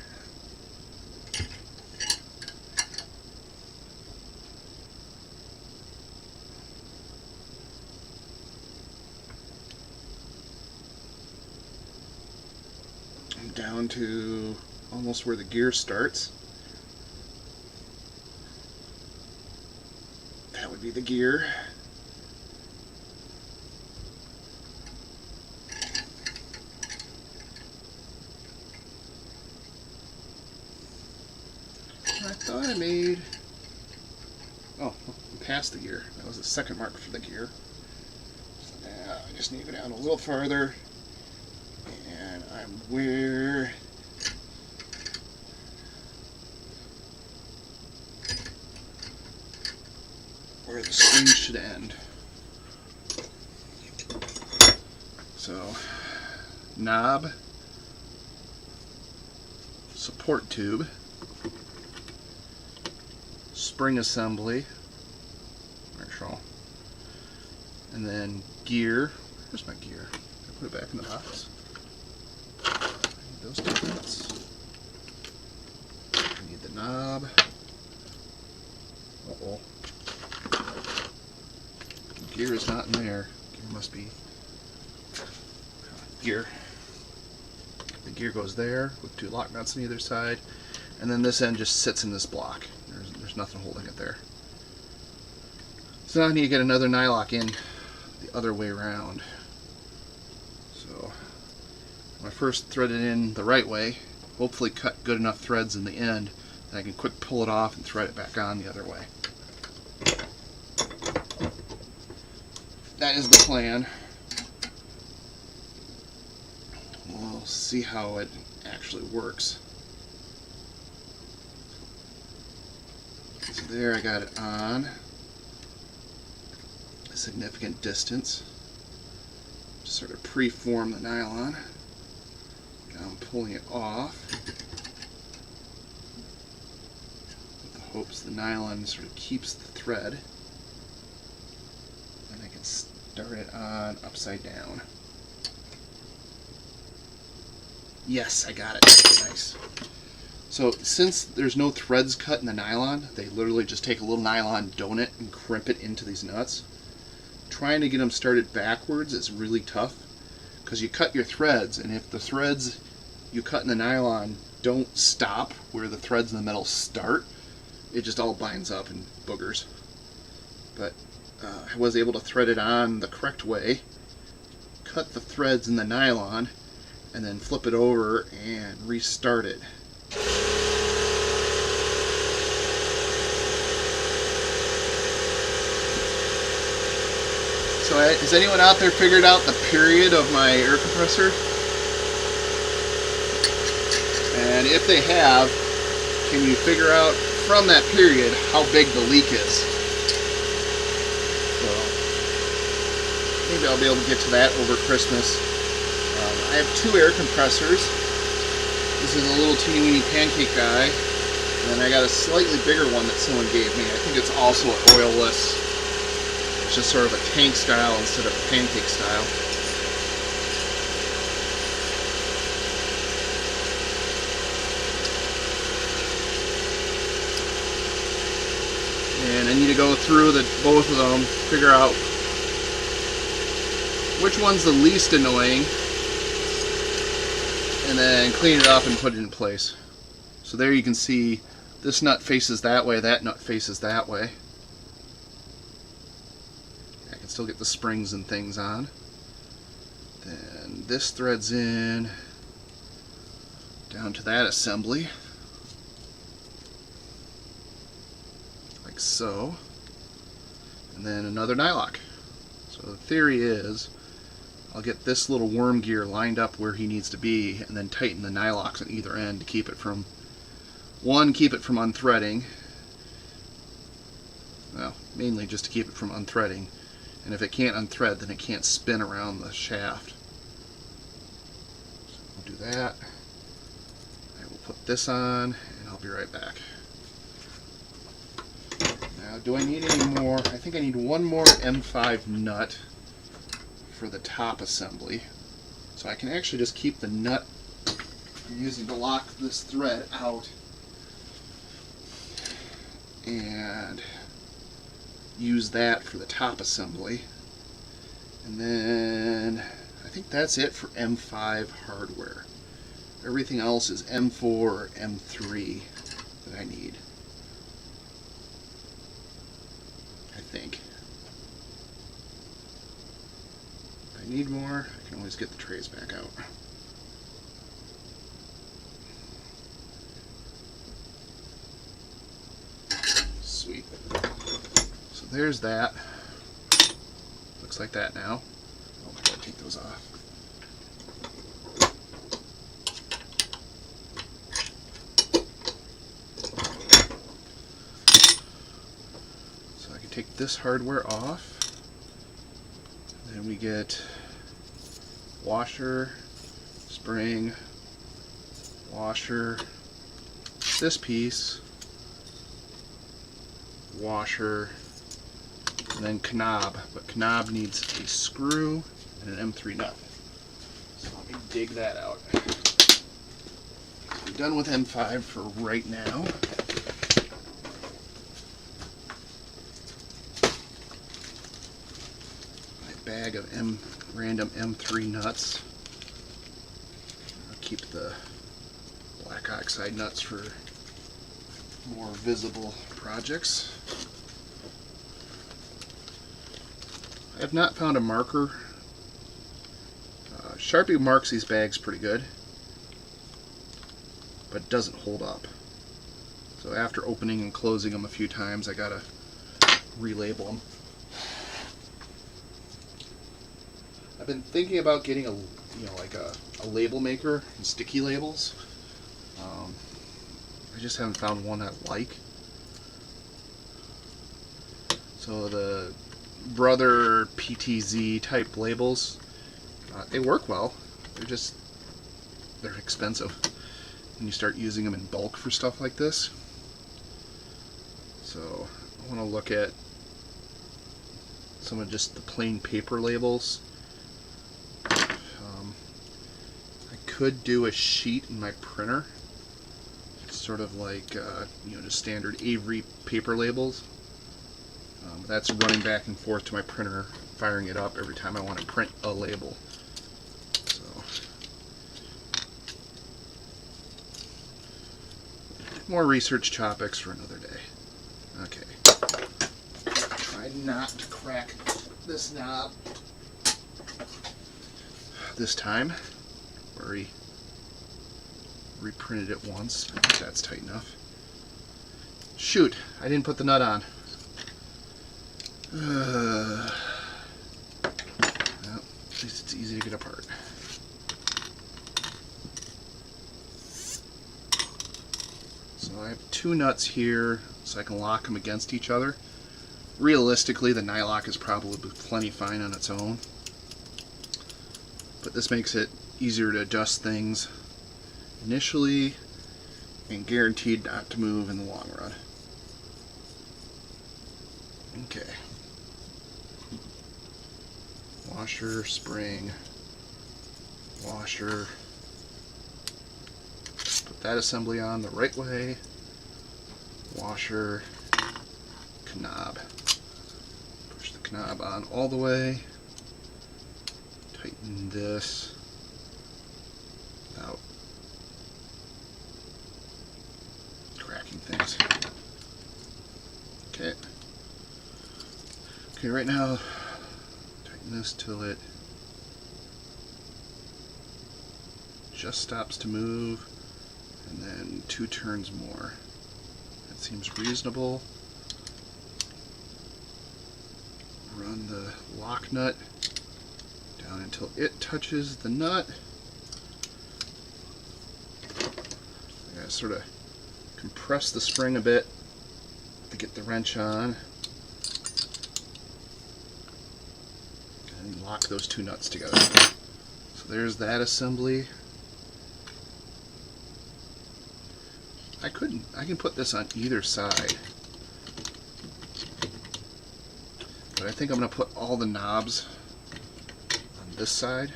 I'm down to almost where the gear starts. That would be the gear. I thought I made, oh, I'm past the gear. That was the second mark for the gear. So now I just need to go down a little farther, and I'm where the string should end. So, knob, support tube, spring assembly, and then gear. Where's my gear? I put it back in the box. I need those 2 nuts. I need the knob. Uh-oh. Gear is not in there. Gear must be gear. The gear goes there with 2 lock nuts on either side, and then this end just sits in this block. There's nothing holding it there. So now I need to get another nylock in the other way around. So when I first thread it in the right way, hopefully cut good enough threads in the end that I can quick pull it off and thread it back on the other way. That is the plan. We'll see how it actually works. So there, I got it on a significant distance. Just sort of pre-form the nylon. Now I'm pulling it off with the hopes the nylon sort of keeps the thread. And I can start it on upside down. Yes, I got it. Nice. So since there's no threads cut in the nylon, they literally just take a little nylon donut and crimp it into these nuts. Trying to get them started backwards is really tough because you cut your threads, and if the threads you cut in the nylon don't stop where the threads in the metal start, it just all binds up and boogers. But I was able to thread it on the correct way, cut the threads in the nylon, and then flip it over and restart it. So has anyone out there figured out the period of my air compressor? And if they have, can you figure out from that period how big the leak is? So maybe I'll be able to get to that over Christmas. I have 2 air compressors. This is a little teeny weeny pancake guy, and then I got a slightly bigger one that someone gave me. I think it's also oilless. It's just sort of a tank style instead of a pancake style. And I need to go through both of them, figure out which one's the least annoying, and then clean it up and put it in place. So there you can see this nut faces that way, that nut faces that way. I can still get the springs and things on. Then this threads in down to that assembly, like so, and then another nylock. So the theory is I'll get this little worm gear lined up where he needs to be, and then tighten the nylocks on either end to keep it from, keep it from unthreading. Well, mainly just to keep it from unthreading. And if it can't unthread, then it can't spin around the shaft. So we'll do that. I will put this on, and I'll be right back. Now, do I need any more? I think I need one more M5 nut for the top assembly. So I can actually just keep the nut I'm using to lock this thread out and use that for the top assembly. And then I think that's it for M5 hardware. Everything else is M4 or M3 that I need, I think. If I need more, I can always get the trays back out. Sweet. So there's that. Looks like that now. Oh, I gotta take those off. So I can take this hardware off. Then we get washer, spring, washer, this piece, washer, and then knob. But knob needs a screw and an M3 nut. So let me dig that out. I'm done with M5 for right now. My bag of random M3 nuts. I'll keep the black oxide nuts for more visible projects. I have not found a marker. Sharpie marks these bags pretty good, but it doesn't hold up. So after opening and closing them a few times, I gotta relabel them. I've been thinking about getting a label maker and sticky labels. I just haven't found one I like. So the Brother PTZ type labels, they work well. They're expensive when you start using them in bulk for stuff like this. So I want to look at some of just the plain paper labels. I could do a sheet in my printer. It's sort of like just standard Avery paper labels. That's running back and forth to my printer, firing it up every time I want to print a label. more research topics for another day. Okay. Try not to crack this knob this time. Already reprinted it once. I think that's tight enough. Shoot, I didn't put the nut on. Well, at least it's easy to get apart. So I have two nuts here so I can lock them against each other. Realistically, the nylock is probably plenty fine on its own, but this makes it easier to adjust things initially and guaranteed not to move in the long run. Okay. Washer, spring, washer. Put that assembly on the right way. Washer, knob. Push the knob on all the way. Tighten this without cracking things. Okay. Okay, right now, tighten this till it just stops to move, and then 2 turns more. That seems reasonable. Run the lock nut down until it touches the nut. I gotta sort of compress the spring a bit to get the wrench on. And lock those 2 nuts together. So there's that assembly. I can put this on either side. But I think I'm going to put all the knobs on this side.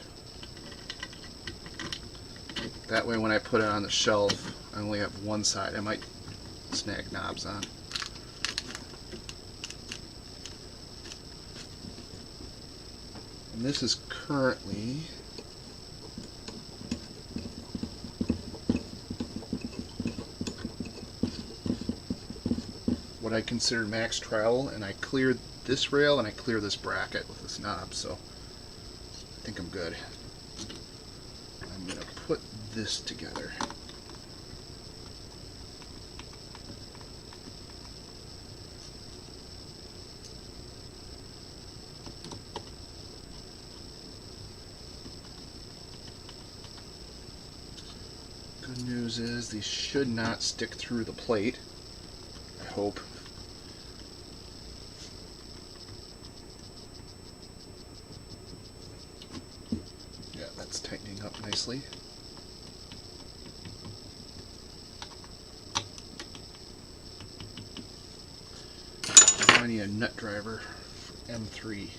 That way when I put it on the shelf, I only have one side. I might snag knobs on. And this is currently what I consider max travel, and I cleared this rail and I clear this bracket with this knob, so I think I'm good. I'm going to put this together. Good news is these should not stick through the plate, I hope. Tightening up nicely. Now I need a nut driver for M3.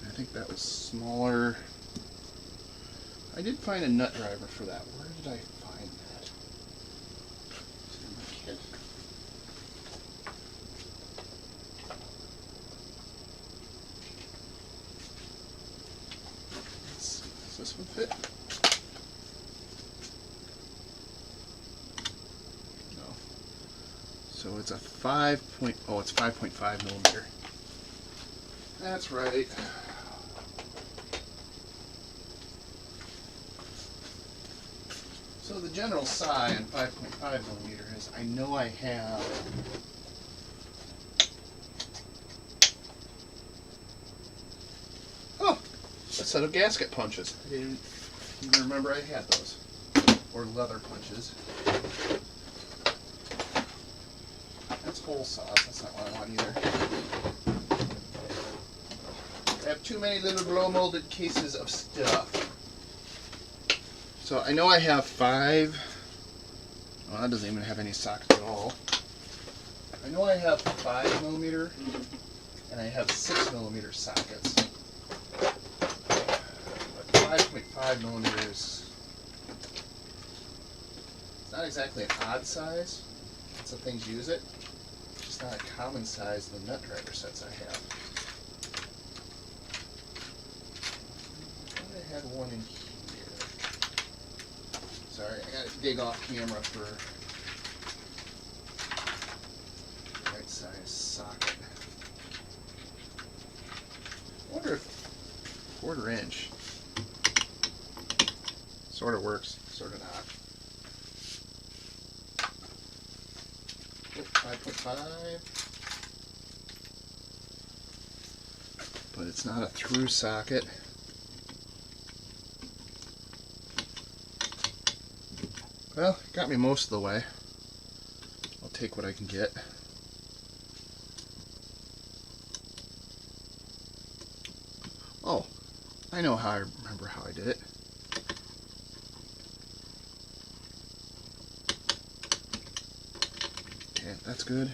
I think that was smaller. I did find a nut driver for that. Where did I find that? It's in my kit. Does this one fit? No. So it's a 5.5 millimeter. That's right. So the general sigh on 5.5 millimeter is I know I have a set of gasket punches. I didn't even remember I had those. Or leather punches. That's hole saws. That's not what I want either. I have too many little blow molded cases of stuff. So I know I have 5. Well, that doesn't even have any sockets at all. I know I have 5 millimeter and I have 6 millimeter sockets. 5.5 millimeters. It's not exactly an odd size. Lots of things use it. It's just not a common size in the nut driver sets I have. I thought I had one in here. Sorry, I gotta dig off camera for right size socket. I wonder if 1/4 inch sort of works, sort of not. 5.5, but it's not a through socket. Well, it got me most of the way. I'll take what I can get. Oh, I know how I remember how I did it. Okay, that's good.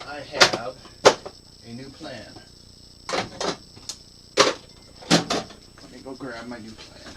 I have a new plan. Let me go grab my new plan.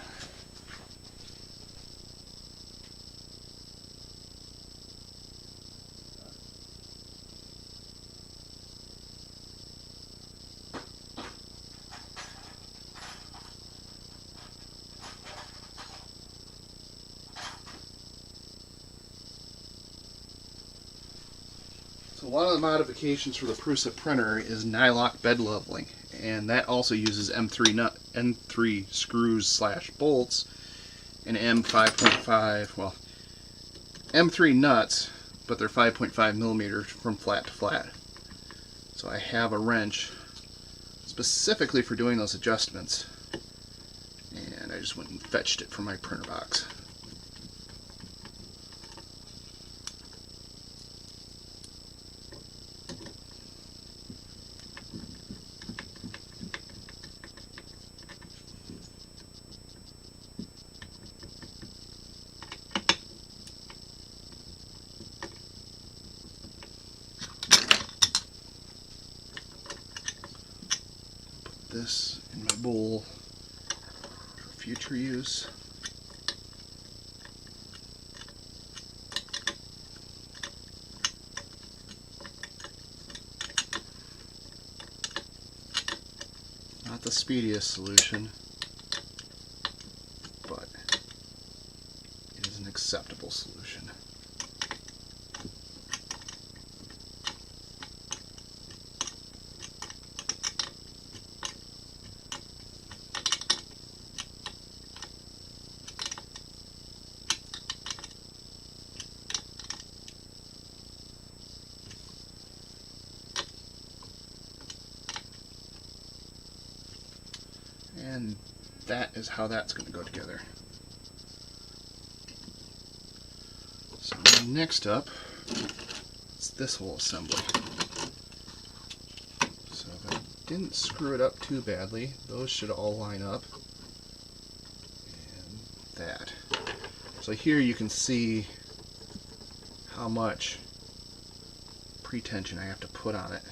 So one of the modifications for the Prusa printer is nylock bed leveling, and that also uses M3 screws / bolts and M5.5, well, M3 nuts, but they're 5.5 millimeters from flat to flat. So I have a wrench specifically for doing those adjustments, and I just went and fetched it from my printer box. This in my bowl for future use. Not the speediest solution, but it is an acceptable solution. And that is how that's going to go together. So next up, it's this whole assembly. So if I didn't screw it up too badly, those should all line up. And that. So here you can see how much pretension I have to put on it.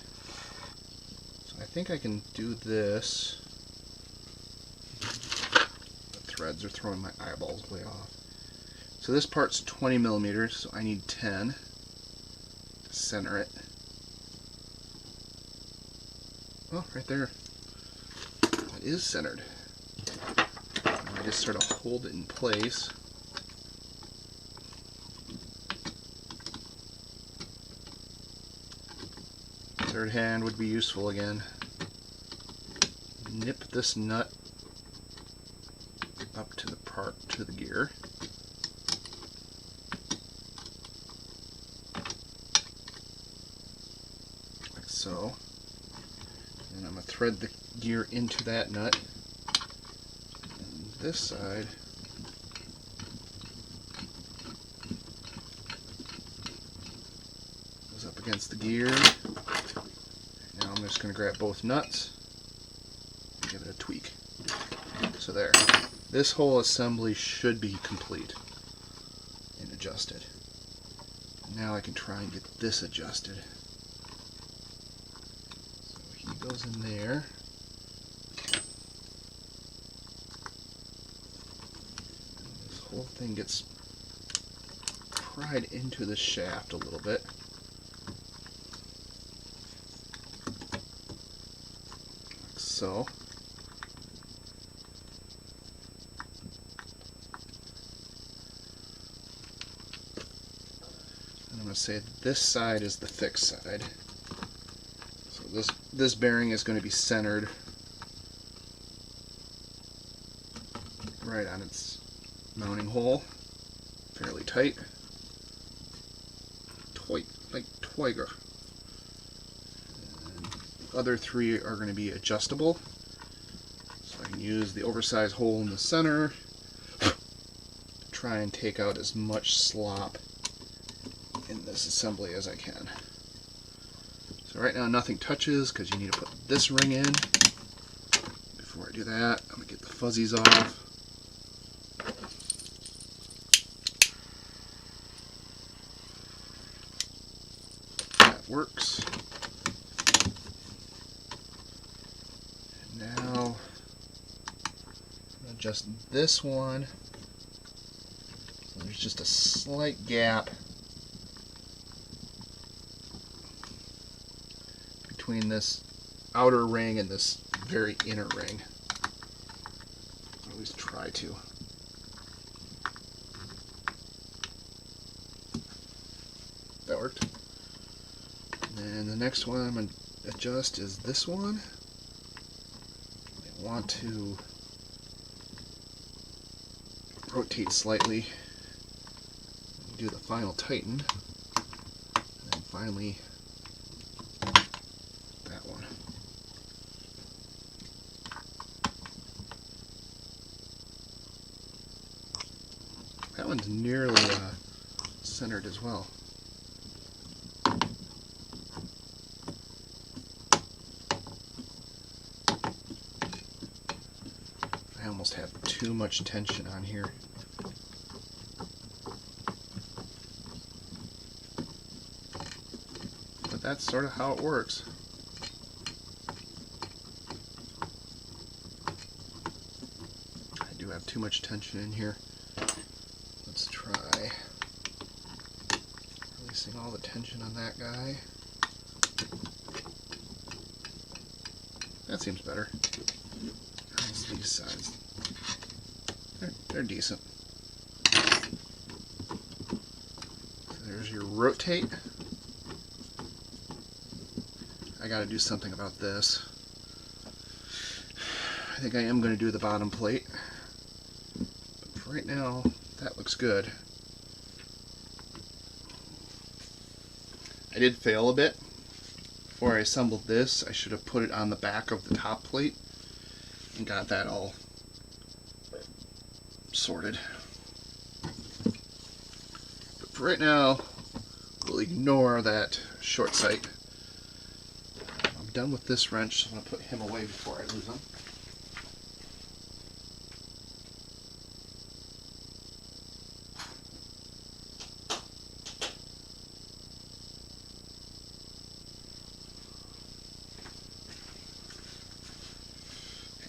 So I think I can do this. Threads are throwing my eyeballs way off. So this part's 20 millimeters, so I need 10 to center it. Oh, right there. It is centered. Now I just sort of hold it in place. Third hand would be useful again. Nip this nut up to the part to the gear. Like so. And I'm going to thread the gear into that nut. And this side goes up against the gear. Now I'm just going to grab both nuts and give it a tweak. So there. This whole assembly should be complete and adjusted. Now I can try and get this adjusted. So he goes in there. This whole thing gets pried into the shaft a little bit. so. And I'm going to say this side is the thick side. So this bearing is going to be centered right on its mounting hole, fairly tight. Like Twiger. And the other three are going to be adjustable. So I can use the oversized hole in the center to try and take out as much slop in this assembly as I can. So right now nothing touches because you need to put this ring in. Before I do that, I'm going to get the fuzzies off. Works. And now adjust this one. There's just a slight gap between this outer ring and this very inner ring. At least try to. That worked. And the next one I'm going to adjust is this one. I want to rotate slightly, do the final tighten, and then finally that one. That one's nearly centered as well. I almost have too much tension on here. But that's sort of how it works. I do have too much tension in here. Let's try releasing all the tension on that guy. That seems better. These sides. They're decent. So there's your rotate. I gotta do something about this. I think I am going to do the bottom plate. But for right now, that looks good. I did fail a bit. Before I assembled this, I should have put it on the back of the top plate and got that all sorted. But for right now, we'll ignore that short sight. I'm done with this wrench, so I'm going to put him away before I lose him.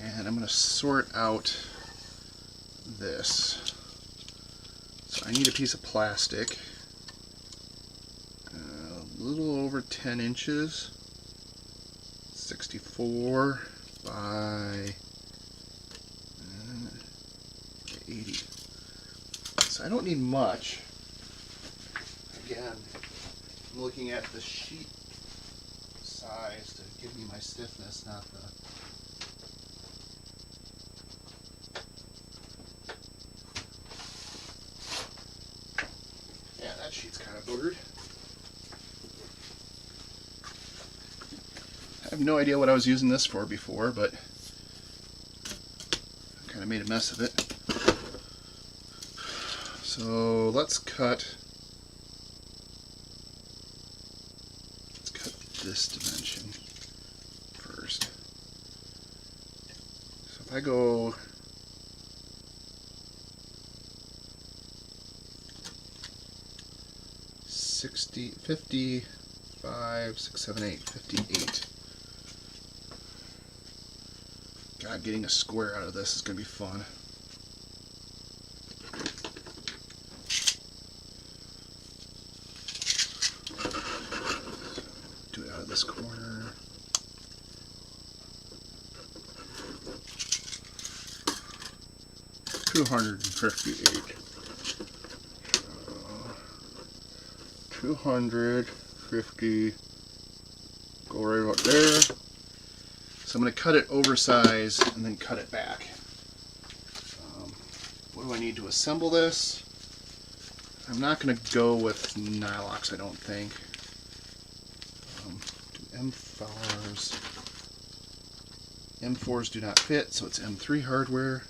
And I'm going to sort out this. So I need a piece of plastic, a little over 10 inches, 64 by 80. So I don't need much. Again, I'm looking at the sheet size to give me my stiffness, not the sheet's kind of boogered. I have no idea what I was using this for before, but I kind of made a mess of it. So let's cut this dimension first. So if I go 60, 55, 6, 7, 8, 58. God, getting a square out of this is going to be fun. Do it out of this corner. 258. 250. Go right about there. So I'm going to cut it oversized and then cut it back. What do I need to assemble this? I'm not going to go with Nylox, I don't think. Do M4s. M4s do not fit, so it's M3 hardware.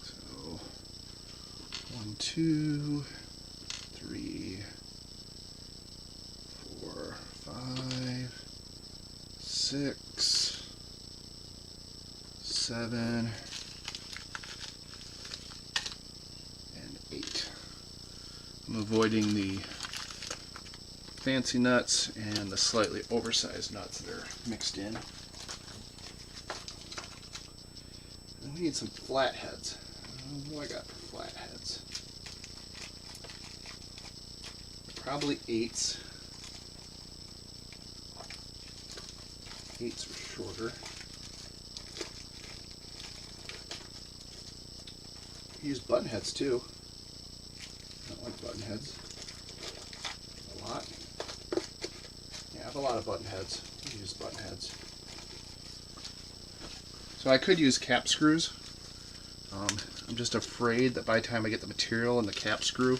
So 1, 2, 3, 4, 5, 6, 7, and 8. I'm avoiding the fancy nuts and the slightly oversized nuts that are mixed in. And we need some flatheads. What do I got for flatheads? Probably 8s. 8s are shorter. Use button heads too. I don't like button heads. A lot. Yeah, I have a lot of button heads. I use button heads. So I could use cap screws. I'm just afraid that by the time I get the material and the cap screw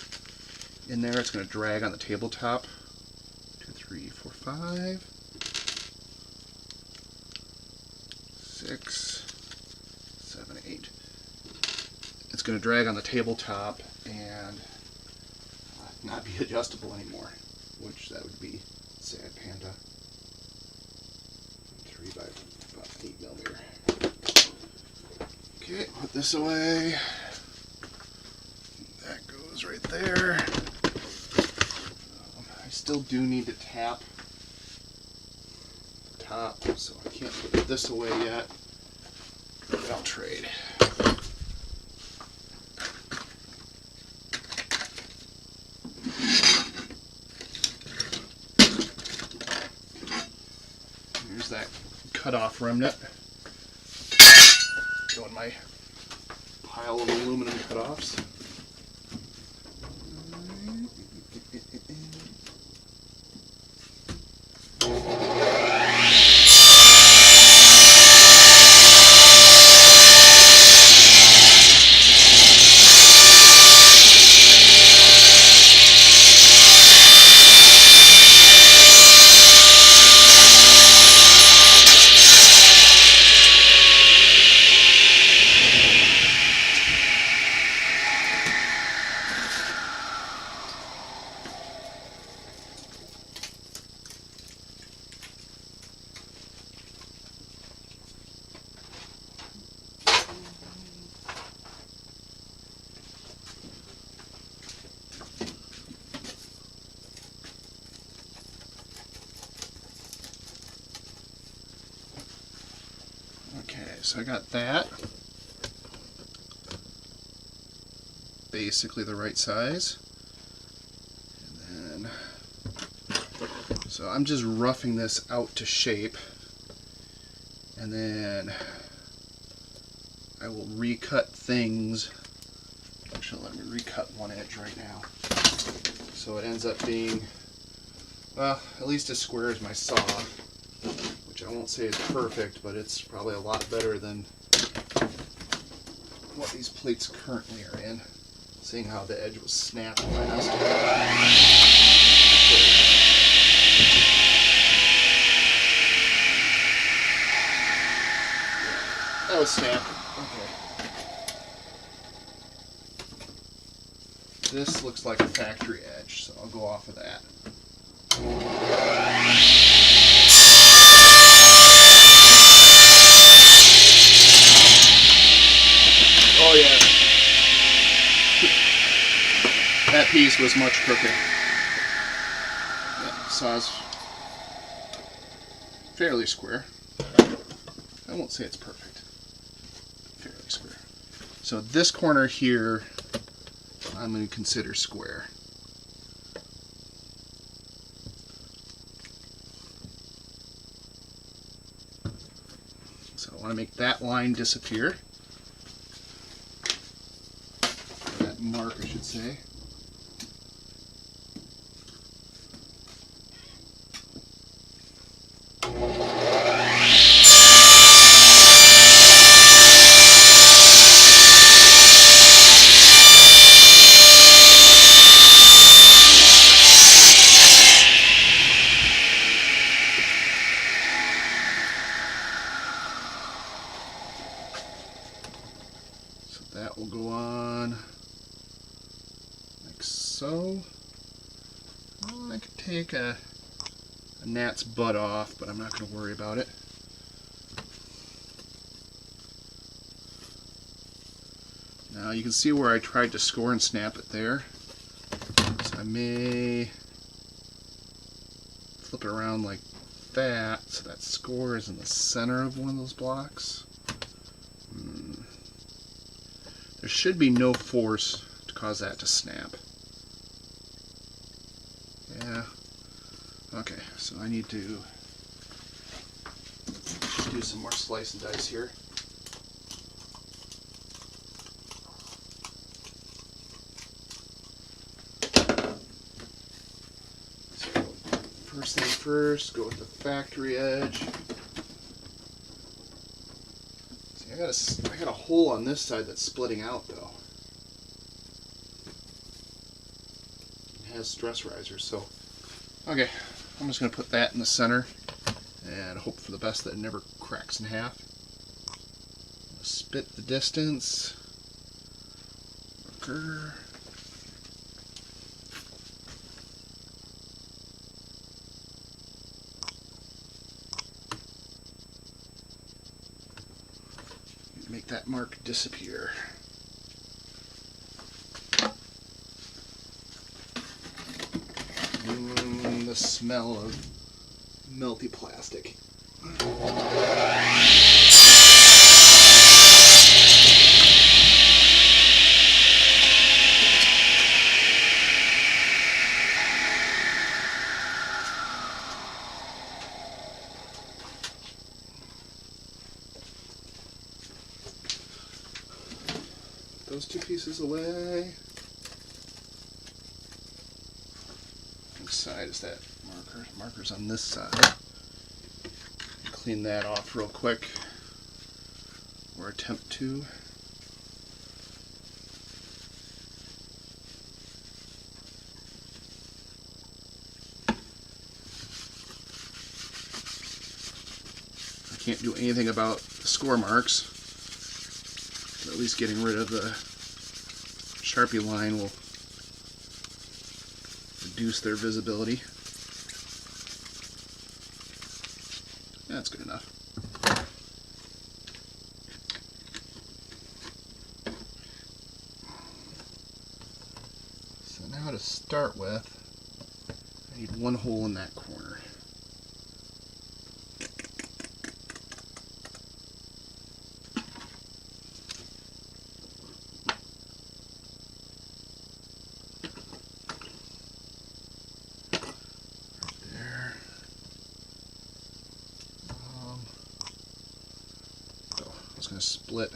in there, it's going to drag on the tabletop. 2, 3, 4, 5, 6, 7, 8. It's going to drag on the tabletop and not be adjustable anymore, which that would be sad panda. 3 by about 8 millimeter. Okay, put this away. That goes right there. I still do need to tap the top, so I can't put this away yet. But I'll trade. Here's that cut-off remnant. Go in my pile of aluminum cut-offs. Okay, so I got that. Basically the right size. And then, so I'm just roughing this out to shape. And then I will recut things. Actually, let me recut one edge right now. So it ends up being, well, at least as square as my saw. Which I won't say is perfect, but it's probably a lot better than what these plates currently are in, seeing how the edge was snapped last. That was snapped. Okay. This looks like a factory edge, so I'll go off of that. Oh yeah, that piece was much crooked. That saw's fairly square. I won't say it's perfect. Fairly square. So this corner here, I'm going to consider square. So I want to make that line disappear. Or that mark, I should say. That will go on like so. Well, I could take a gnat's butt off, but I'm not going to worry about it. Now you can see where I tried to score and snap it there. So I may flip it around like that, so that score is in the center of one of those blocks. There should be no force to cause that to snap. Yeah. Okay, so I need to do some more slice and dice here. So first thing first, go with the factory edge. I got a hole on this side that's splitting out though. It has stress risers, so okay, I'm just going to put that in the center and hope for the best that it never cracks in half. Spit the distance. Marker. Make that mark disappear. The smell of melty plastic. Those two pieces away. Which side is that marker? Marker's on this side. Clean that off real quick, or attempt to. I can't do anything about the score marks. At least getting rid of the Sharpie line will reduce their visibility. That's good enough. So now to start with, I need one hole in that corner. Split.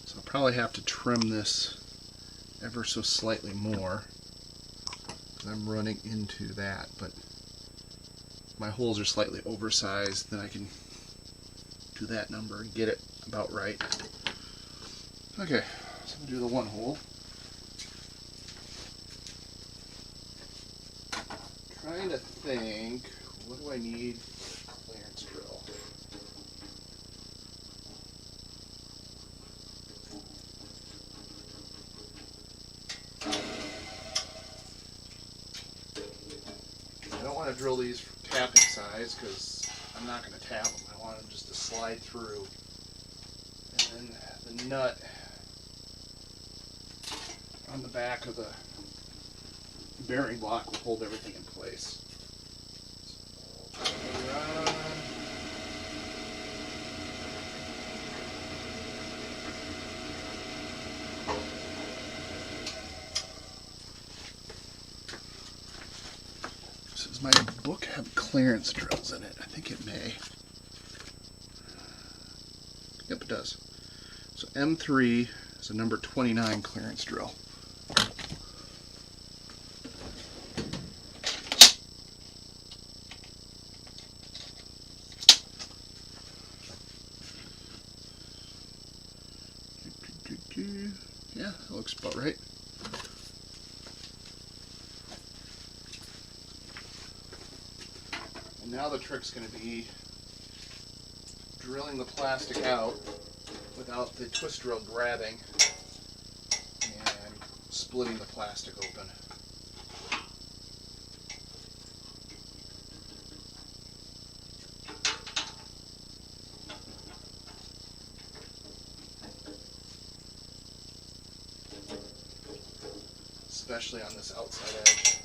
So I'll probably have to trim this ever so slightly more. I'm running into that, but my holes are slightly oversized, then I can do that number and get it about right. Okay, so we'll do the one hole. Trying to think, what do I need for a clearance drill? I don't want to drill these for tapping size because I'm not going to tap them. I want them just to slide through. And then the nut on the back of the bearing block will hold everything in place. This is Does my book have clearance drills in it? I think it may. Yep, it does. So M3 is a number 29 clearance drill. Yeah, that looks about right. And now the trick's going to be drilling the plastic out without the twist drill grabbing and splitting the plastic open. Especially on this outside edge.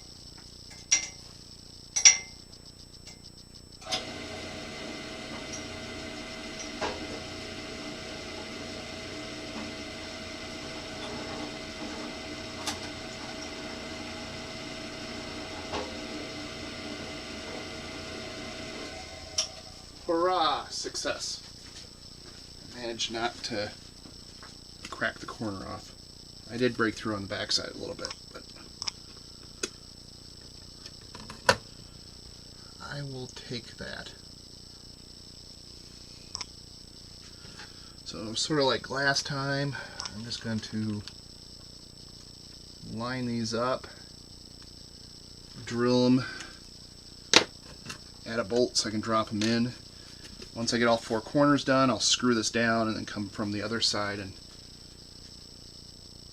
Hurrah! Success. Managed not to crack the corner off. I did break through on the backside a little bit, but I will take that. So sort of like last time, I'm just going to line these up, drill them, add a bolt so I can drop them in. Once I get all four corners done, I'll screw this down and then come from the other side and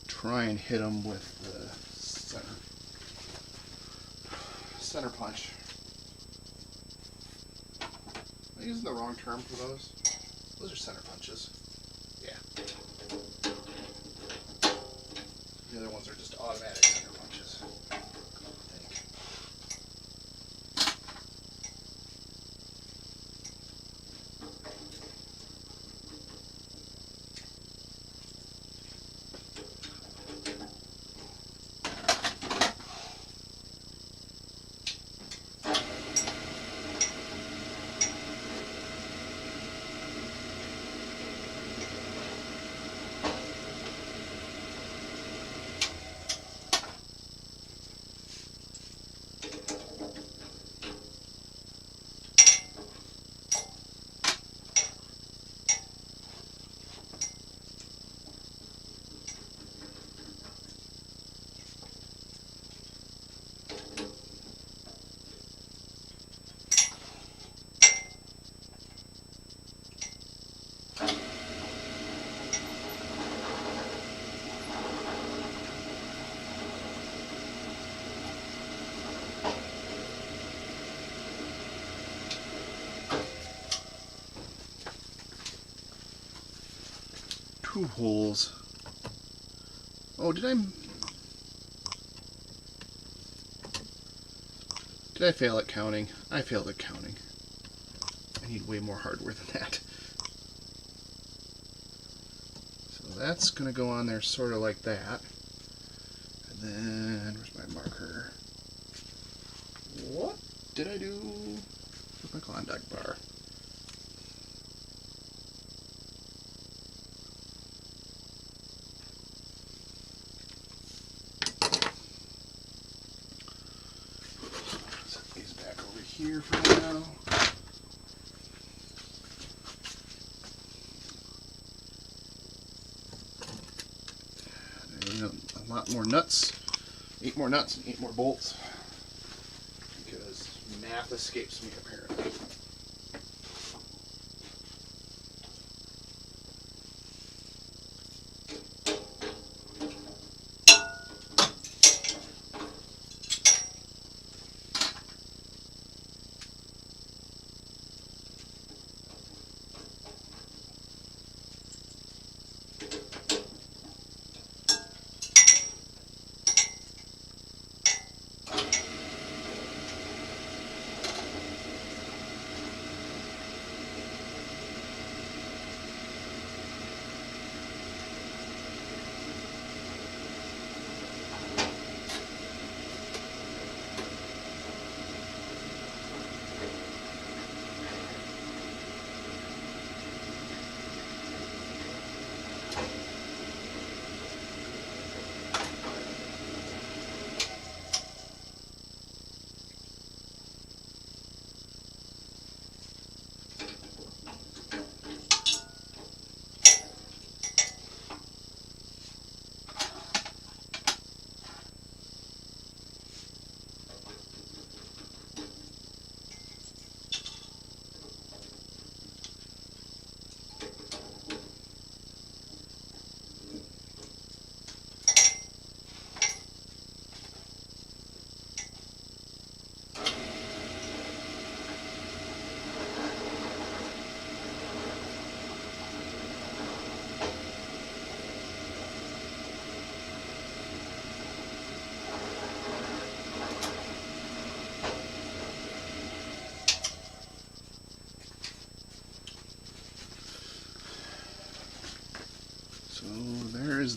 try and hit them with the center punch. Am I using the wrong term for those? Those are center punches. Yeah. The other ones are just automatic center punches, I think. Two holes. Oh, did I fail at counting? I failed at counting. I need way more hardware than that. So that's going to go on there sort of like that. And then, where's my marker? What did I do with my Klondike bar? Set these back over here for now. A lot more nuts, 8 more nuts and 8 more bolts, because math escapes me apparently.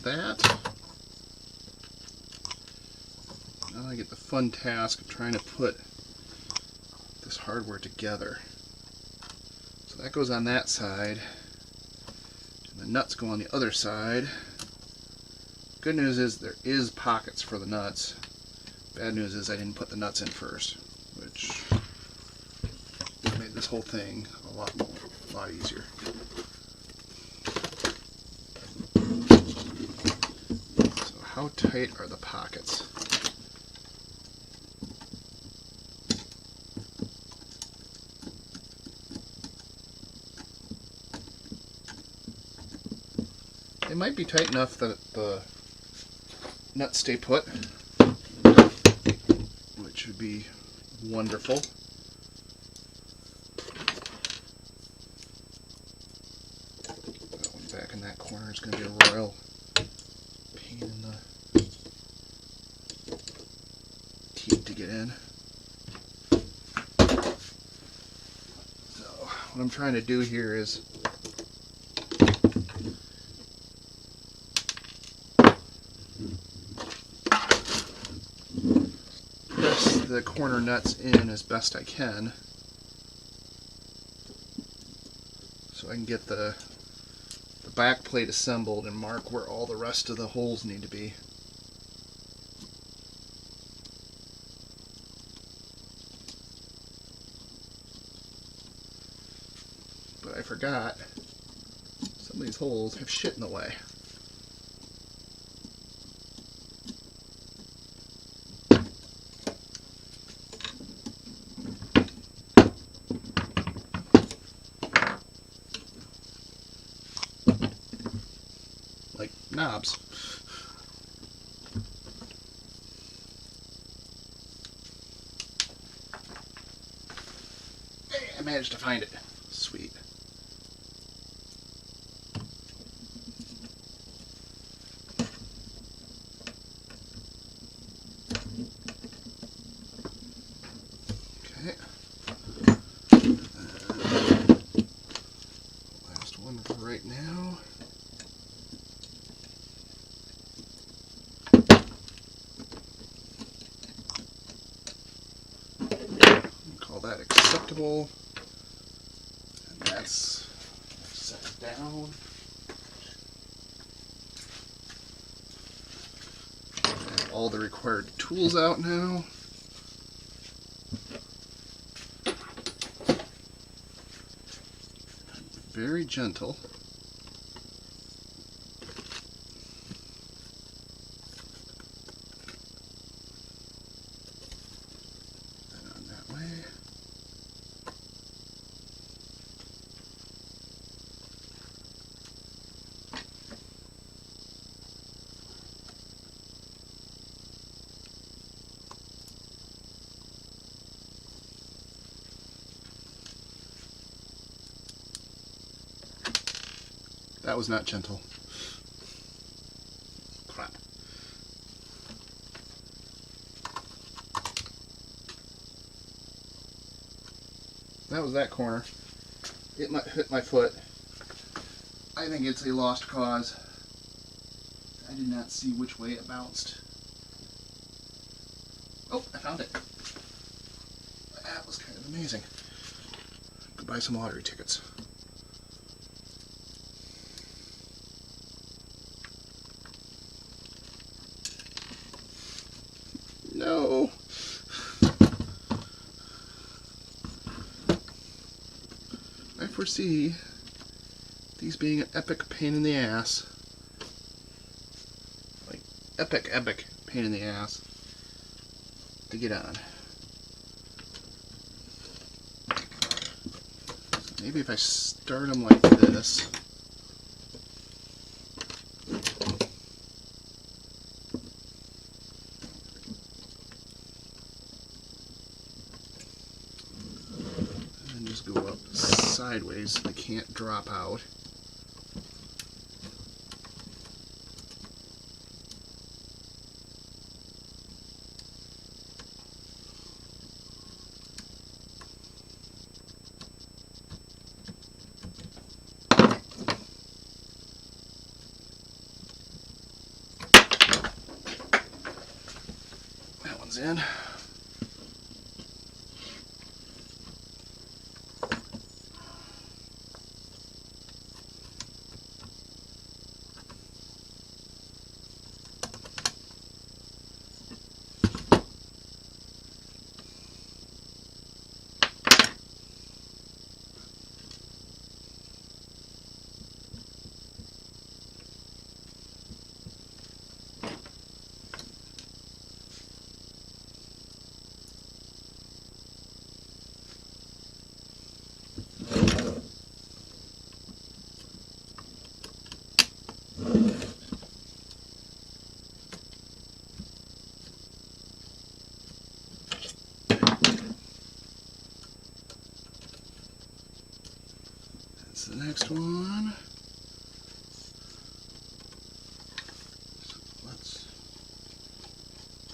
that. Now I get the fun task of trying to put this hardware together. So that goes on that side, and the nuts go on the other side. Good news is there is pockets for the nuts. Bad news is I didn't put the nuts in first, which made this whole thing a lot easier. So how tight are the pockets? They might be tight enough that the nuts stay put, which would be wonderful. That one back in that corner is going to be a royal pain in the teeth to get in. So what I'm trying to do here is press the corner nuts in as best I can so I can get the back plate assembled and mark where all the rest of the holes need to be. But I forgot some of these holes have shit in the way. Like knobs. Hey, I managed to find it. Sweet. Okay. Last one for right now. Call that acceptable. And that's set it down. And all the required tools out now. Very gentle. And on that way. That was not gentle. Crap. That was that corner. It might hit my foot. I think it's a lost cause. I did not see which way it bounced. Oh, I found it. That was kind of amazing. Could buy some lottery tickets. No. I foresee these being an epic pain in the ass. Like, epic pain in the ass to get on. Maybe if I start them like this. And just go up sideways so they can't drop out. goes in. That's the next one. So let's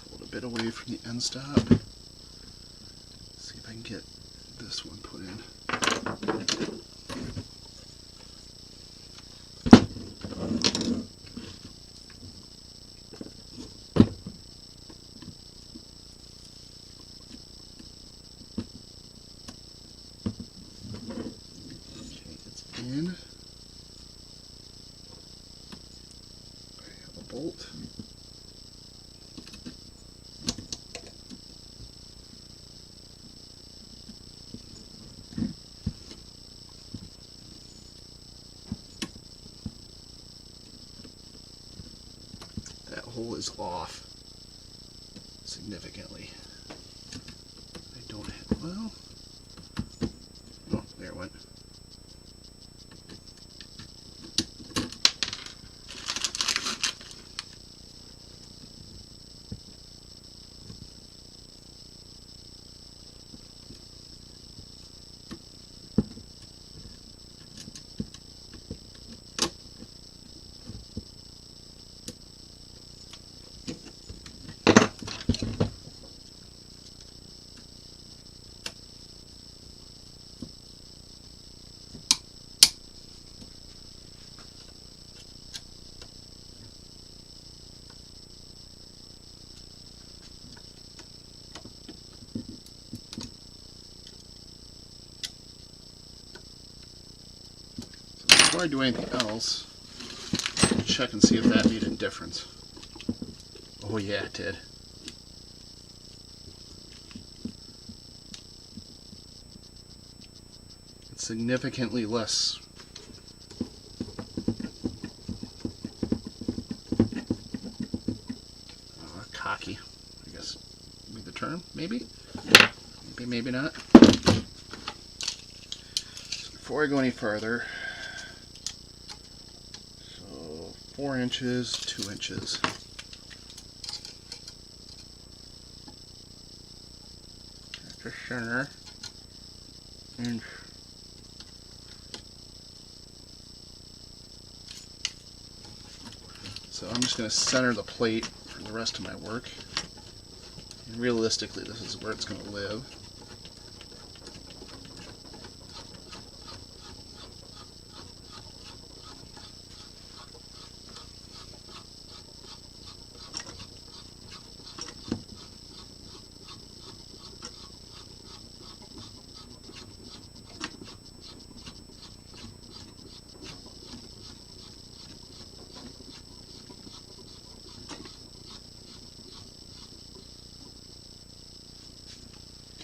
pull it a bit away from the end stop. See if I can get this one put in. In. I have a bolt. That hole is off significantly. I don't have, well, oh, there it went. Before I do anything else, check and see if that made a difference. Oh yeah, it did. It's significantly less. Cocky, I guess would be the term, maybe? Maybe, maybe not. So before I go any further, 4 inches, 2 inches. That's the center. Inch. So I'm just going to center the plate for the rest of my work. And realistically, this is where it's going to live.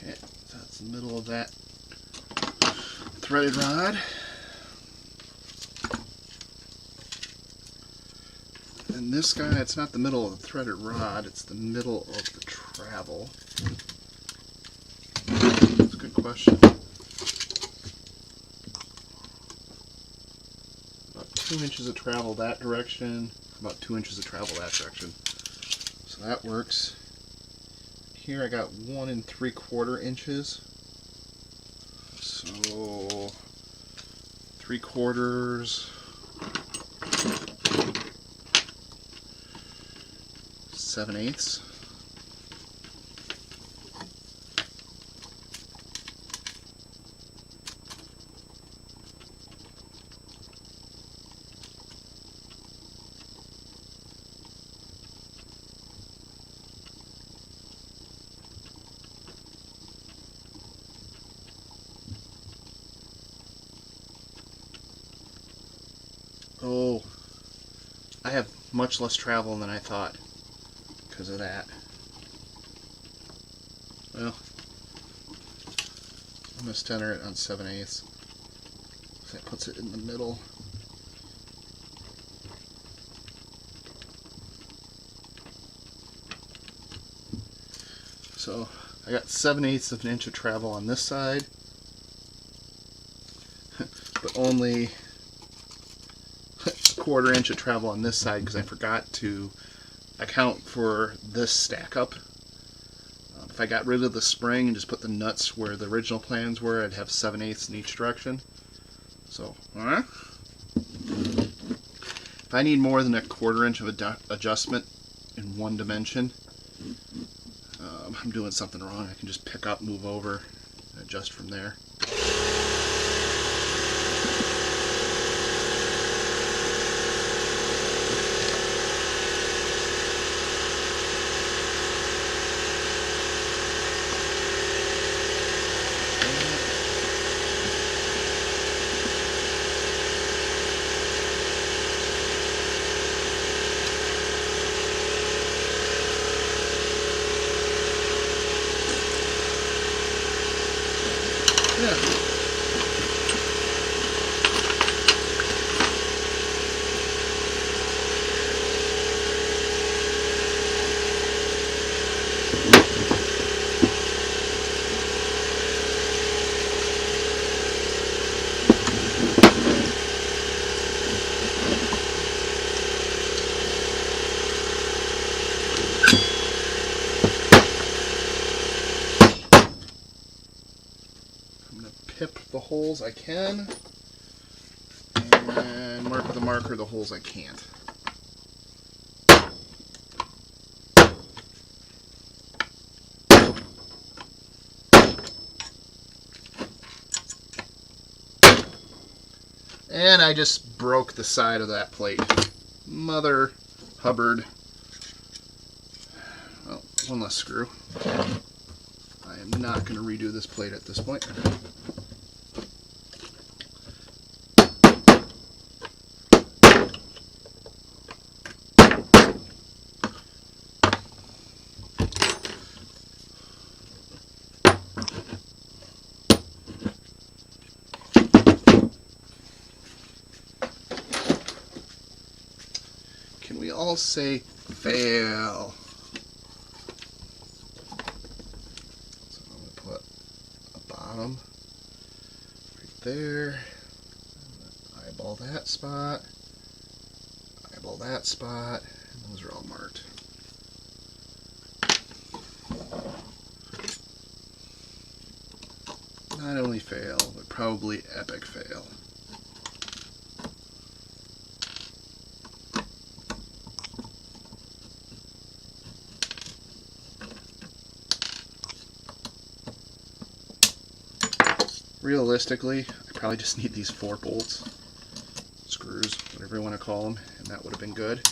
Okay, so that's the middle of that threaded rod. And this guy, it's not the middle of the threaded rod, it's the middle of the travel. That's a good question. About 2 inches of travel that direction, about 2 inches of travel that direction. So that works. Here I got 1 3/4 inches. So 3/4, 7/8. much less travel than I thought because of that. Well, I'm going to center it on 7/8. That puts it in the middle. So I got 7/8 of an inch of travel on this side, but only a 1/4 inch of travel on this side because I forgot to account for this stack up. If I got rid of the spring and just put the nuts where the original plans were, I'd have 7/8 in each direction. So, if I need more than a 1/4 inch of adjustment in one dimension, I'm doing something wrong. I can just pick up, move over, and adjust from there. Yeah. I'm going to pip the holes I can and mark with a marker the holes I can't. And I just broke the side of that plate. Mother Hubbard. Well, one less screw. I am not going to redo this plate at this point. Can we all say fail? So I'm going to put a bottom right there. Eyeball that spot. Eyeball that spot. And those are all marked. Not only fail, but probably epic fail. Realistically, I probably just need these 4 bolts, screws, whatever you want to call them, and that would have been good.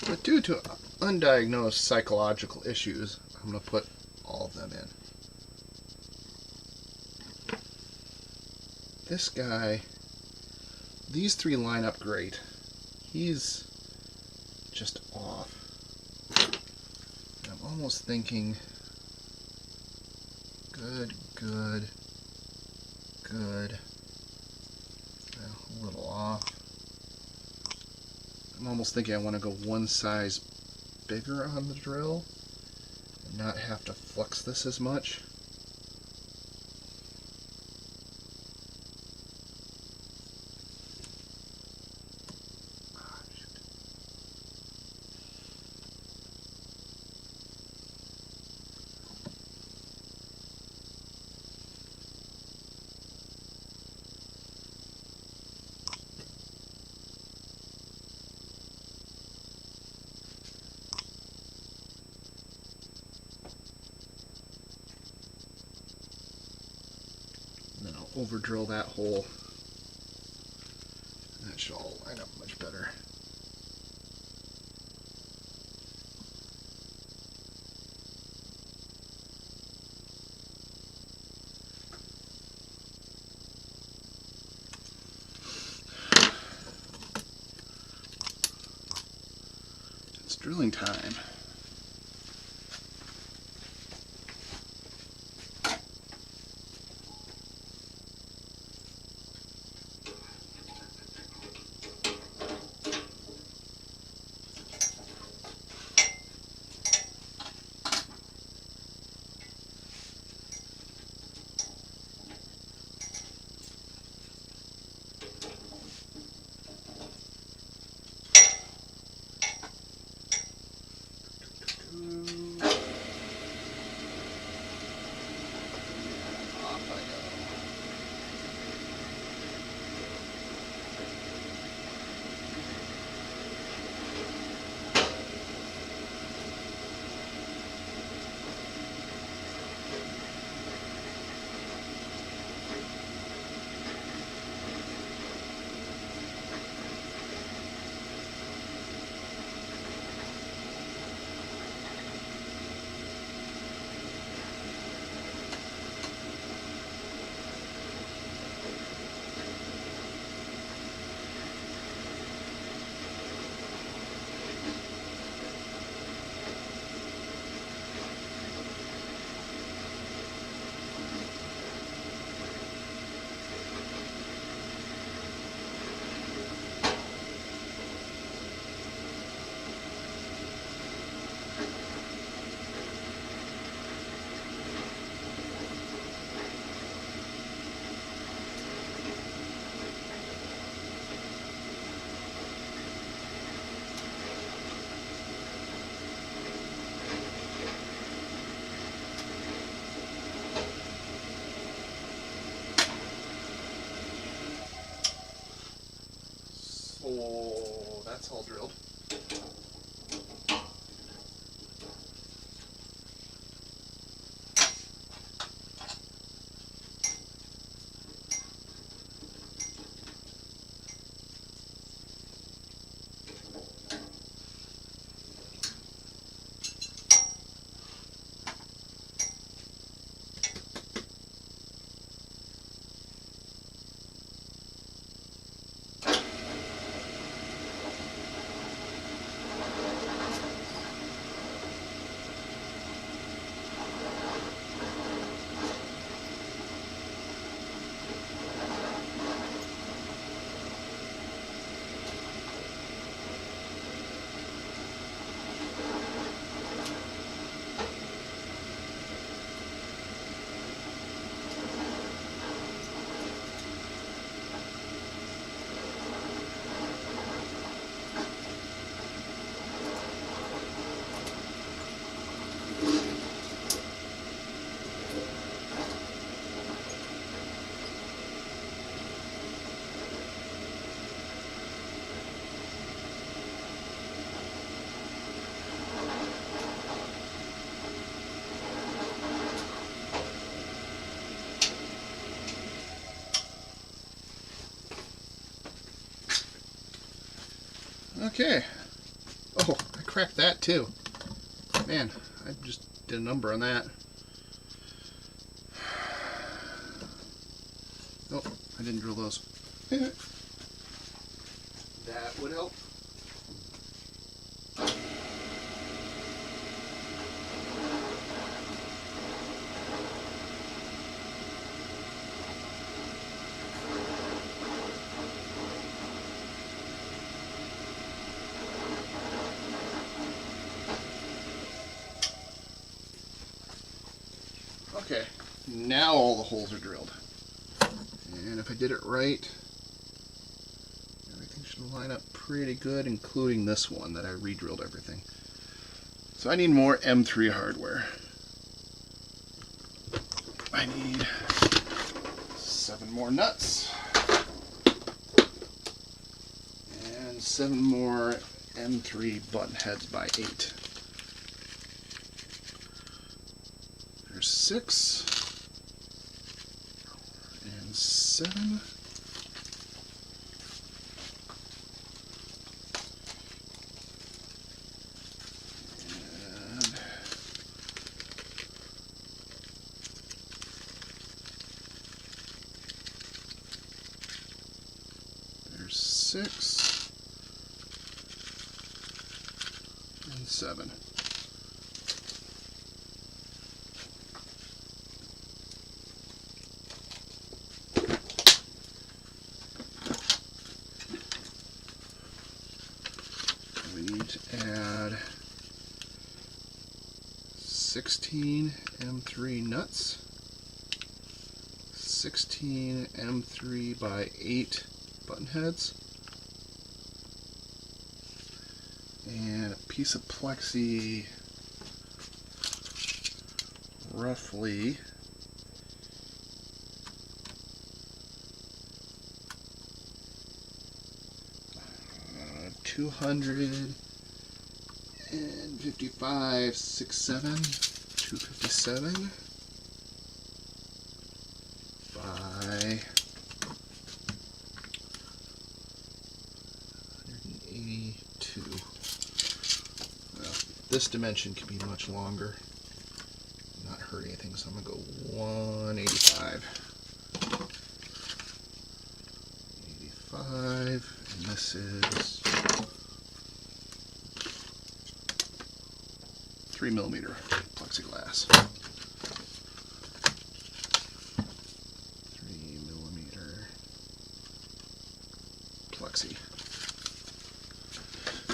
But due to undiagnosed psychological issues, I'm going to put all of them in. This guy, these 3 line up great. He's just off. And I'm almost thinking, good. Well, a little off. I'm almost thinking I want to go one size bigger on the drill and not have to flex this as much. Over drill that hole. That should all line up much better. It's drilling time. Oh, that's all drilled. Okay. Oh, I cracked that too. Man, I just did a number on that. Oh, I didn't drill those. That would help. Okay, now all the holes are drilled. And if I did it right, everything should line up pretty good, including this one that I re-drilled everything. So I need more M3 hardware. I need 7 more nuts and 7 more M3 button heads by 8. There's 6 and 7. And there's 6 and 7. We need to add 16 M3 nuts, 16 M3 by 8 button heads, and a piece of plexi roughly 255, 67, 257 by 182. Well, this dimension can be much longer, not hurt anything, so I'm going to go 185. 85, and this is 3mm plexiglass. 3mm plexi.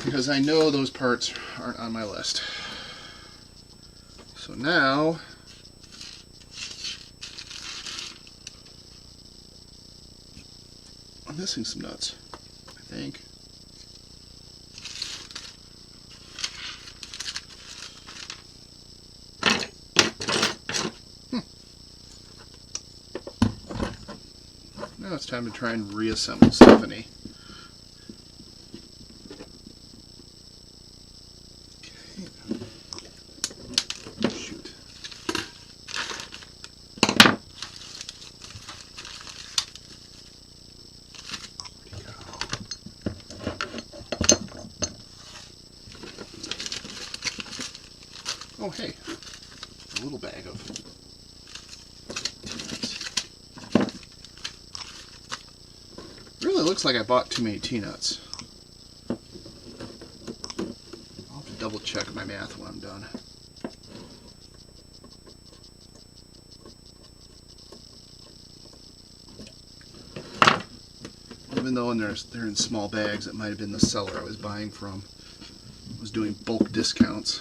Because I know those parts aren't on my list. So now I'm missing some nuts, I think. Now it's time to try and reassemble Stephanie. Shoot. Oh hey, a little bag of really looks like I bought too many T-nuts. I'll have to double check my math when I'm done. Even though they're in small bags, it might have been the seller I was buying from. I was doing bulk discounts.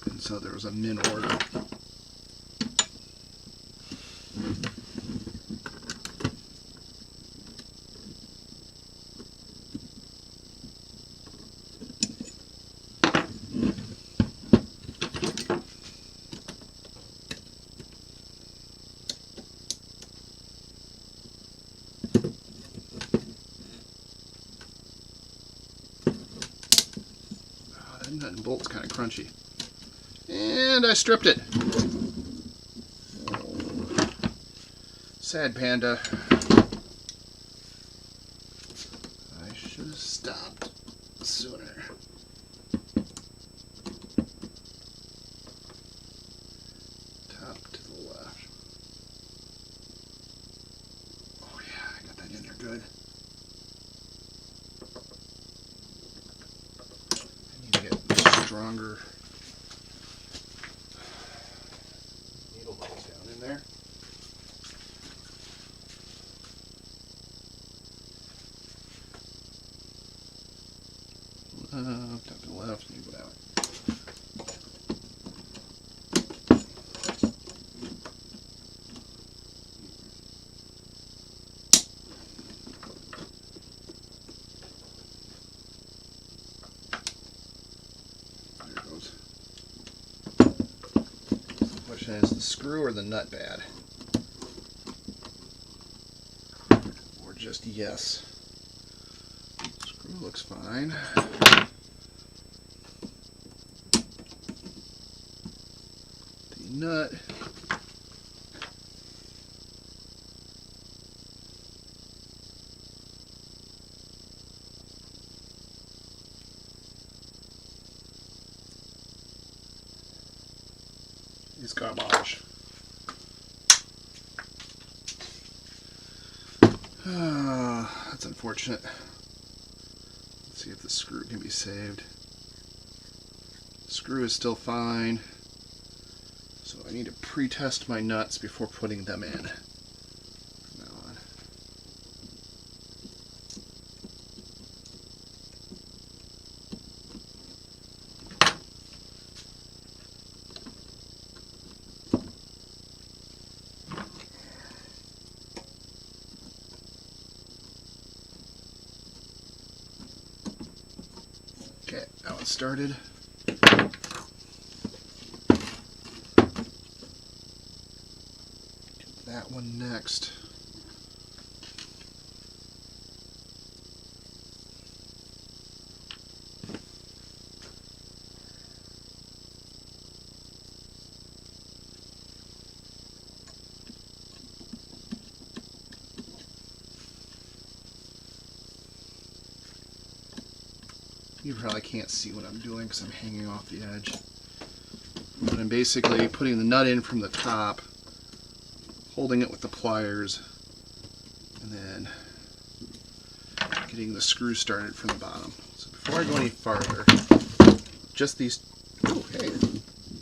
And so there was a min order. That nut and bolt's kind of crunchy. And I stripped it. Oh. Sad panda. I should have stopped sooner. Top to the left. Oh yeah, I got that in there good. I need to get stronger needle bolts down in there. Top to the left, and you go down. There it goes. The question is, the screw or the nut bad? Or just yes? Screw looks fine. The nut is garbage. That's unfortunate. Let's see if the screw can be saved. Screw is still fine, so I need to pre-test my nuts before putting them in. From now on. Okay, that one started. That one next. You probably can't see what I'm doing because I'm hanging off the edge. But I'm basically putting the nut in from the top, holding it with the pliers, and then getting the screw started from the bottom. So before I go any farther, just these, oh hey,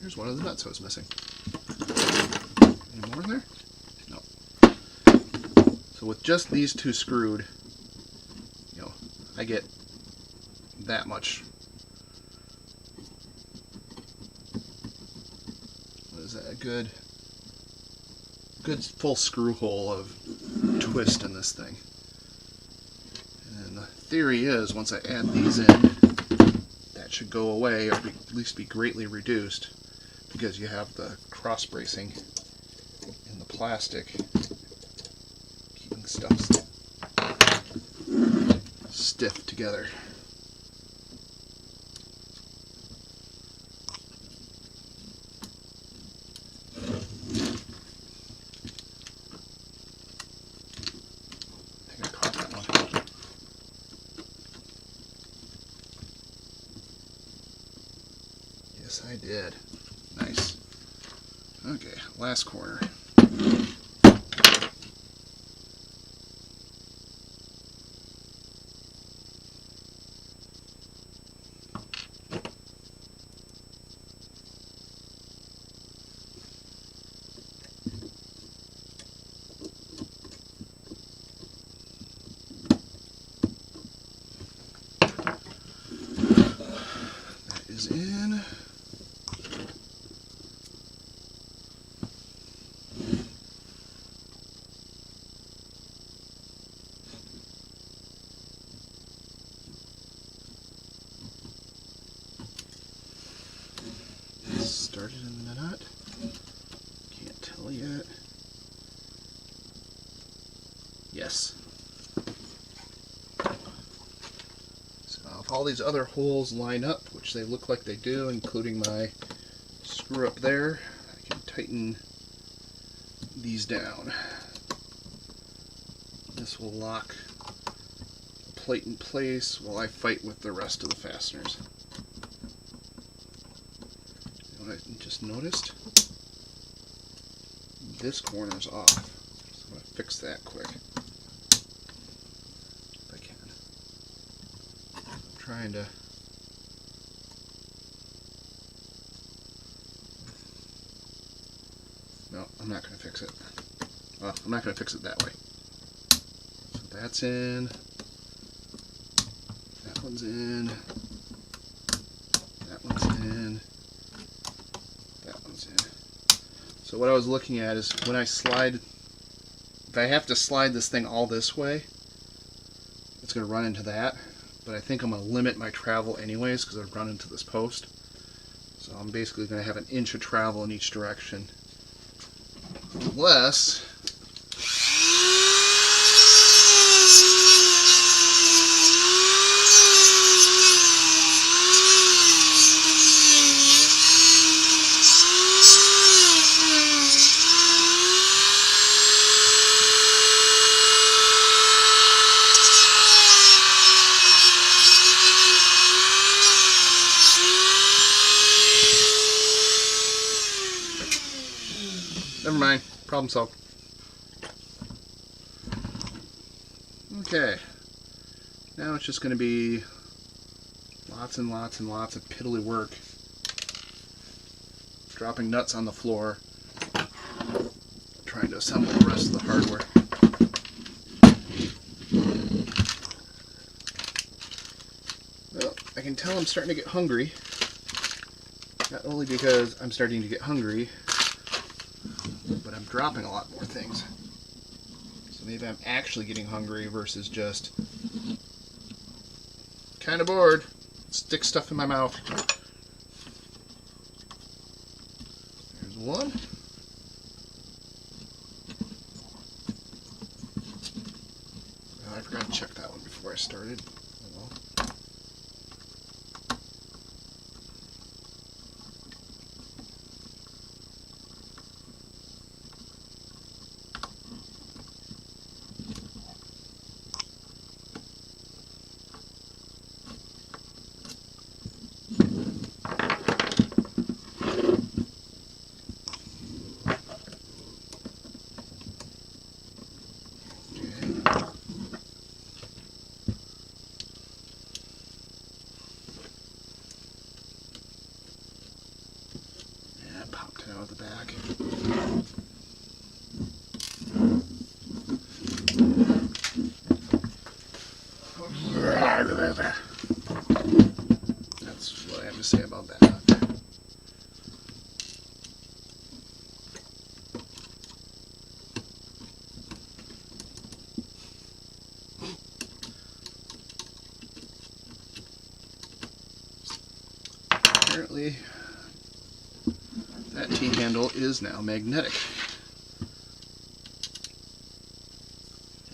here's one of the nuts I was missing. Any more in there? No. So with just these two screwed, you know, I get that much. What is that? A good full screw hole of twist in this thing. And the theory is once I add these in, that should go away or at least be greatly reduced because you have the cross bracing in the plastic keeping stuff stiff together. Yes, I did. Nice. Okay, last corner. That is in. Started in the nut. Can't tell yet. Yes. So if all these other holes line up, which they look like they do, including my screw up there, I can tighten these down. This will lock the plate in place while I fight with the rest of the fasteners. I just noticed this corner's off, so I'm going to fix that quick if I can. I'm trying to no, I'm not going to fix it. Well, I'm not going to fix it that way. So that's in, that one's in, that one's in. So what I was looking at is when I slide, if I have to slide this thing all this way, it's going to run into that. But I think I'm going to limit my travel anyways because I've run into this post. So I'm basically going to have an inch of travel in each direction. Unless never mind. Problem solved. Okay, now it's just going to be lots and lots and lots of piddly work. Dropping nuts on the floor, trying to assemble the rest of the hardware. Well, I can tell I'm starting to get hungry. Not only because I'm starting to get hungry, but I'm dropping a lot more things. So maybe I'm actually getting hungry versus just kind of bored. Stick stuff in my mouth. There's one. Oh, I forgot to check that one before I started. Oh well. Popped it out of the back. That's what I have to say about that. Apparently, that T-handle is now magnetic.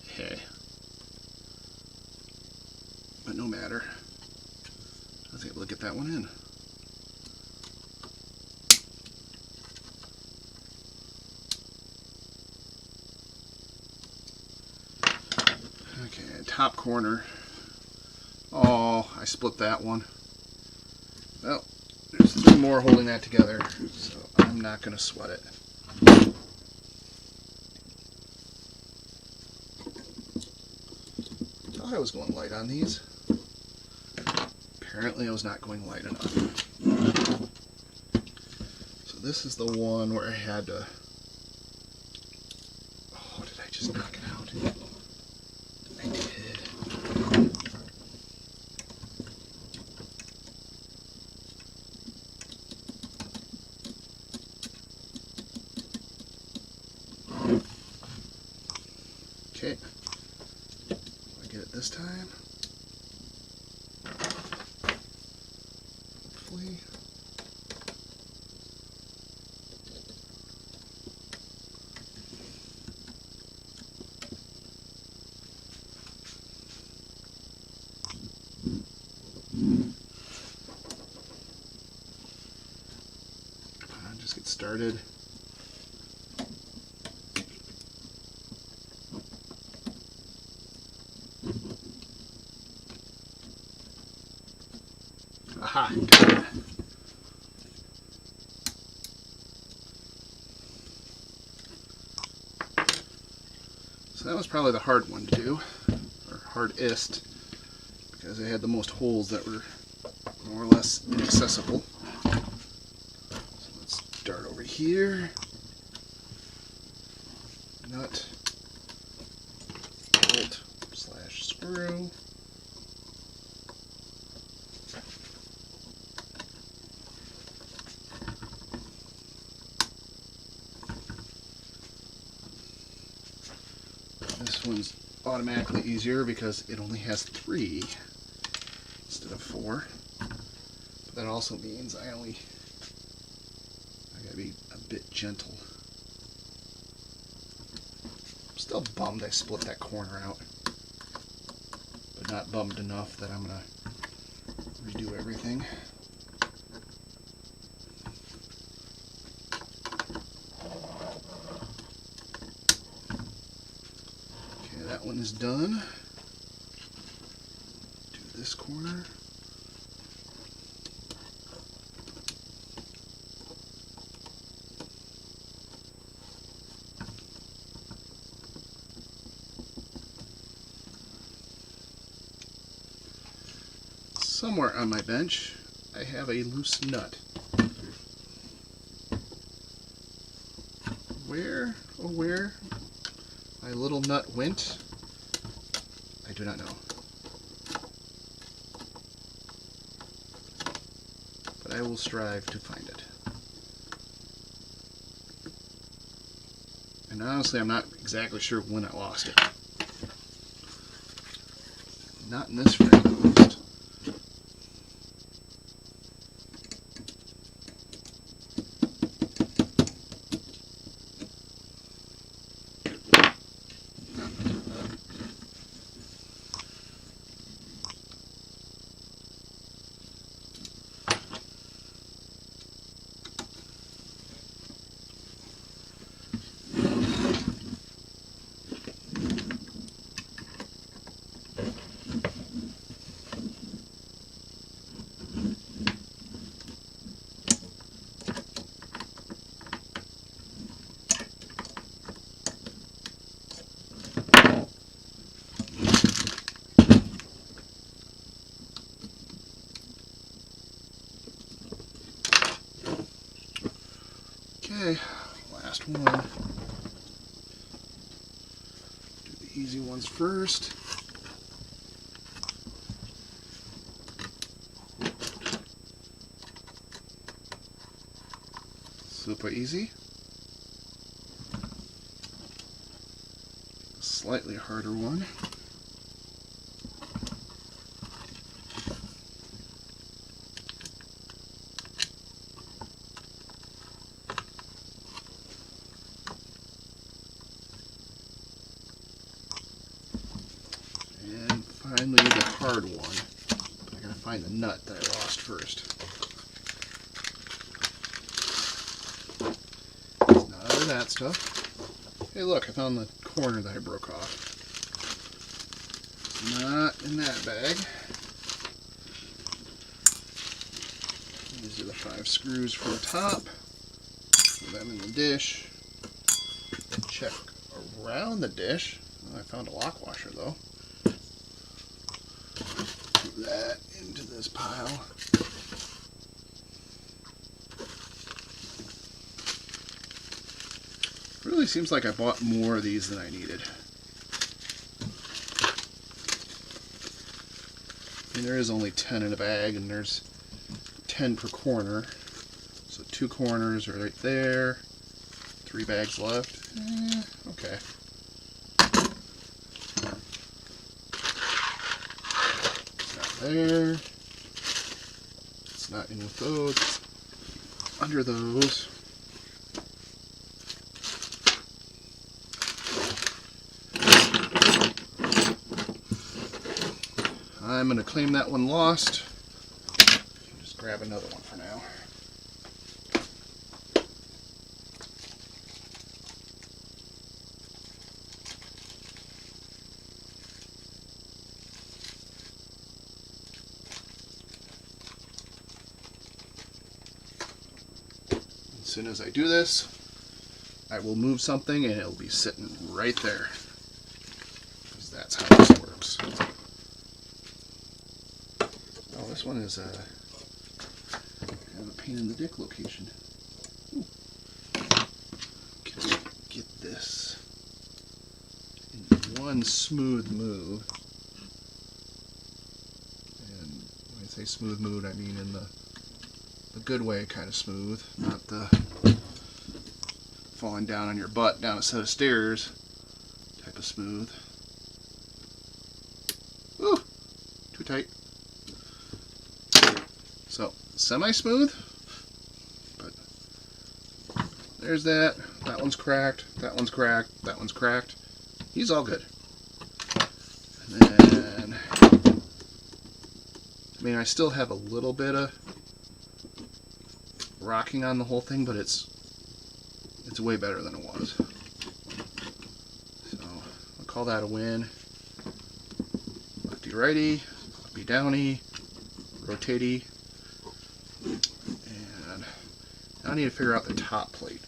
Hey. But no matter. I was able to get that one in. Okay, top corner. Oh, I split that one. Well, there's 3 more holding that together, so I'm not going to sweat it. I thought I was going light on these. Apparently I was not going light enough. So this is the one where I had to... Oh, did I just knock it out? I did. Okay. Do I get it this time? Hopefully. Come on, just get started. Aha, got it. So that was probably the hard one to do, or hardest, because I had the most holes that were more or less inaccessible. So let's start over here. Nut, bolt, / screw. This one's automatically easier because it only has 3 instead of 4. But that also means I gotta be a bit gentle. I'm still bummed I split that corner out, but not bummed enough that I'm gonna redo everything. Okay, that one is done. Do this corner. somewhere on my bench, I have a loose nut. Where, oh where my little nut went, I do not know. But I will strive to find it. And honestly, I'm not exactly sure when I lost it. Not in this frame, at least. Okay, last one. Do the easy ones first. Super easy. A slightly harder one. And finally the hard one. I gotta find the nut that I lost first. It's none of that stuff. Hey look, I found the corner that I broke off. It's not in that bag. These are the 5 screws for the top. Put them in the dish. Check around the dish. Oh, I found a lock washer though. Put that into this pile. Really seems like I bought more of these than I needed. I mean, there is only 10 in a bag, and there's 10 per corner. So 2 corners are right there. 3 bags left. Okay. It's not there. It's not in with those. It's under those. I'm going to claim that one lost. Just grab another one for now. As soon as I do this, I will move something and it'll be sitting right there. Because that's how this works. Oh, this one is kind of a pain in the dick location. Ooh. Okay, get this in one smooth move. And when I say smooth move, I mean in the good way kind of smooth, not the falling down on your butt down a set of stairs type of smooth. Ooh, too tight. So, semi-smooth, but there's that. That one's cracked, that one's cracked, that one's cracked. He's all good. And then, I mean, I still have a little bit of rocking on the whole thing, but it's way better than it was. So, I'll call that a win. Lefty righty, uppy downy, rotatey. And now I need to figure out the top plate.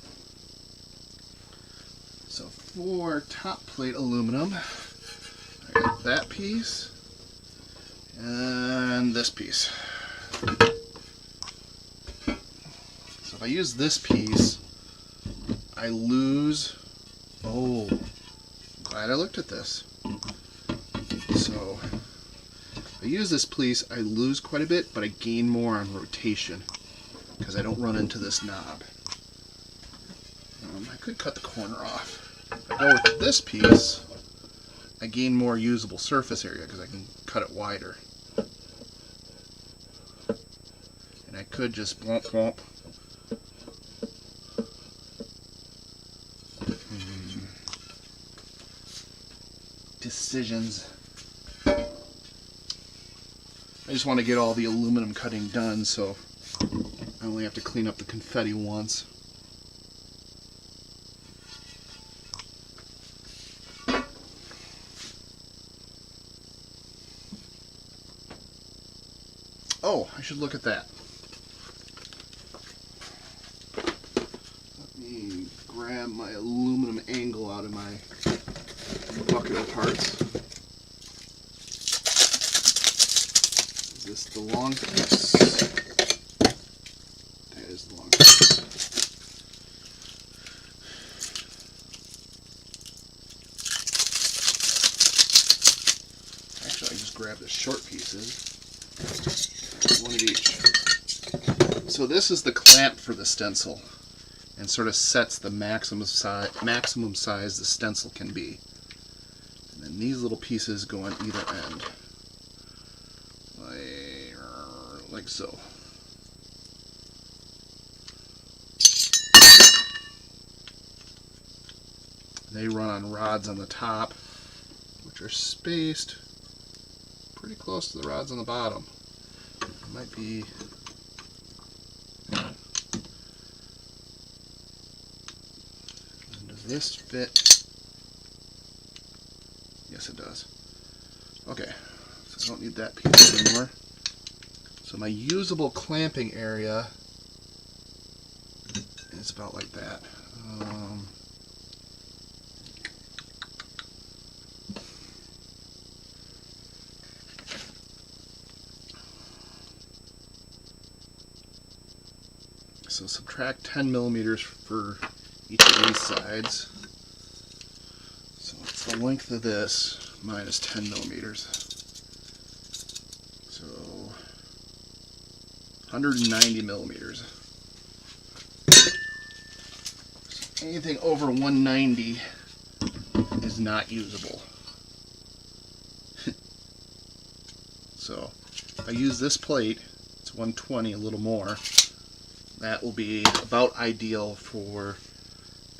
So for top plate aluminum, I got that piece, And this piece. So if I use this piece, I lose. Oh, glad I looked at this. So if I use this piece, I lose quite a bit, but I gain more on rotation because I don't run into this knob. I could cut the corner off. If I go with this piece, I gain more usable surface area because I can cut it wider. And I could just womp womp. Decisions. I just want to get all the aluminum cutting done, so I only have to clean up the confetti once. Oh, I should look at that. Let me grab my aluminum angle out of my bucket of parts. Is this the long piece? That is the long piece. Actually, I just grabbed the short pieces. One of each. So this is the clamp for the stencil and sort of sets the maximum size the stencil can be. And then these little pieces go on either end. Like so. They run on rods on the top, which are spaced pretty close to the rods on the bottom. It might be. And does this fit? Yes, it does. Okay, so I don't need that piece anymore. So my usable clamping area is about like that. So subtract 10 millimeters for each of these sides. So it's the length of this minus 10 millimeters. So 190 millimeters. So anything over 190 is not usable. So if I use this plate, it's 120, a little more. That will be about ideal for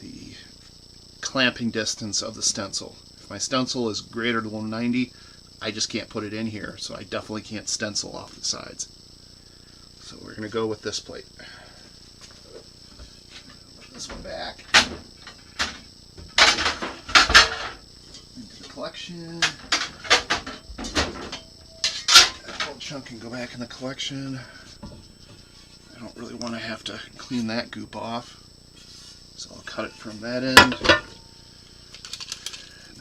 the clamping distance of the stencil. If my stencil is greater than 190, I just can't put it in here, so I definitely can't stencil off the sides. So we're going to go with this plate. Put this one back into the collection. That whole chunk can go back in the collection. I don't really want to have to clean that goop off, so I'll cut it from that end.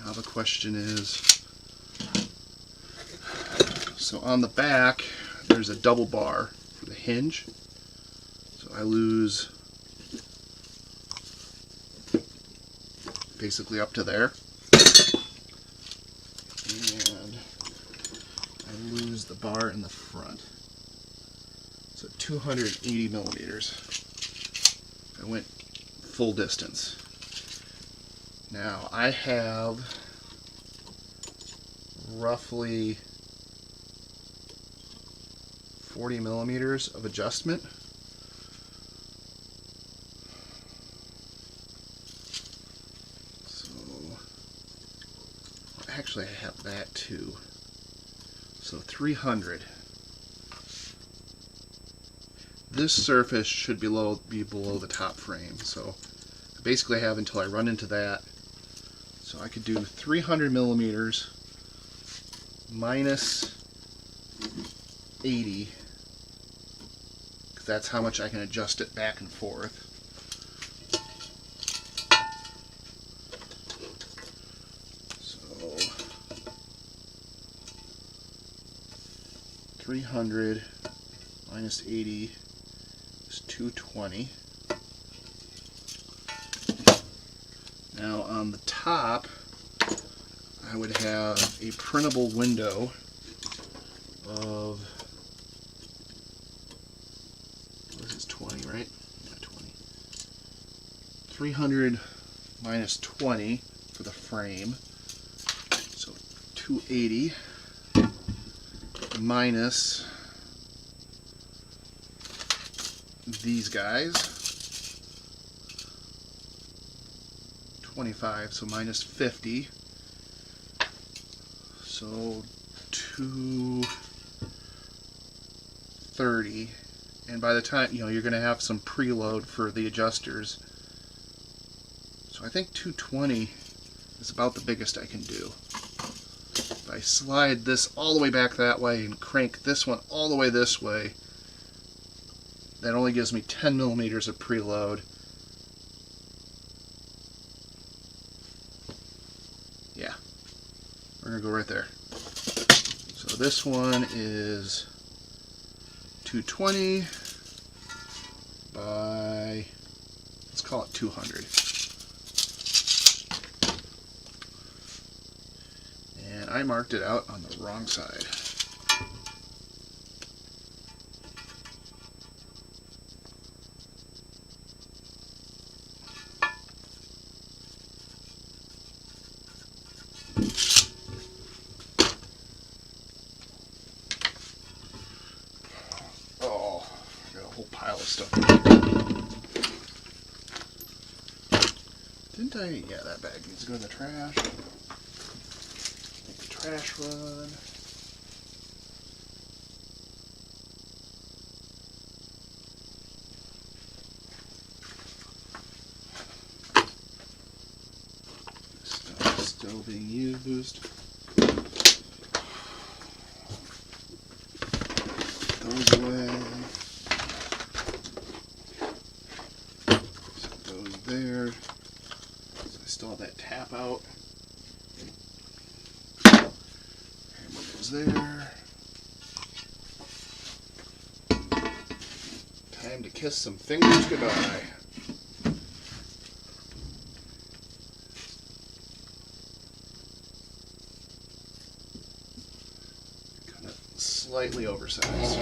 Now the question is, so on the back there's a double bar for the hinge, so I lose basically up to there, and I lose the bar in the front. So 280 millimeters. I went full distance. Now I have roughly 40 millimeters of adjustment. So actually I have that too. So 300. This surface should be below the top frame, so I basically have until I run into that. So I could do 300 millimeters minus 80, because that's how much I can adjust it back and forth. So 300 minus 80 is 220. Now on the top, I would have a printable window of, what is this, 20, right? Yeah, 20. 300 minus 20 for the frame, so 280 minus these guys, 25, so minus 50, so 230. And by the time, you know, you're going to have some preload for the adjusters. So I think 220 is about the biggest I can do. If I slide this all the way back that way and crank this one all the way this way, that only gives me 10 millimeters of preload. Yeah, we're going to go right there. So this one is 220 by, let's call it 200. And I marked it out on the wrong side. Oh, I got a whole pile of stuff. Didn't I? Yeah, that bag needs to go in the trash. Make the trash run. Stuff is still being used. Those away. Set those there. So I still have that tap out. Hammer goes there. Time to kiss some fingers goodbye. Kind of slightly oversized.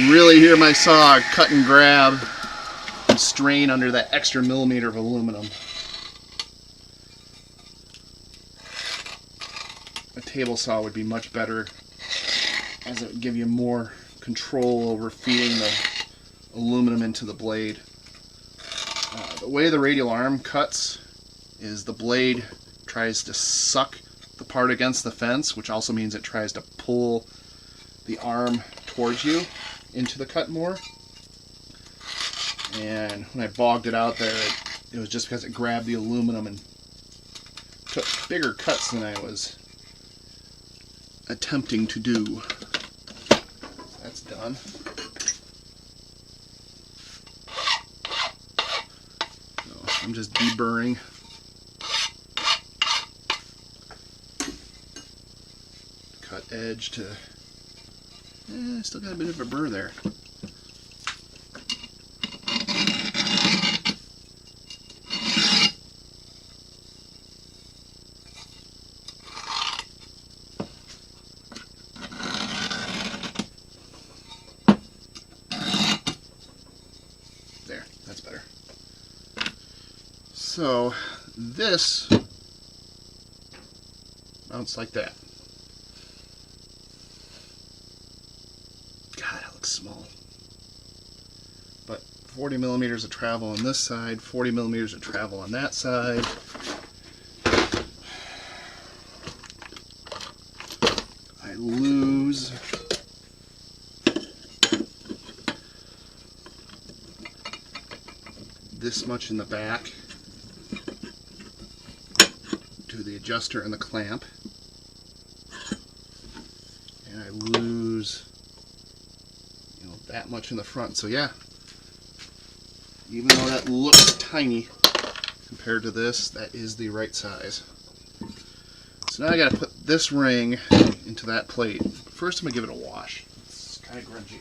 Really hear my saw cut and grab and strain under that extra millimeter of aluminum. A table saw would be much better, as it would give you more control over feeding the aluminum into the blade. The way the radial arm cuts is the blade tries to suck the part against the fence, which also means it tries to pull the arm towards you into the cut more. And when I bogged it out there, it was just because it grabbed the aluminum and took bigger cuts than I was attempting to do. That's done. So I'm just deburring. Cut edge to, still got a bit of a burr there. There, that's better. So this mounts like that. Small, but 40 millimeters of travel on this side, 40 millimeters of travel on that side. I lose lose this much in the back to the adjuster and the clamp, and I lose, you know, that much in the front. So yeah, even though that looks tiny compared to this, that is the right size. So now I got to put this ring into that plate. First I'm going to give it a wash. It's kind of grungy.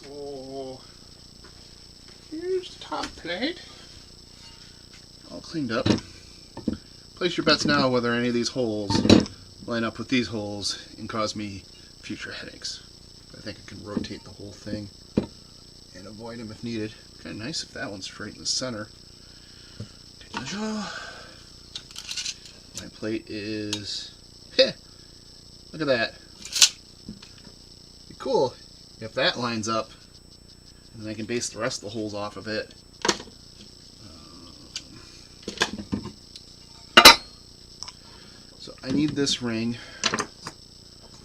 So here's the top plate, all cleaned up. Place your bets now whether any of these holes line up with these holes and cause me future headaches. I think I can rotate the whole thing and avoid them if needed. Kind of nice if that one's straight in the center. My plate is, look at that. Be cool if that lines up, and then I can base the rest of the holes off of it. So I need this ring.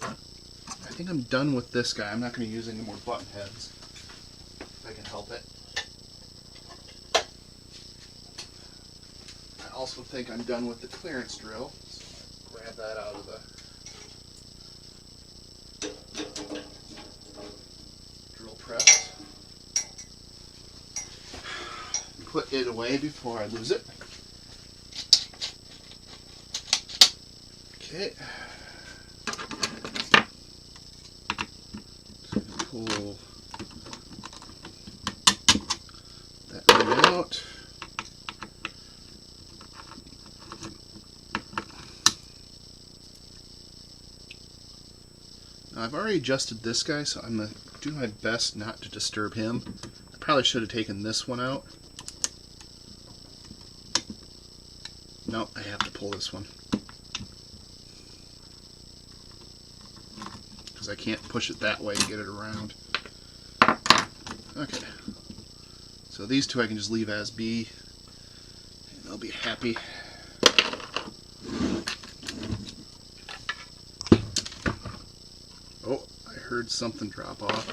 I think I'm done with this guy. I'm not going to use any more button heads if I can help it. I also think I'm done with the clearance drill. So grab that out of the drill press. Put it away before I lose it. Okay. Pull that one out. Now I've already adjusted this guy, so I'm going to do my best not to disturb him. I probably should have taken this one out. No, I have to pull this one. Because I can't push it that way to get it around. Okay. So these two I can just leave as be, and they'll be happy. Oh, I heard something drop off.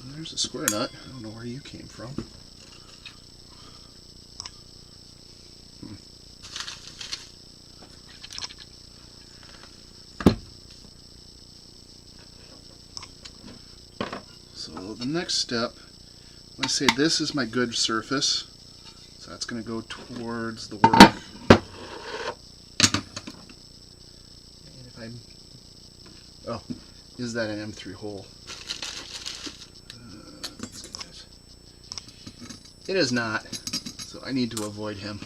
And there's a square nut. I don't know where you came from. So the next step, let's say this is my good surface. So that's going to go towards the work. And if I'm, oh, is that an M3 hole? It is not, so I need to avoid him.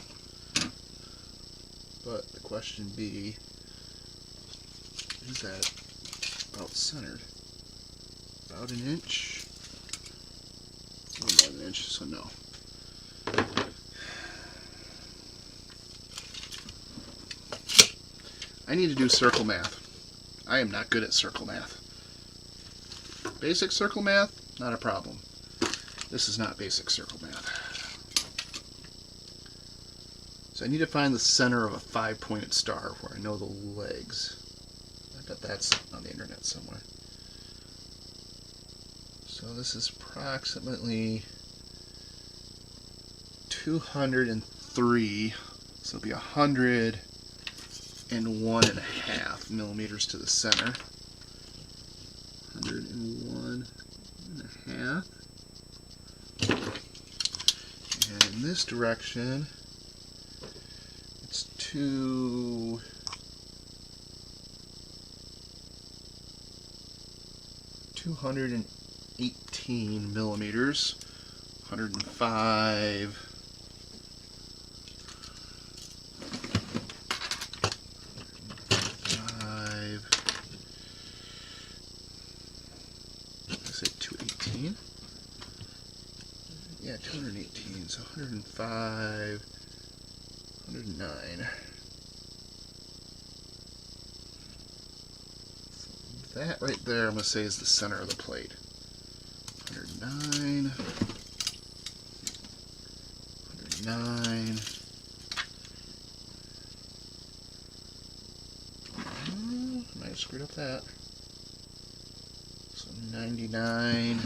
But the question be, is that about centered? About an inch? A little more than an inch, so no. I need to do circle math. I am not good at circle math. Basic circle math, not a problem. This is not basic circle math. So I need to find the center of a 5-pointed star where I know the legs. I bet that's on the internet somewhere. So this is approximately 203, so it'll be 101.5 millimeters to the center. 101.5. And in this direction, it's 218 millimeters, 105. I say 218. Yeah, 218. So 105, 109. So that right there, I'm going to say, is the center of the plate. 109. 109. I might have screwed up that. So 99.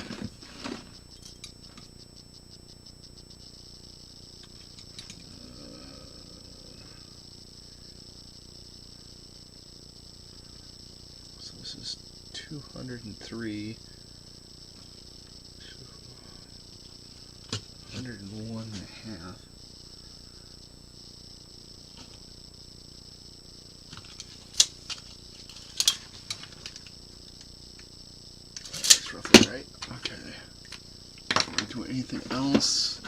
So this is 203. 101.5. That's roughly right. Okay. Can we do anything else?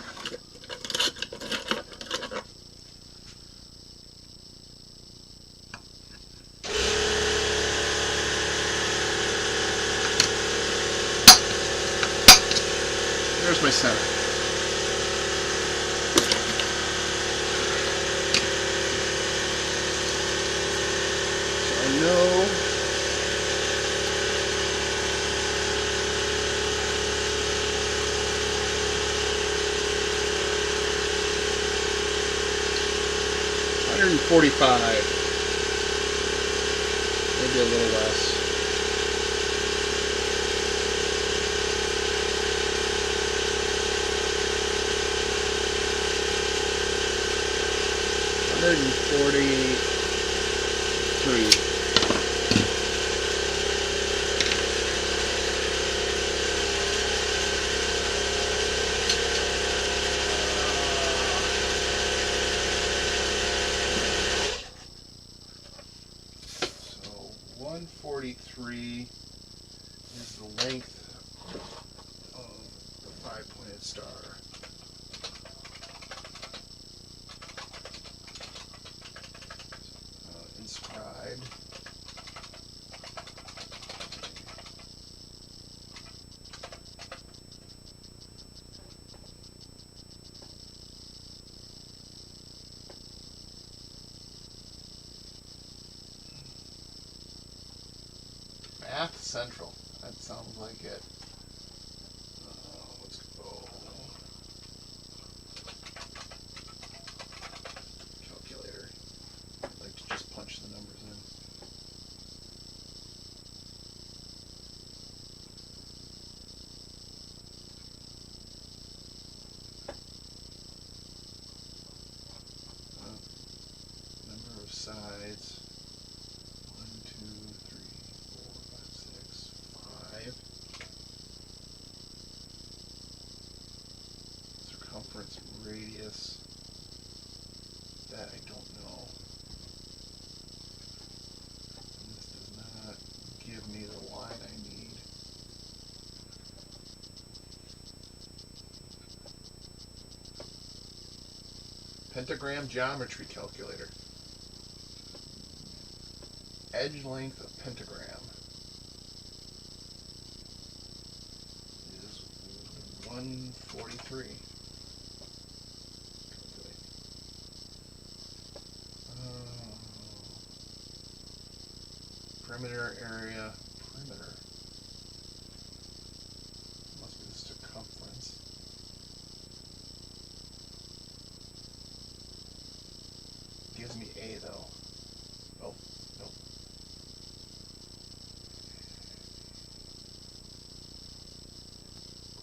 There's my center. No. $145. Maybe a little less. $143. So 143 is the length of the 5-pointed star. Inscribed. Math Central. That sounds like it. Let's go. Calculator. I'd like to just punch the numbers in. sides. 1, 2, 3, 4, 5, 6, 5. Circumference, radius, that I don't know. And this does not give me the line I need. Pentagram geometry calculator. Edge length of pentagram is 143. Perimeter area, perimeter. Must be the circumference. Gives me A though. Oh, no.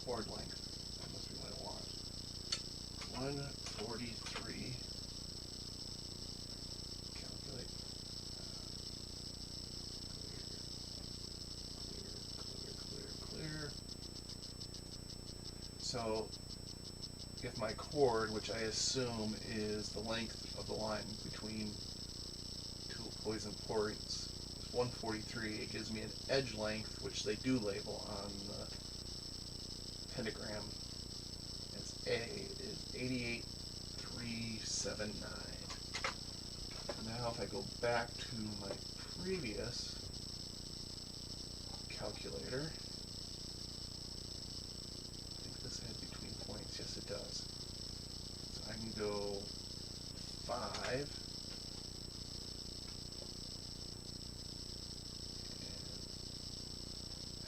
Chord length. That must be what I want. 143. Calculate. Clear. So, if my chord, which I assume is the length of the line between two poison points, is 143, it gives me an edge length, which they do label on the pentagram as A, is 88,379. Now if I go back to my previous calculator, I think this has between points, yes it does. So I can go 5,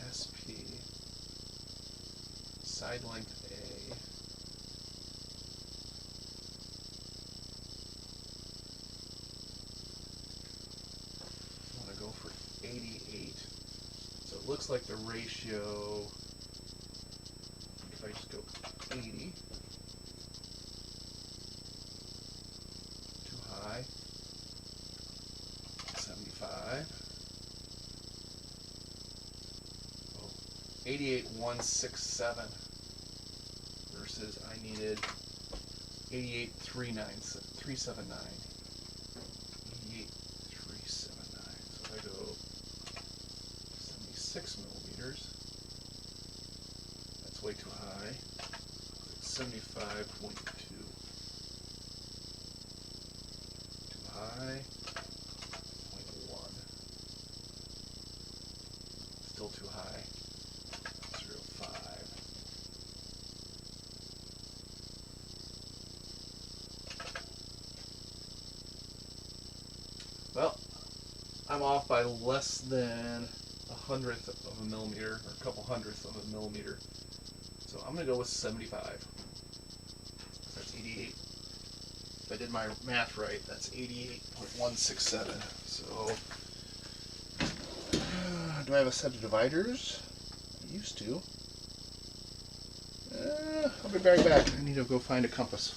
and SP, side length A, I want to go for 88. So it looks like the ratio, if I just go 80, too high, 75, oh, 88,167 versus I needed 88,379. 88,379. So if I go 76 millimeters, that's way too high. 75.2. Too high. 0.1. Still too high. 0.5. Well, I'm off by less than a hundredth of a millimeter, or a couple hundredths of a millimeter. So I'm going to go with 75. That's 88. If I did my math right, that's 88.167. So, do I have a set of dividers? I used to. I'll be right back. I need to go find a compass.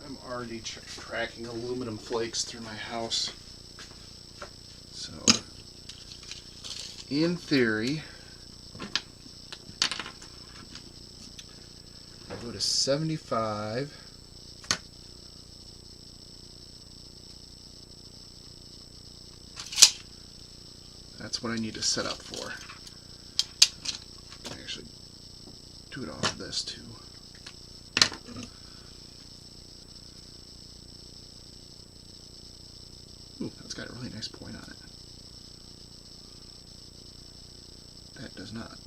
I'm already tracking aluminum flakes through my house. So, in theory, I go to 75. That's what I need to set up for. Actually, do it off of this too. Ooh, that's got a really nice point on it. That does not.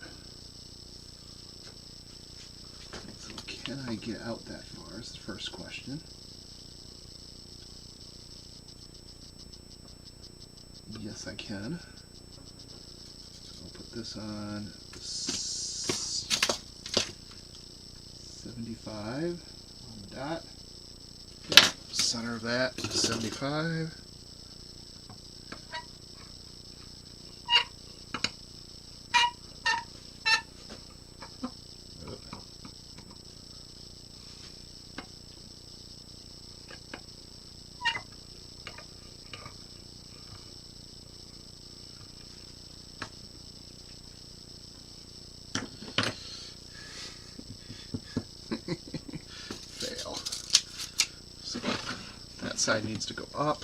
So can I get out that far is the first question. Yes, I can. So I'll put this on 75 on the dot. Yeah, center of that, 75. Fail. So that side needs to go up.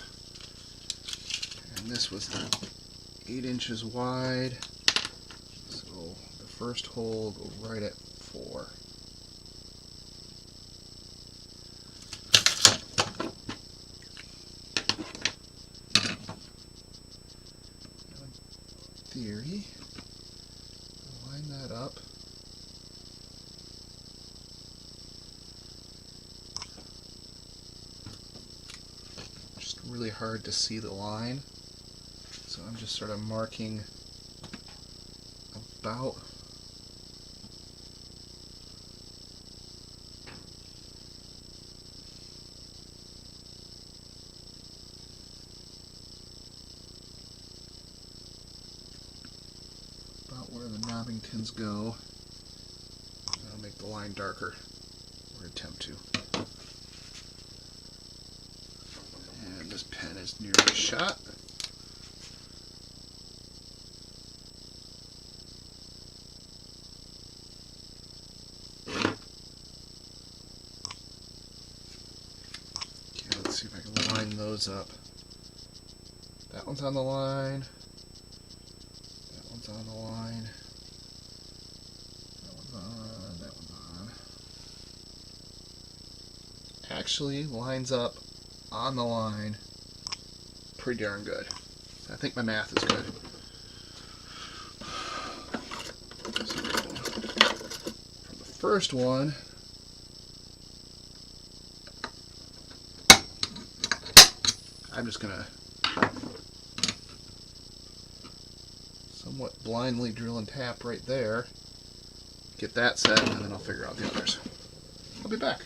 And this was 8 inches wide. So the first hole will go right at 4. In theory, line that up. Really hard to see the line, so I'm just sort of marking about where the knobbing pins go. I'll make the line darker, or attempt to. And this pen is nearly shot. Okay, let's see if I can line those up. That one's on the line. That one's on the line. That one's on. That one's on. Actually lines up on the line pretty darn good. I think my math is good. So, from the first one, I'm just going to somewhat blindly drill and tap right there, get that set, and then I'll figure out the others. I'll be back.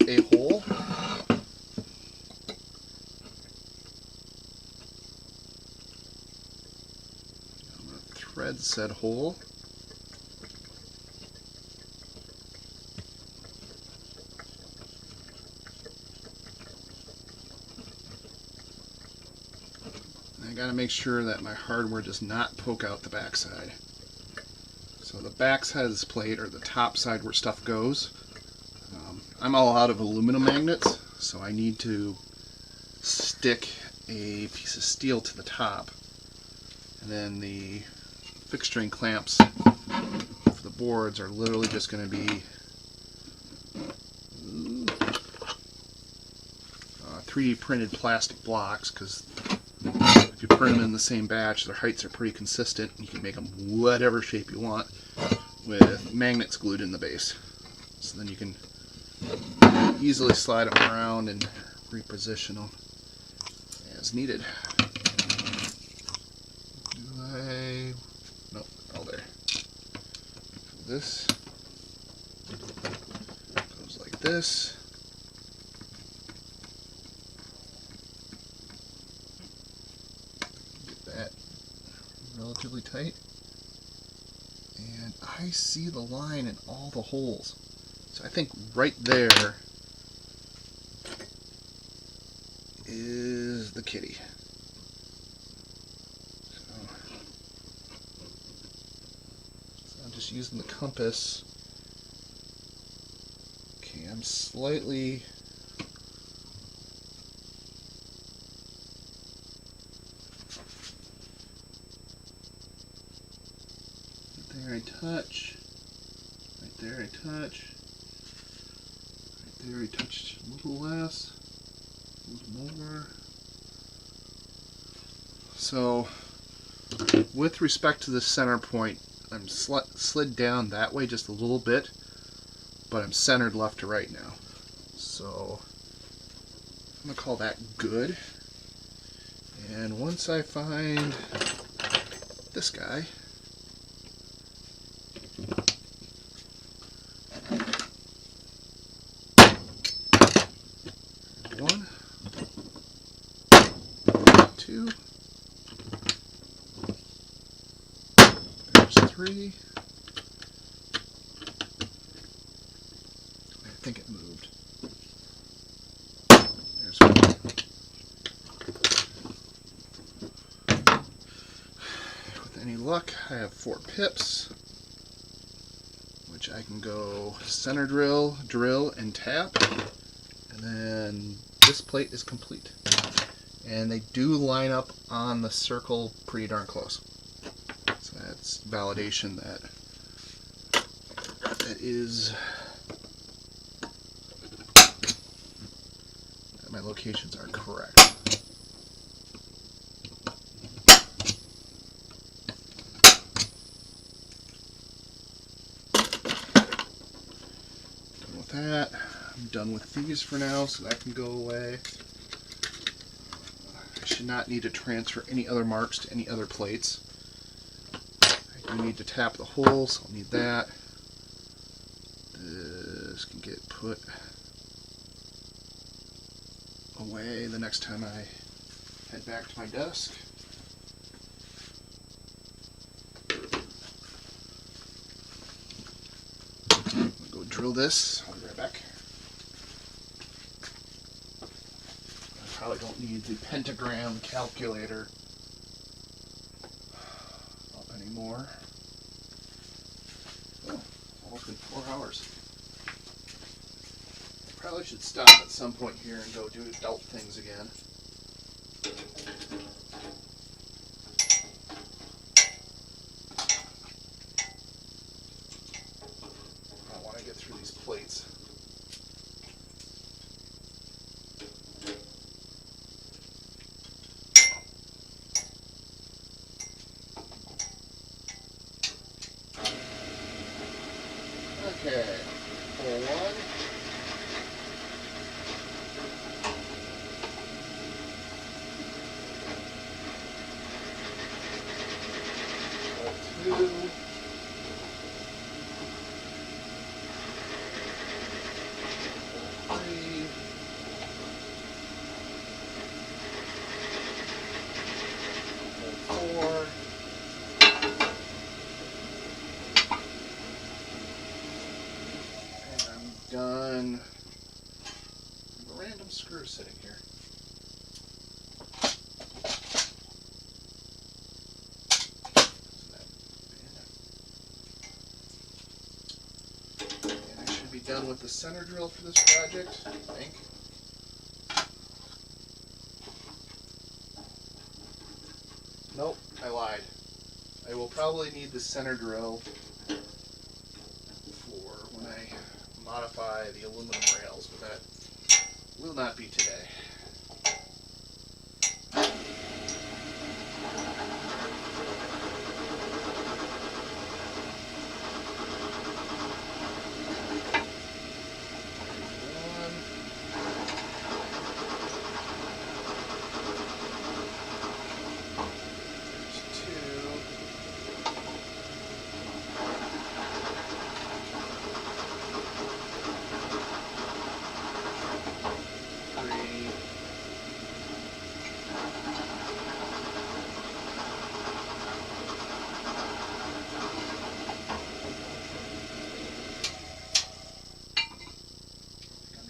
A hole. I'm going to thread said hole. I got to make sure that my hardware does not poke out the backside. So the back side of this plate, or the top side where stuff goes, I'm all out of aluminum magnets, so I need to stick a piece of steel to the top, and then the fixturing clamps for the boards are literally just going to be 3D printed plastic blocks, because if you print them in the same batch, their heights are pretty consistent. You can make them whatever shape you want with magnets glued in the base. So then you can easily slide them around and reposition them as needed. Nope, all there. So this goes like this. Get that relatively tight. And I see the line in all the holes. So I think right there is the kitty. So I'm just using the compass. Okay, I'm slightly there I touch. Right there I touch. Right there I touched a little less. A little more. So with respect to the center point, I'm slid down that way just a little bit, but I'm centered left to right now. So I'm going to call that good. And once I find this guy, one, two, there's three. I think it moved. There's one. With any luck, I have 4 pips, which I can go center drill, drill, and tap. And then this plate is complete. And they do line up on the circle pretty darn close. So that's validation that my locations are correct. Done with that. I'm done with these for now, so that can go away. I should not need to transfer any other marks to any other plates. I do need to tap the hole, so I'll need that. This can get put away the next time I head back to my desk. I'm going to go drill this. I'll be right back. I probably don't need the pentagram calculator up anymore. Oh, almost been 4 hours. Probably should stop at some point here and go do adult things again. I want to get through these plates. Okay, pull one. Pull two. Pull three. Pull four. Done. A random screw sitting here. Isn't that done with the center drill for this project, I think. Nope, I lied. I will probably need the center drill for when I modify the aluminum rails, but that will not be today.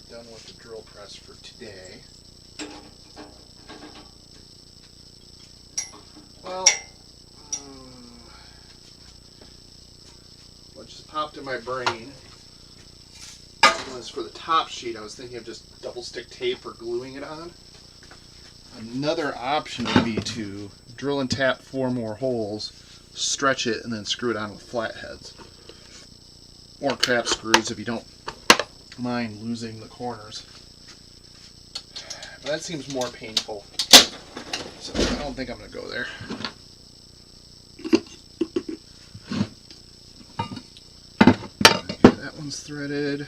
Done with the drill press for today. Well, what just popped in my brain was for the top sheet, I was thinking of just double stick tape or gluing it on. Another option would be to drill and tap 4 more holes, stretch it, and then screw it on with flatheads. Or crap screws if you don't mind losing the corners. But that seems more painful, so I don't think I'm going to go there. Okay, that one's threaded.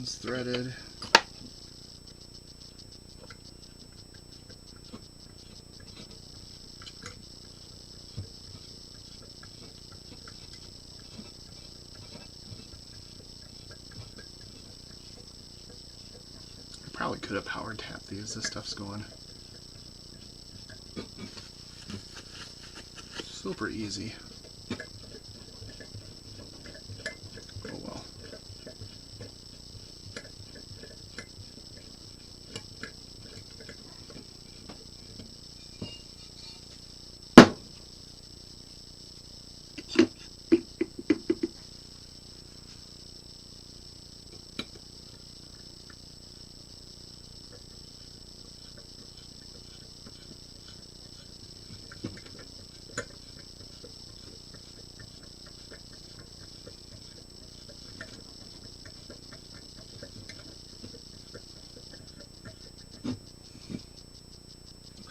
Threaded. I probably could have power tapped these. This stuff's going super easy. Oh well.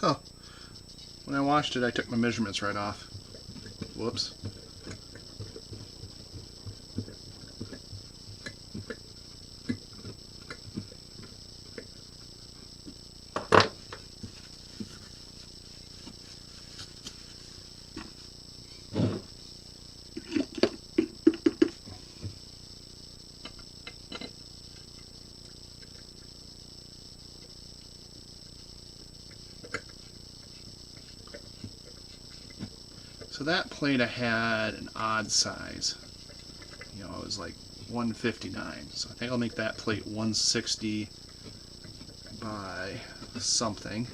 Huh. When I washed it, I took my measurements right off. Whoops. So that plate I had an odd size. You know, it was like 159. So I think I'll make that plate 160 by something.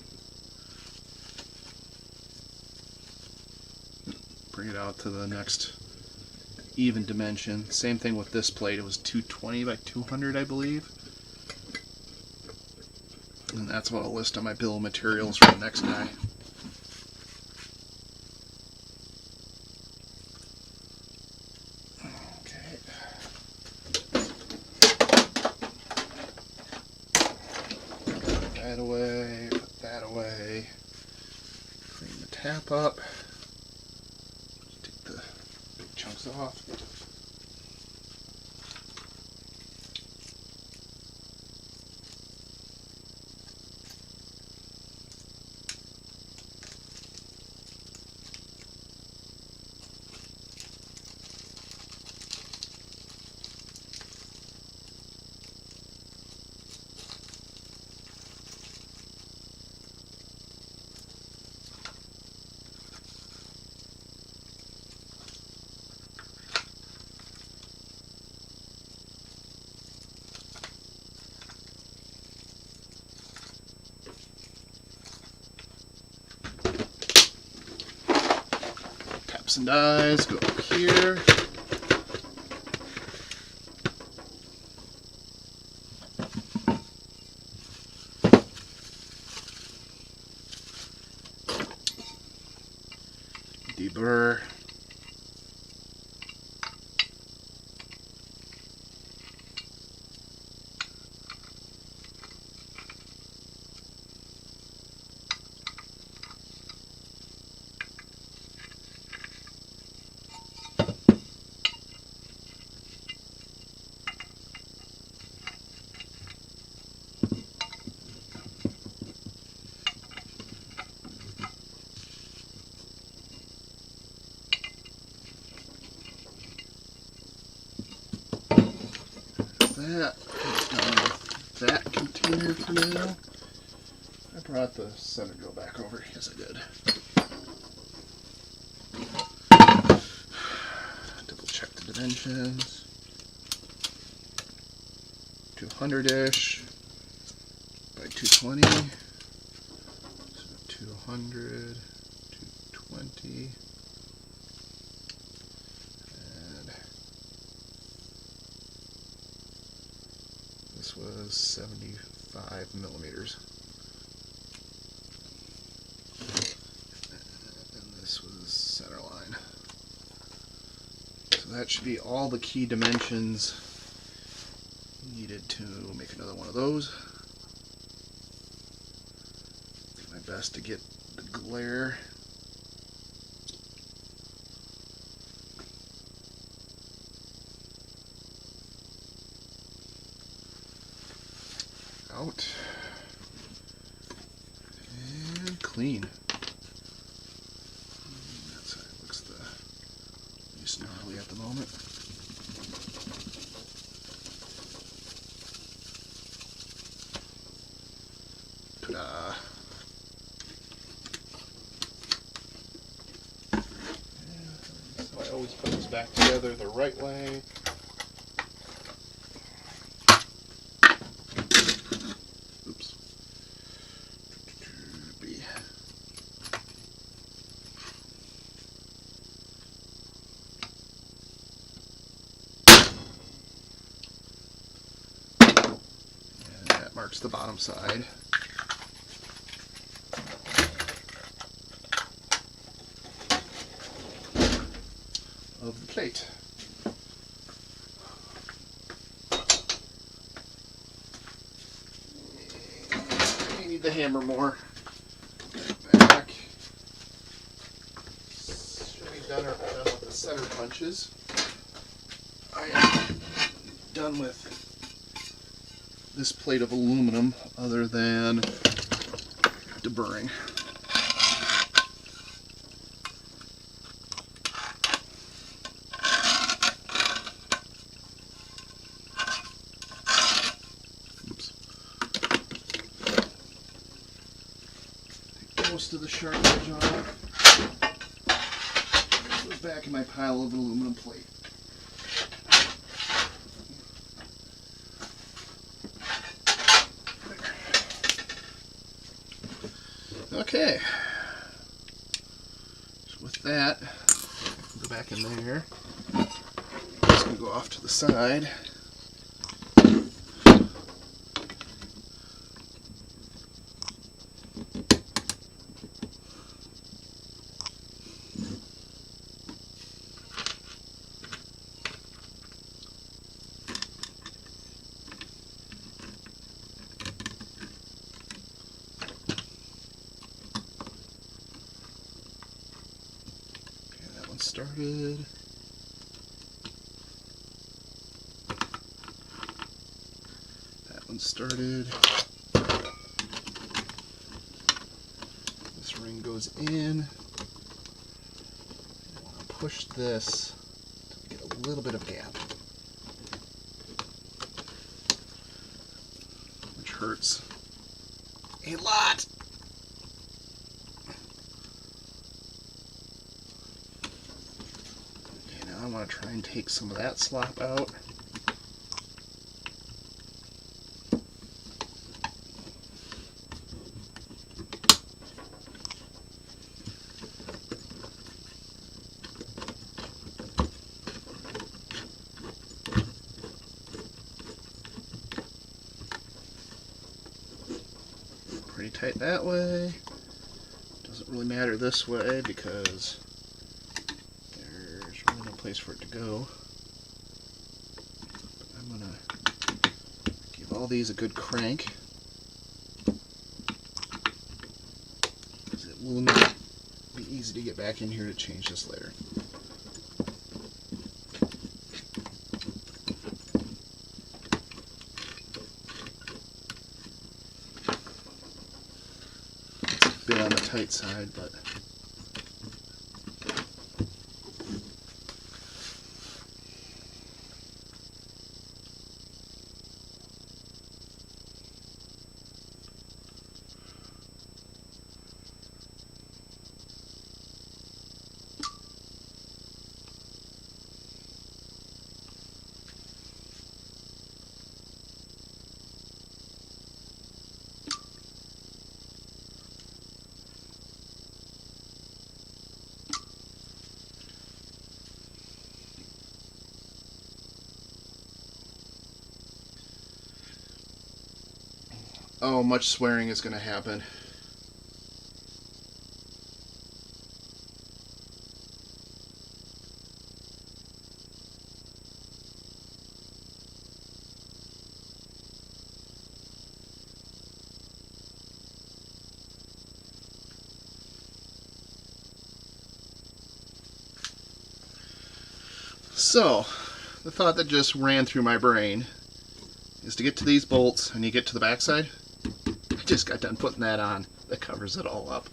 Bring it out to the next even dimension. Same thing with this plate. It was 220 by 200, I believe. And that's what I'll list on my bill of materials for the next guy. That away, put that away, clean the tap up, take the big chunks off. and dies go up here. Deburr. That container for now. I brought the center drill back over. Yes, I did. Double check the dimensions. 200-ish by 220. So 200, 220. This was 75 millimeters. And this was center line. So that should be all the key dimensions needed to make another one of those. Do my best to get the glare out and clean. That's how it looks the least gnarly at the moment. Ta-da! So I always put this back together the right way. Marks the bottom side. Of the plate. I need the hammer more. Back. Should be done with the center punches. I am done with this plate of aluminum other than deburring. Oops. Take most of the sharp edge off. Goes back in my pile of aluminum plate. Okay, so with that, go back in there. Just gonna go off to the side. Started. That one started. This ring goes in. I want to push this to get a little bit of gap, which hurts a lot. I want to try and take some of that slop out. pretty tight that way. Doesn't really matter this way because there's really no place for it to go. But I'm going to give all these a good crank, because it will not be easy to get back in here to change this later. Bit on the tight side, but oh, much swearing is going to happen. So, the thought that just ran through my brain is to get to these bolts and you get to the backside. I just got done putting that on. That covers it all up.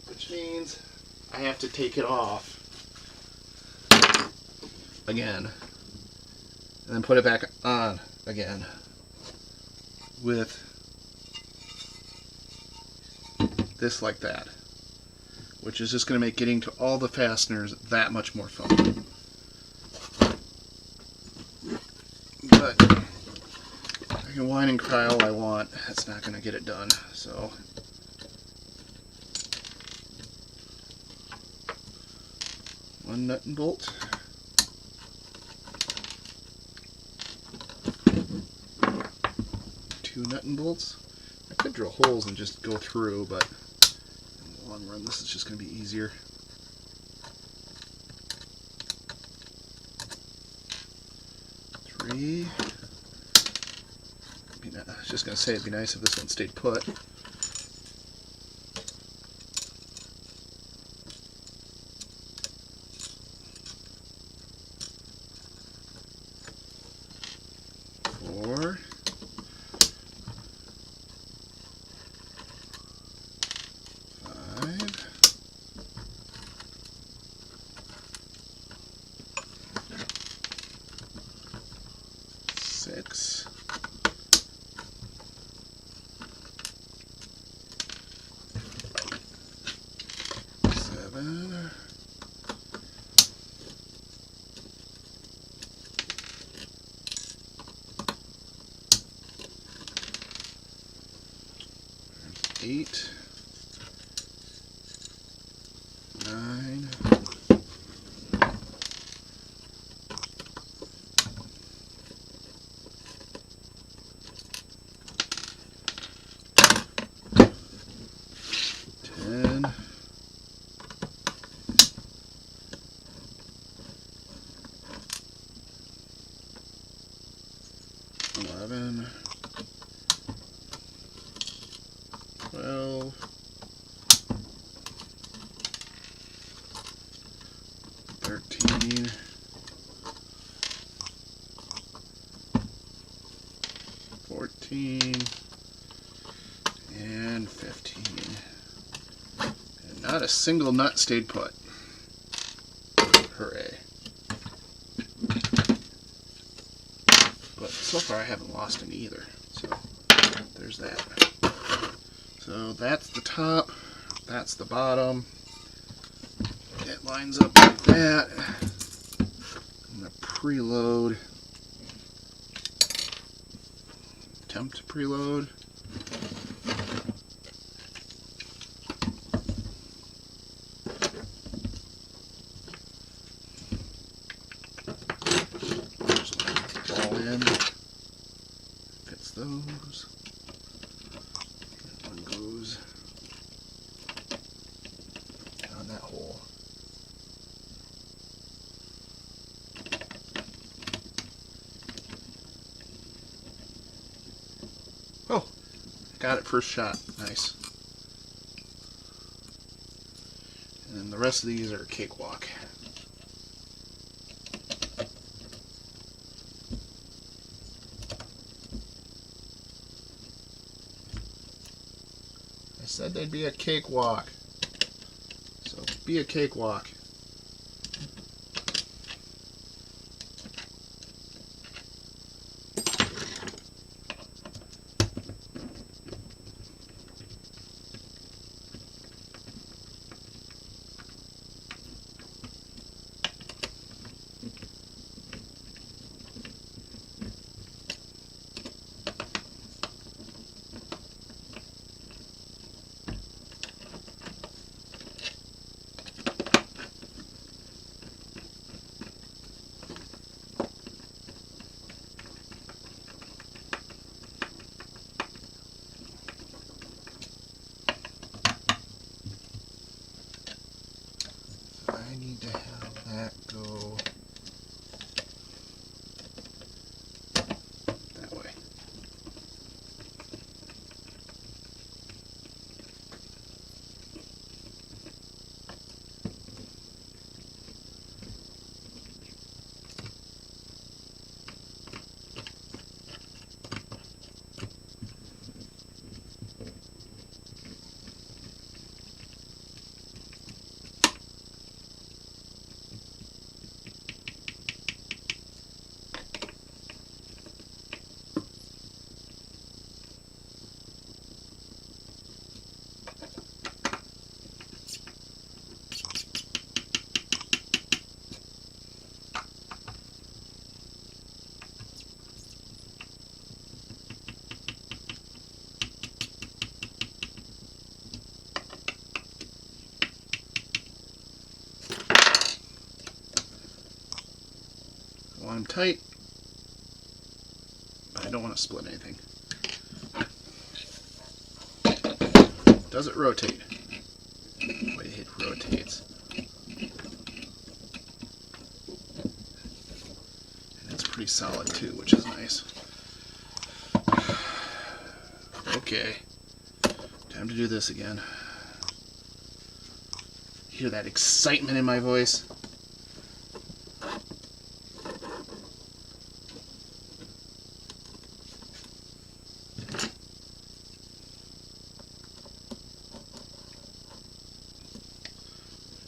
Which means I have to take it off again and then put it back on again with this like that, which is just going to make getting to all the fasteners that much more fun. But I can whine and cry all I want. That's not going to get it done. So one nut and bolt. Two nut and bolts. I could drill holes and just go through, but in the long run this is just going to be easier. Three. I was just going to say it'd be nice if this one stayed put. Four. Five. Six. 7. 8. 9. 10. 11, 12, 13, 14, and 15. And not a single nut stayed put. Hooray. But so far I haven't lost any either. So there's that. So that's the top, that's the bottom. It lines up like that. I'm going to preload. Attempt to preload. All in. Fits those. That one goes down that hole. Oh, got it first shot. Nice. And then the rest of these are a cakewalk. I said they'd be a cakewalk. So be a cakewalk. I need to have that go that way. I want them tight, but I don't want to split anything. Does it rotate? Wait, it rotates. And it's pretty solid too, which is nice. Okay, time to do this again. Hear that excitement in my voice?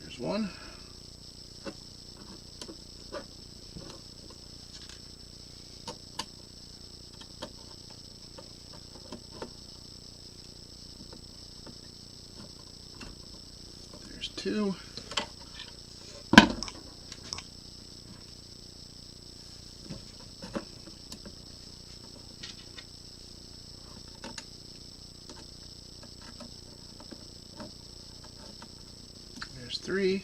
There's one. There's two. There's three.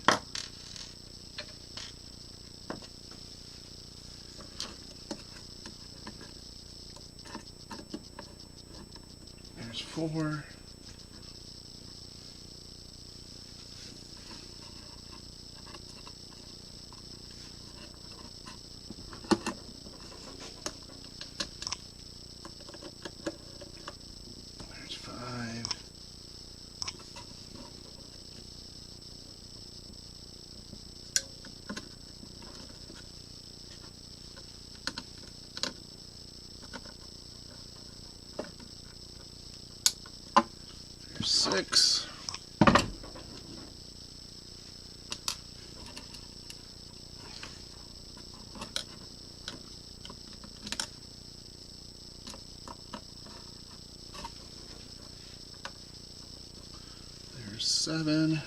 There's four. There's five. There's six. There's seven.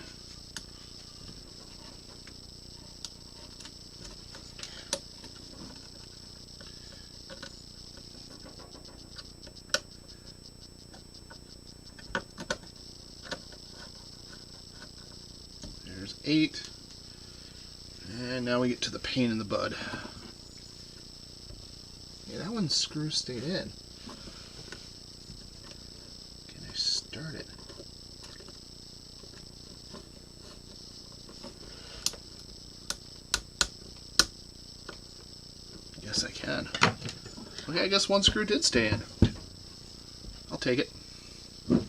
There's eight. And now we get to the pain in the bud. Yeah, that one screw stayed in. Yes, I can. Okay, I guess one screw did stay in. I'll take it. And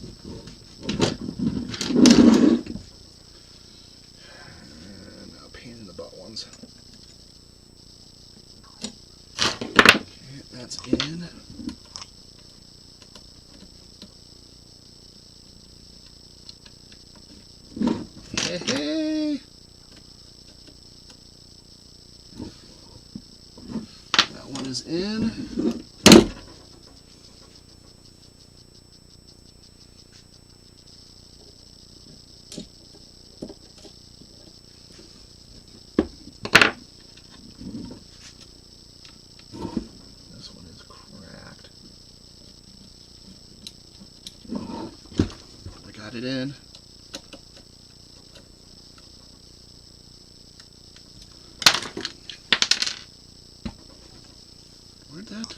now pain in the butt ones. Okay, that's in. Hey, hey. That one is in. This one is cracked. I got it in. Where'd that?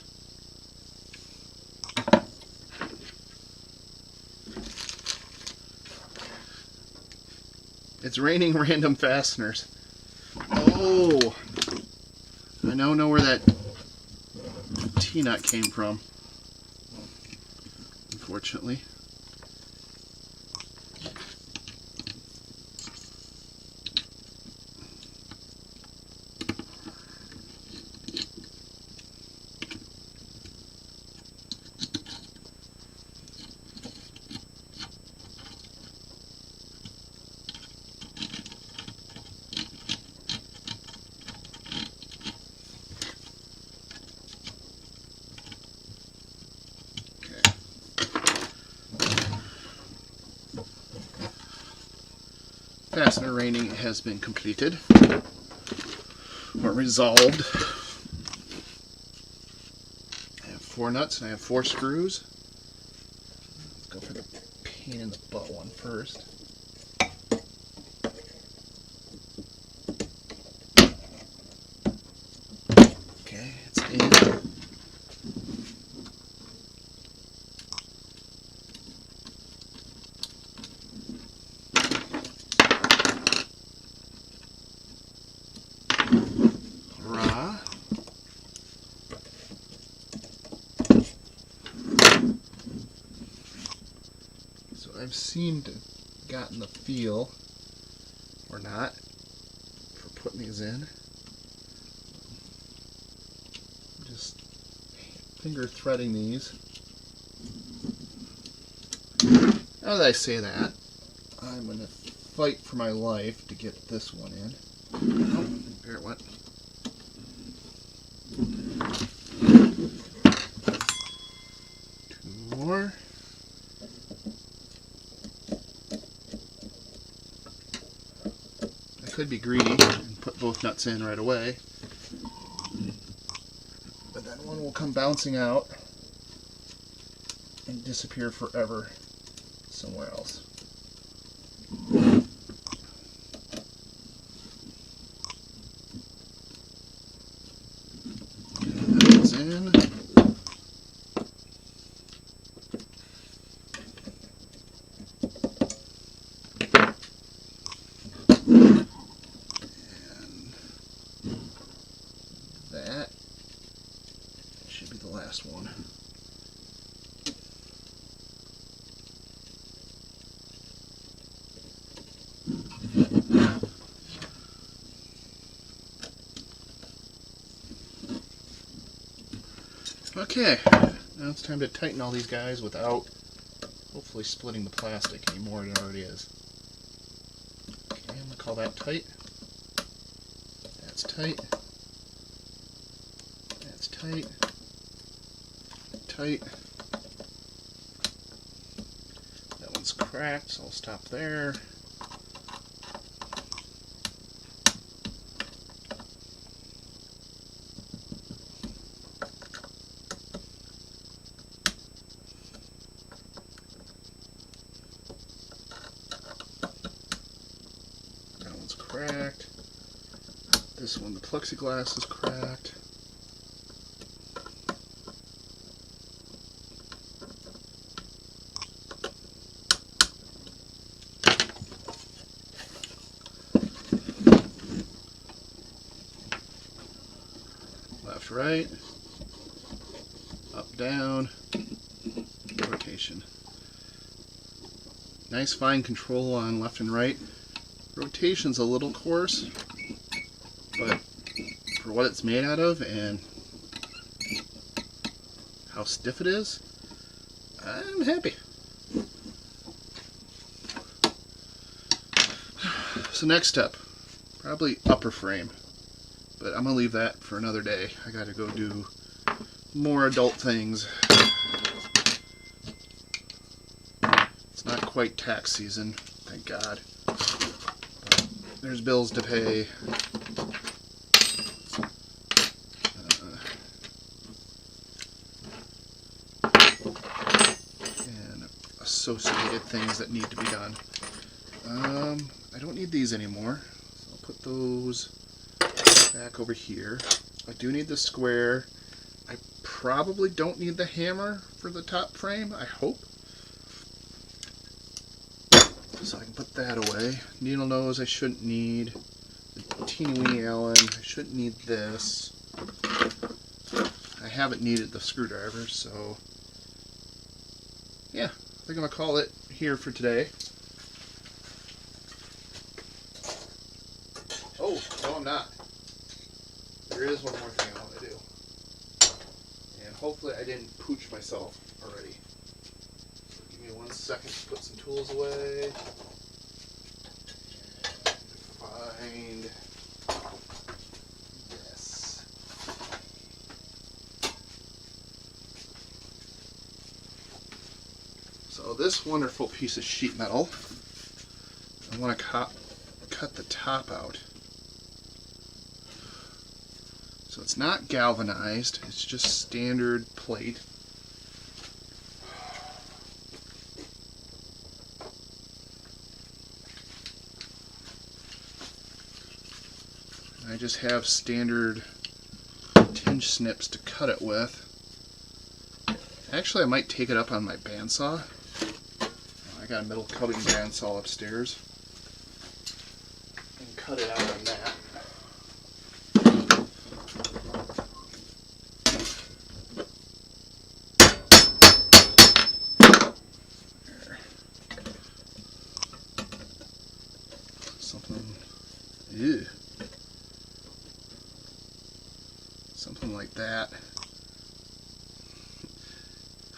It's raining random fasteners. Oh! I now know where that T-nut came from, unfortunately. Fastener reining has been completed, or resolved. I have 4 nuts and I have 4 screws. Let's go for the pain in the butt one first. Okay, it's in. So I've seemed to have gotten the feel, or not, for putting these in. I'm just finger threading these. Now that I say that, I'm going to fight for my life to get this one in. Oh, there it went. Two more. I could be greedy and put both nuts in right away, but then one will come bouncing out and disappear forever somewhere else. That is in. That should be the last one. Okay, now it's time to tighten all these guys without hopefully splitting the plastic any more than it already is. Okay, I'm going to call that tight. That's tight. That's tight. Tight. That one's cracked, so I'll stop there. That one's cracked. This one, the plexiglass is cracked. left, right, up, down, rotation. Nice fine control on left and right. Rotation's a little coarse, but for what it's made out of and how stiff it is, I'm happy. So next step, probably upper frame, but I'm gonna leave that for another day. I gotta go do more adult things. It's not quite tax season, thank God. But there's bills to pay. And associated things that need to be done. I don't need these anymore, so I'll put those back over here. I do need the square. I probably don't need the hammer for the top frame, I hope. So I can put that away. Needle nose I shouldn't need. The teeny weeny Allen, I shouldn't need this. I haven't needed the screwdriver, so yeah, I think I'm gonna call it here for today. Oh, no I'm not. There is one more thing I want to do. And hopefully I didn't pooch myself already. So give me 1 second to put some tools away. And find this. So this wonderful piece of sheet metal, I want to cut the top out. So it's not galvanized, it's just standard plate. I just have standard tinge snips to cut it with. Actually, I might take it up on my bandsaw. I got a metal cutting bandsaw upstairs. And cut it out on that. Something like that.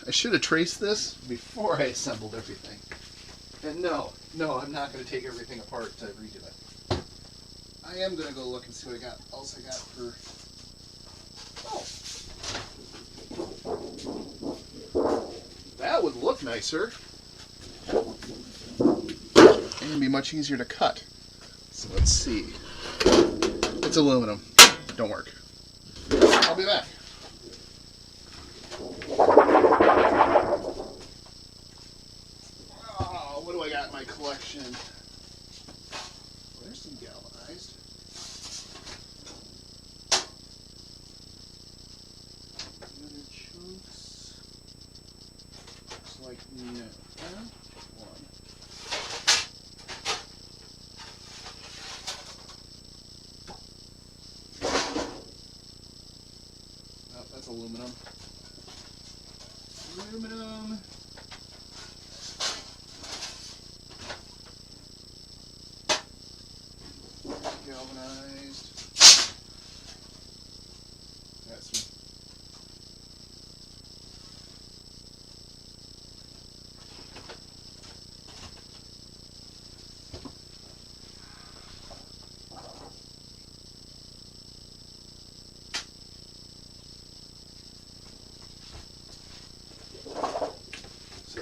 I should have traced this before I assembled everything. And no, I'm not going to take everything apart to redo it. I am going to go look and see what else I got for... Oh! That would look nicer. And be much easier to cut. So let's see. It's aluminum. Don't work. I'll be back. Oh, what do I got in my collection? There's some galvanized. Other chunks. Looks like no. One. That's aluminum. Aluminum. Galvanized. That's some.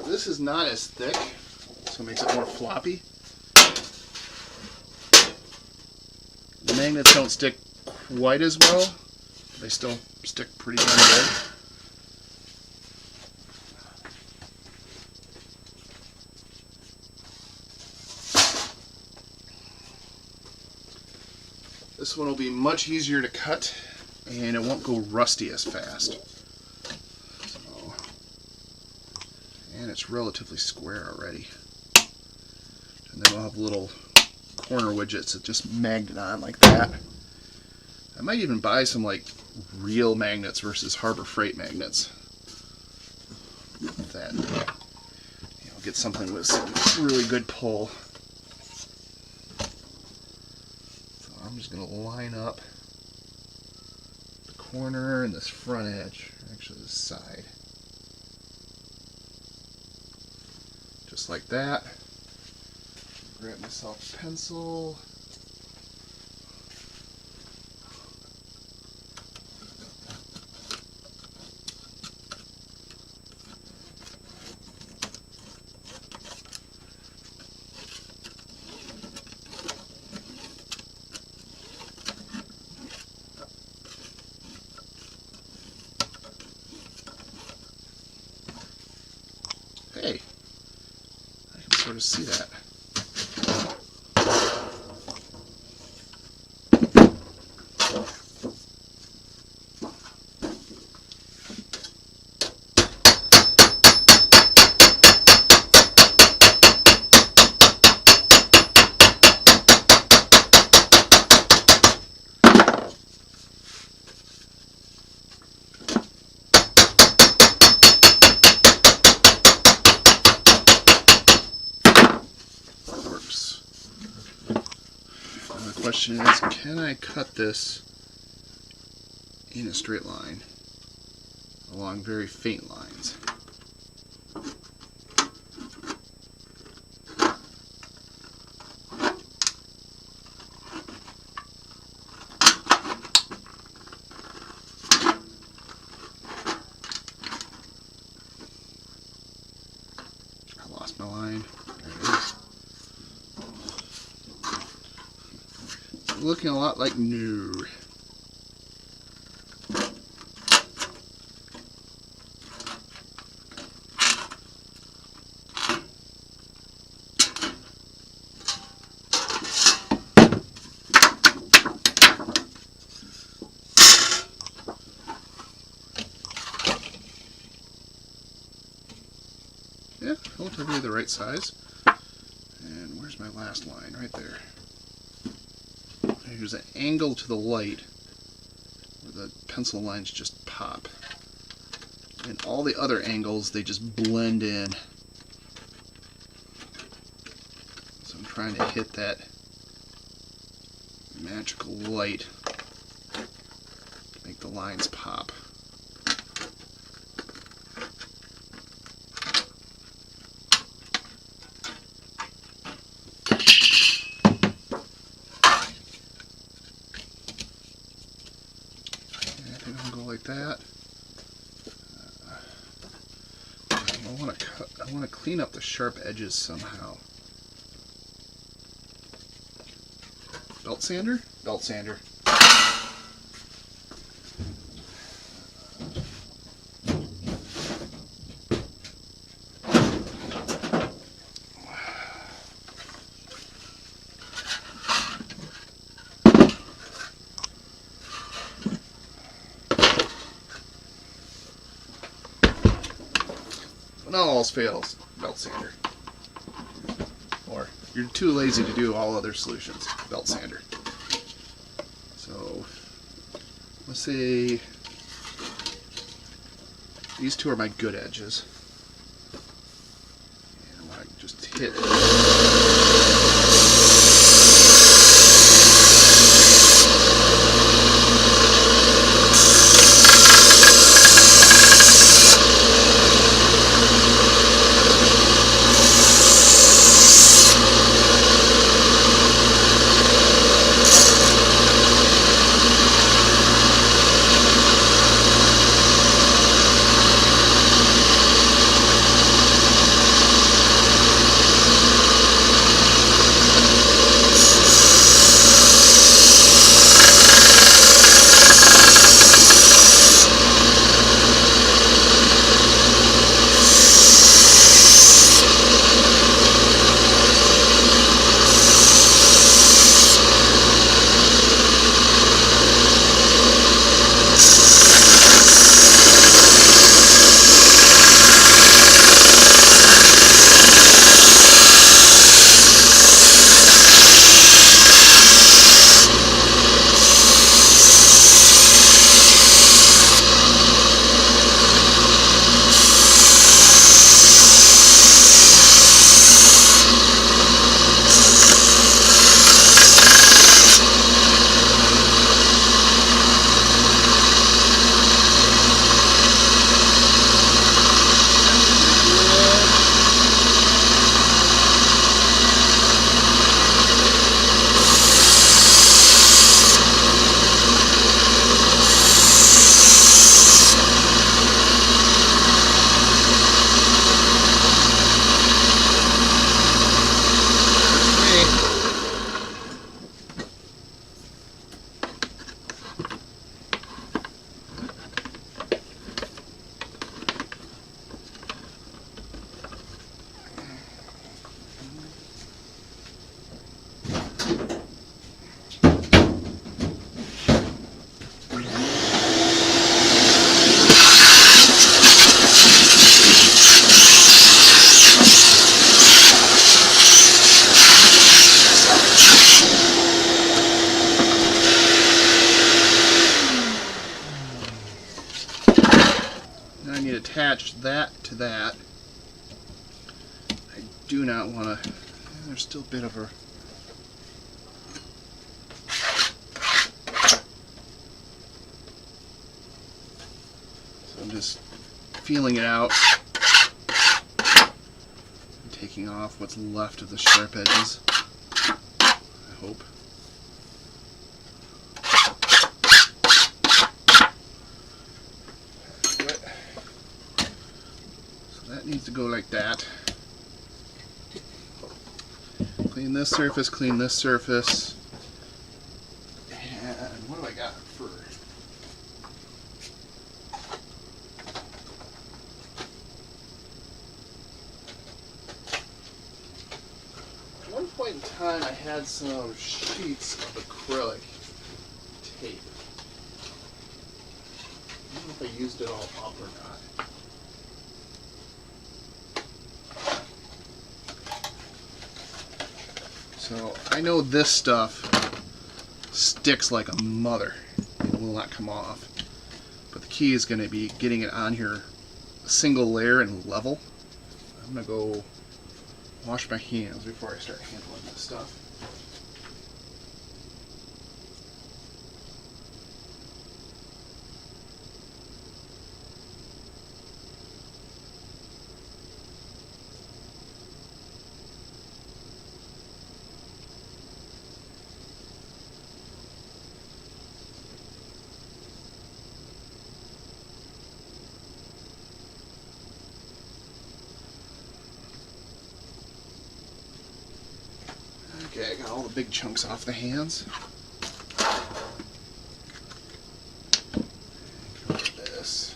This is not as thick, so it makes it more floppy. The magnets don't stick quite as well. They still stick pretty darn good. This one will be much easier to cut, and it won't go rusty as fast. And it's relatively square already. And then we'll have little corner widgets that just magnet on like that. I might even buy some like real magnets versus Harbor Freight magnets. That, get something with some really good pull. So I'm just going to line up the corner and this front edge, actually this side. Just like that. Grab myself a pencil. Hey, I can sort of see that. The question is, can I cut this in a straight line along very faint lines? I lost my line. There it is. Looking a lot like new. Yeah, relatively the right size. And where's my last line? Right there. Here's an angle to the light where the pencil lines just pop. And all the other angles, they just blend in. So I'm trying to hit that magical light to make the lines pop. Like that. I want to clean up the sharp edges somehow. Belt sander? Belt sander. When all else fails, belt sander. Or you're too lazy to do all other solutions, belt sander. So let's say these two are my good edges. And I just hit And I need to attach that to that. I do not want to, there's still a bit of a, so I'm just feeling it out, and taking off what's left of the sharp edges, I hope. So that needs to go like that. Clean this surface, clean this surface. And what do I got for? At one point in time I had some sheets of acrylic tape. I don't know if I used it all up or not. So I know this stuff sticks like a mother. It will not come off. But the key is going to be getting it on here a single layer and level. I'm going to go wash my hands before I start handling this stuff. Okay, I got all the big chunks off the hands. Cover this.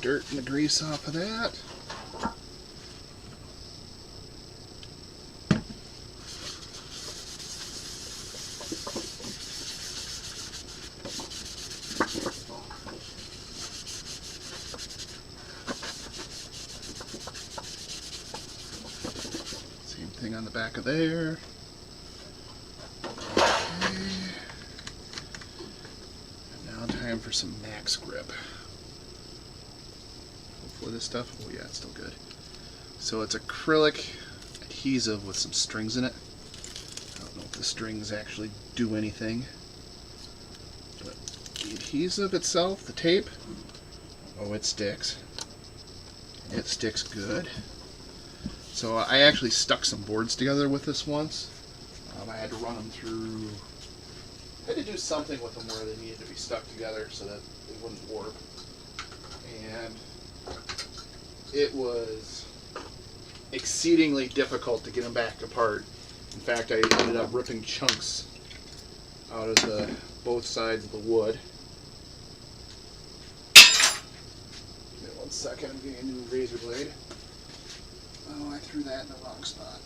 Dirt and the grease off of that. Same thing on the back of there. Okay. Now time for some max grip. For this stuff, oh yeah, it's still good. So it's acrylic adhesive with some strings in it. I don't know if the strings actually do anything, but the adhesive itself, the tape, oh, it sticks. It sticks good. So I actually stuck some boards together with this once. I had to run them through, I had to do something with them where they needed to be stuck together so that they wouldn't warp. And it was exceedingly difficult to get them back apart. In fact, I ended up ripping chunks out of both sides of the wood. Give me 1 second, I'm getting a new razor blade. Oh, I threw that in the wrong spot.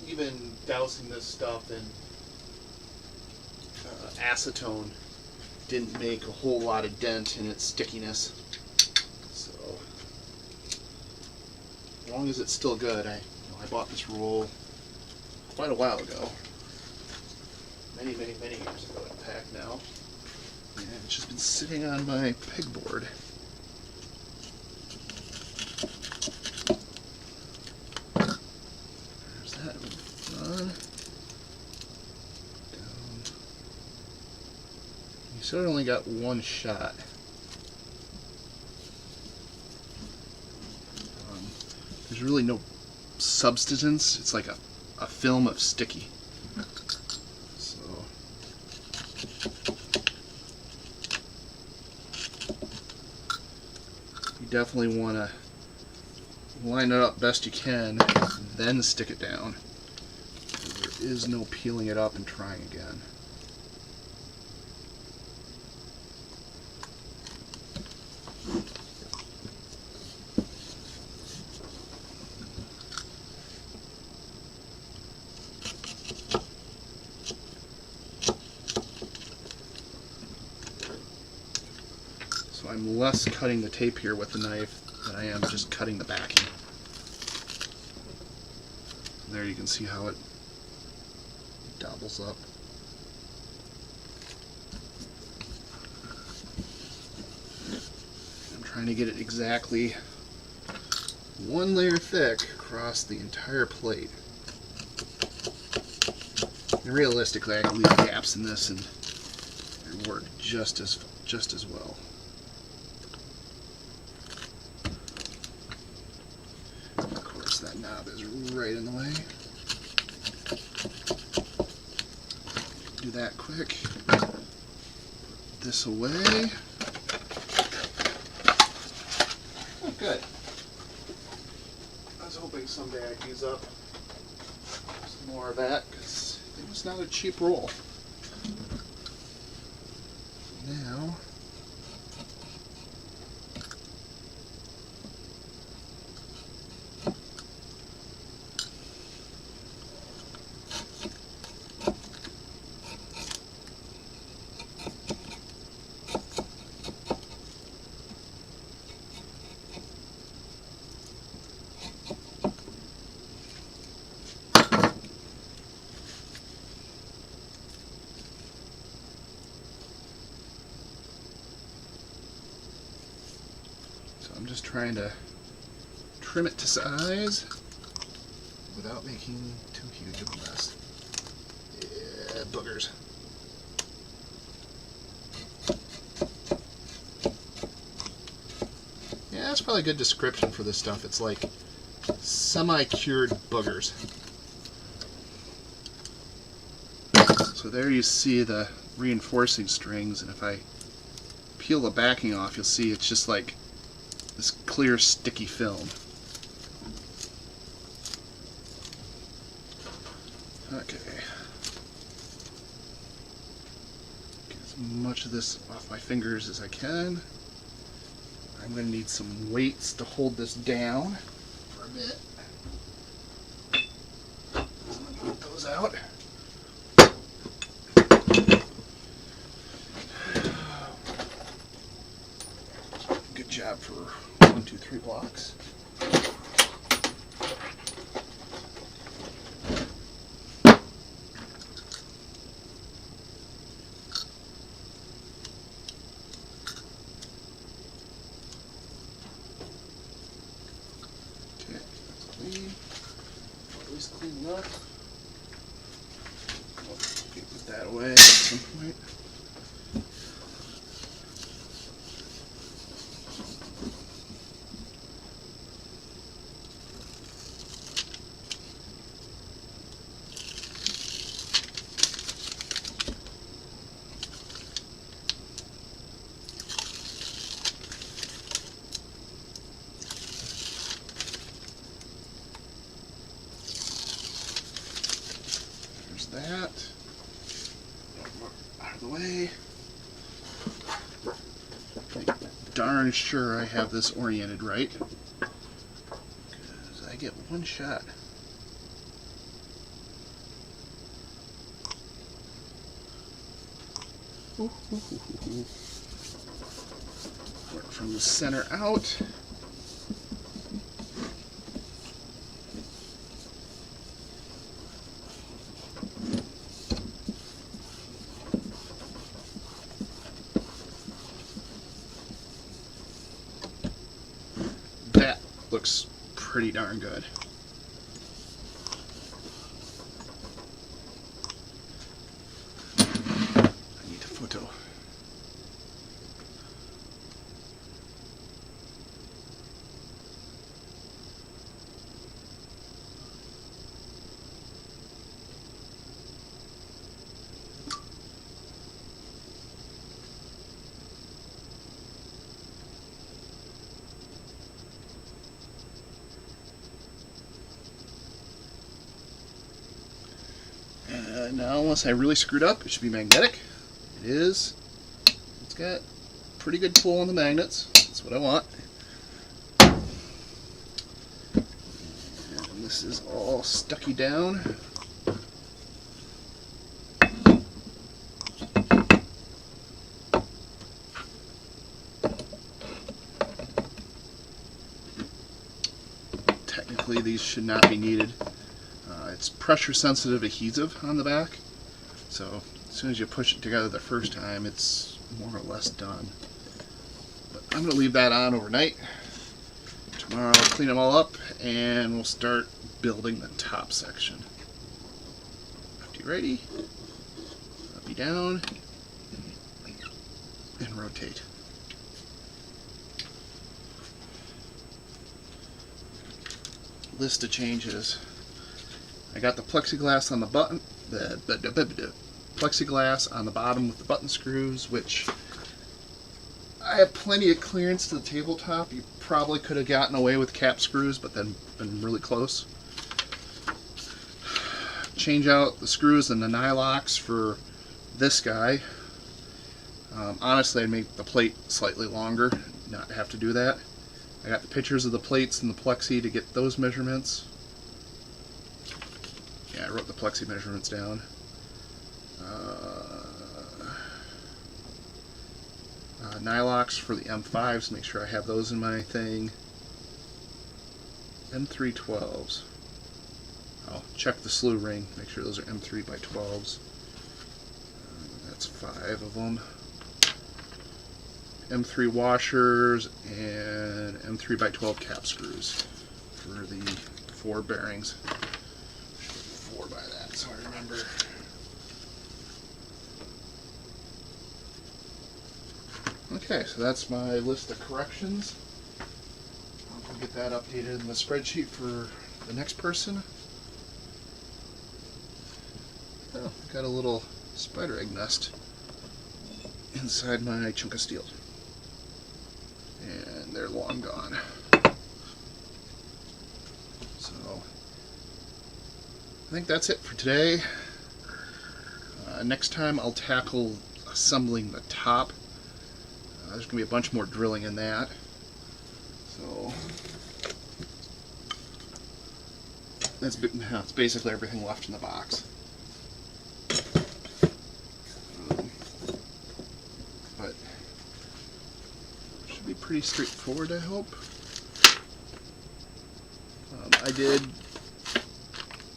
Even dousing this stuff in acetone didn't make a whole lot of dent in its stickiness. So, as long as it's still good, I bought this roll quite a while ago. Many years ago, in fact, now. And it's just been sitting on my pegboard. There's that one done. Down. You sort of only got one shot. There's really no substance. It's like a film of sticky. So you definitely want to line it up best you can, then stick it down. There is no peeling it up and trying again. So I'm less cutting the tape here with the knife than I am just cutting the backing. There you can see how it doubles up. I'm trying to get it exactly one layer thick across the entire plate. And realistically, I can leave gaps in this and it work just as well. Of course, that knob is right in the way. Do that quick. Put this away. Oh, good. I was hoping someday I'd use up some more of that because it was not a cheap roll. Now, I'm just trying to trim it to size without making too huge of a mess. Yeah, boogers. Yeah, that's probably a good description for this stuff. It's like semi-cured boogers. So there you see the reinforcing strings, and if I peel the backing off, you'll see it's just like this clear sticky film. Okay. Get as much of this off my fingers as I can. I'm going to need some weights to hold this down for a bit. So let me get those out. Good job for 1, 2, 3 blocks. Okay, clean. Always clean enough. Okay, put that away at some point. That out of the way. Make darn sure I have this oriented right, because I get one shot. Work from the center out. That looks pretty darn good. I need a photo. And now, unless I really screwed up, it should be magnetic. It is. It's got pretty good pull on the magnets. That's what I want. And this is all stucky down. Technically, these should not be needed. It's pressure sensitive adhesive on the back, so as soon as you push it together the first time, it's more or less done. But I'm going to leave that on overnight. Tomorrow I'll clean them all up and we'll start building the top section. After you're ready, up you down and rotate. List of changes. I got the plexiglass on the button, the plexiglass on the bottom with the button screws, which I have plenty of clearance to the tabletop. You probably could have gotten away with cap screws, but then been really close. Change out the screws and the nylocks for this guy. Honestly, I'd make the plate slightly longer, not have to do that. I got the pictures of the plates and the plexi to get those measurements. Yeah, I wrote the plexi measurements down. Nylocks for the M5s, make sure I have those in my thing. M312s. I'll check the slew ring, make sure those are M3 by 12s. That's 5 of them. M3 washers and M3 by 12 cap screws for the 4 bearings. 4 by that, so I remember. Okay, so that's my list of corrections. I'll get that updated in the spreadsheet for the next person. Oh, got a little spider egg nest inside my chunk of steel. And they're long gone. So, I think that's it for today. Next time I'll tackle assembling the top. There's going to be a bunch more drilling in that. So, that's basically everything left in the box. But should be pretty straightforward, I hope. I did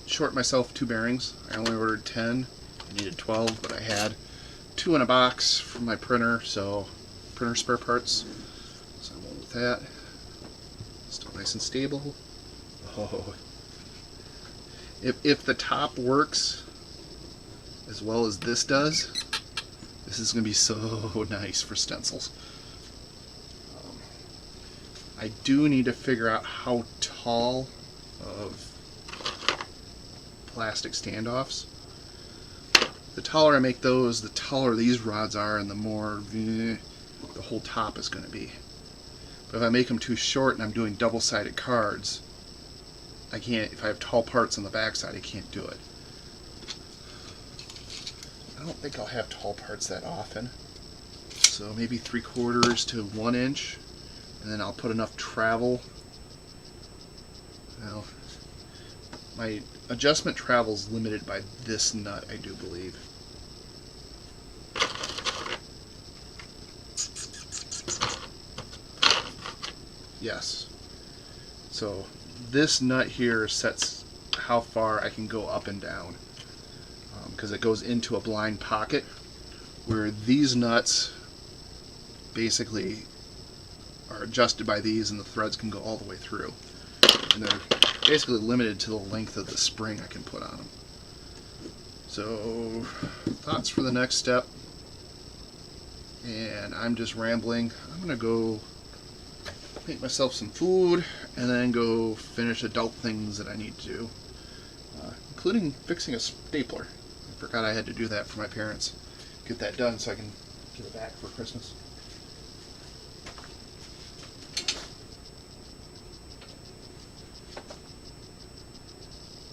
short myself 2 bearings. I only ordered 10. I needed 12, but I had 2 in a box from my printer, so printer spare parts. So I went with that. Still nice and stable. Oh, if the top works as well as this does, this is going to be so nice for stencils. I do need to figure out how tall of plastic standoffs. The taller I make those, the taller these rods are, and the more the whole top is going to be. But if I make them too short and I'm doing double-sided cards, I can't. If I have tall parts on the backside, I can't do it. I don't think I'll have tall parts that often, so maybe 3/4 to 1 inch, and then I'll put enough travel. Well, my adjustment travel is limited by this nut, I do believe. Yes. So this nut here sets how far I can go up and down, because it goes into a blind pocket, where these nuts basically are adjusted by these, and the threads can go all the way through. And they're basically limited to the length of the spring I can put on them. So, thoughts for the next step. And I'm just rambling. I'm going to go make myself some food and then go finish adult things that I need to do, including fixing a stapler. I forgot I had to do that for my parents. Get that done so I can get it back for Christmas.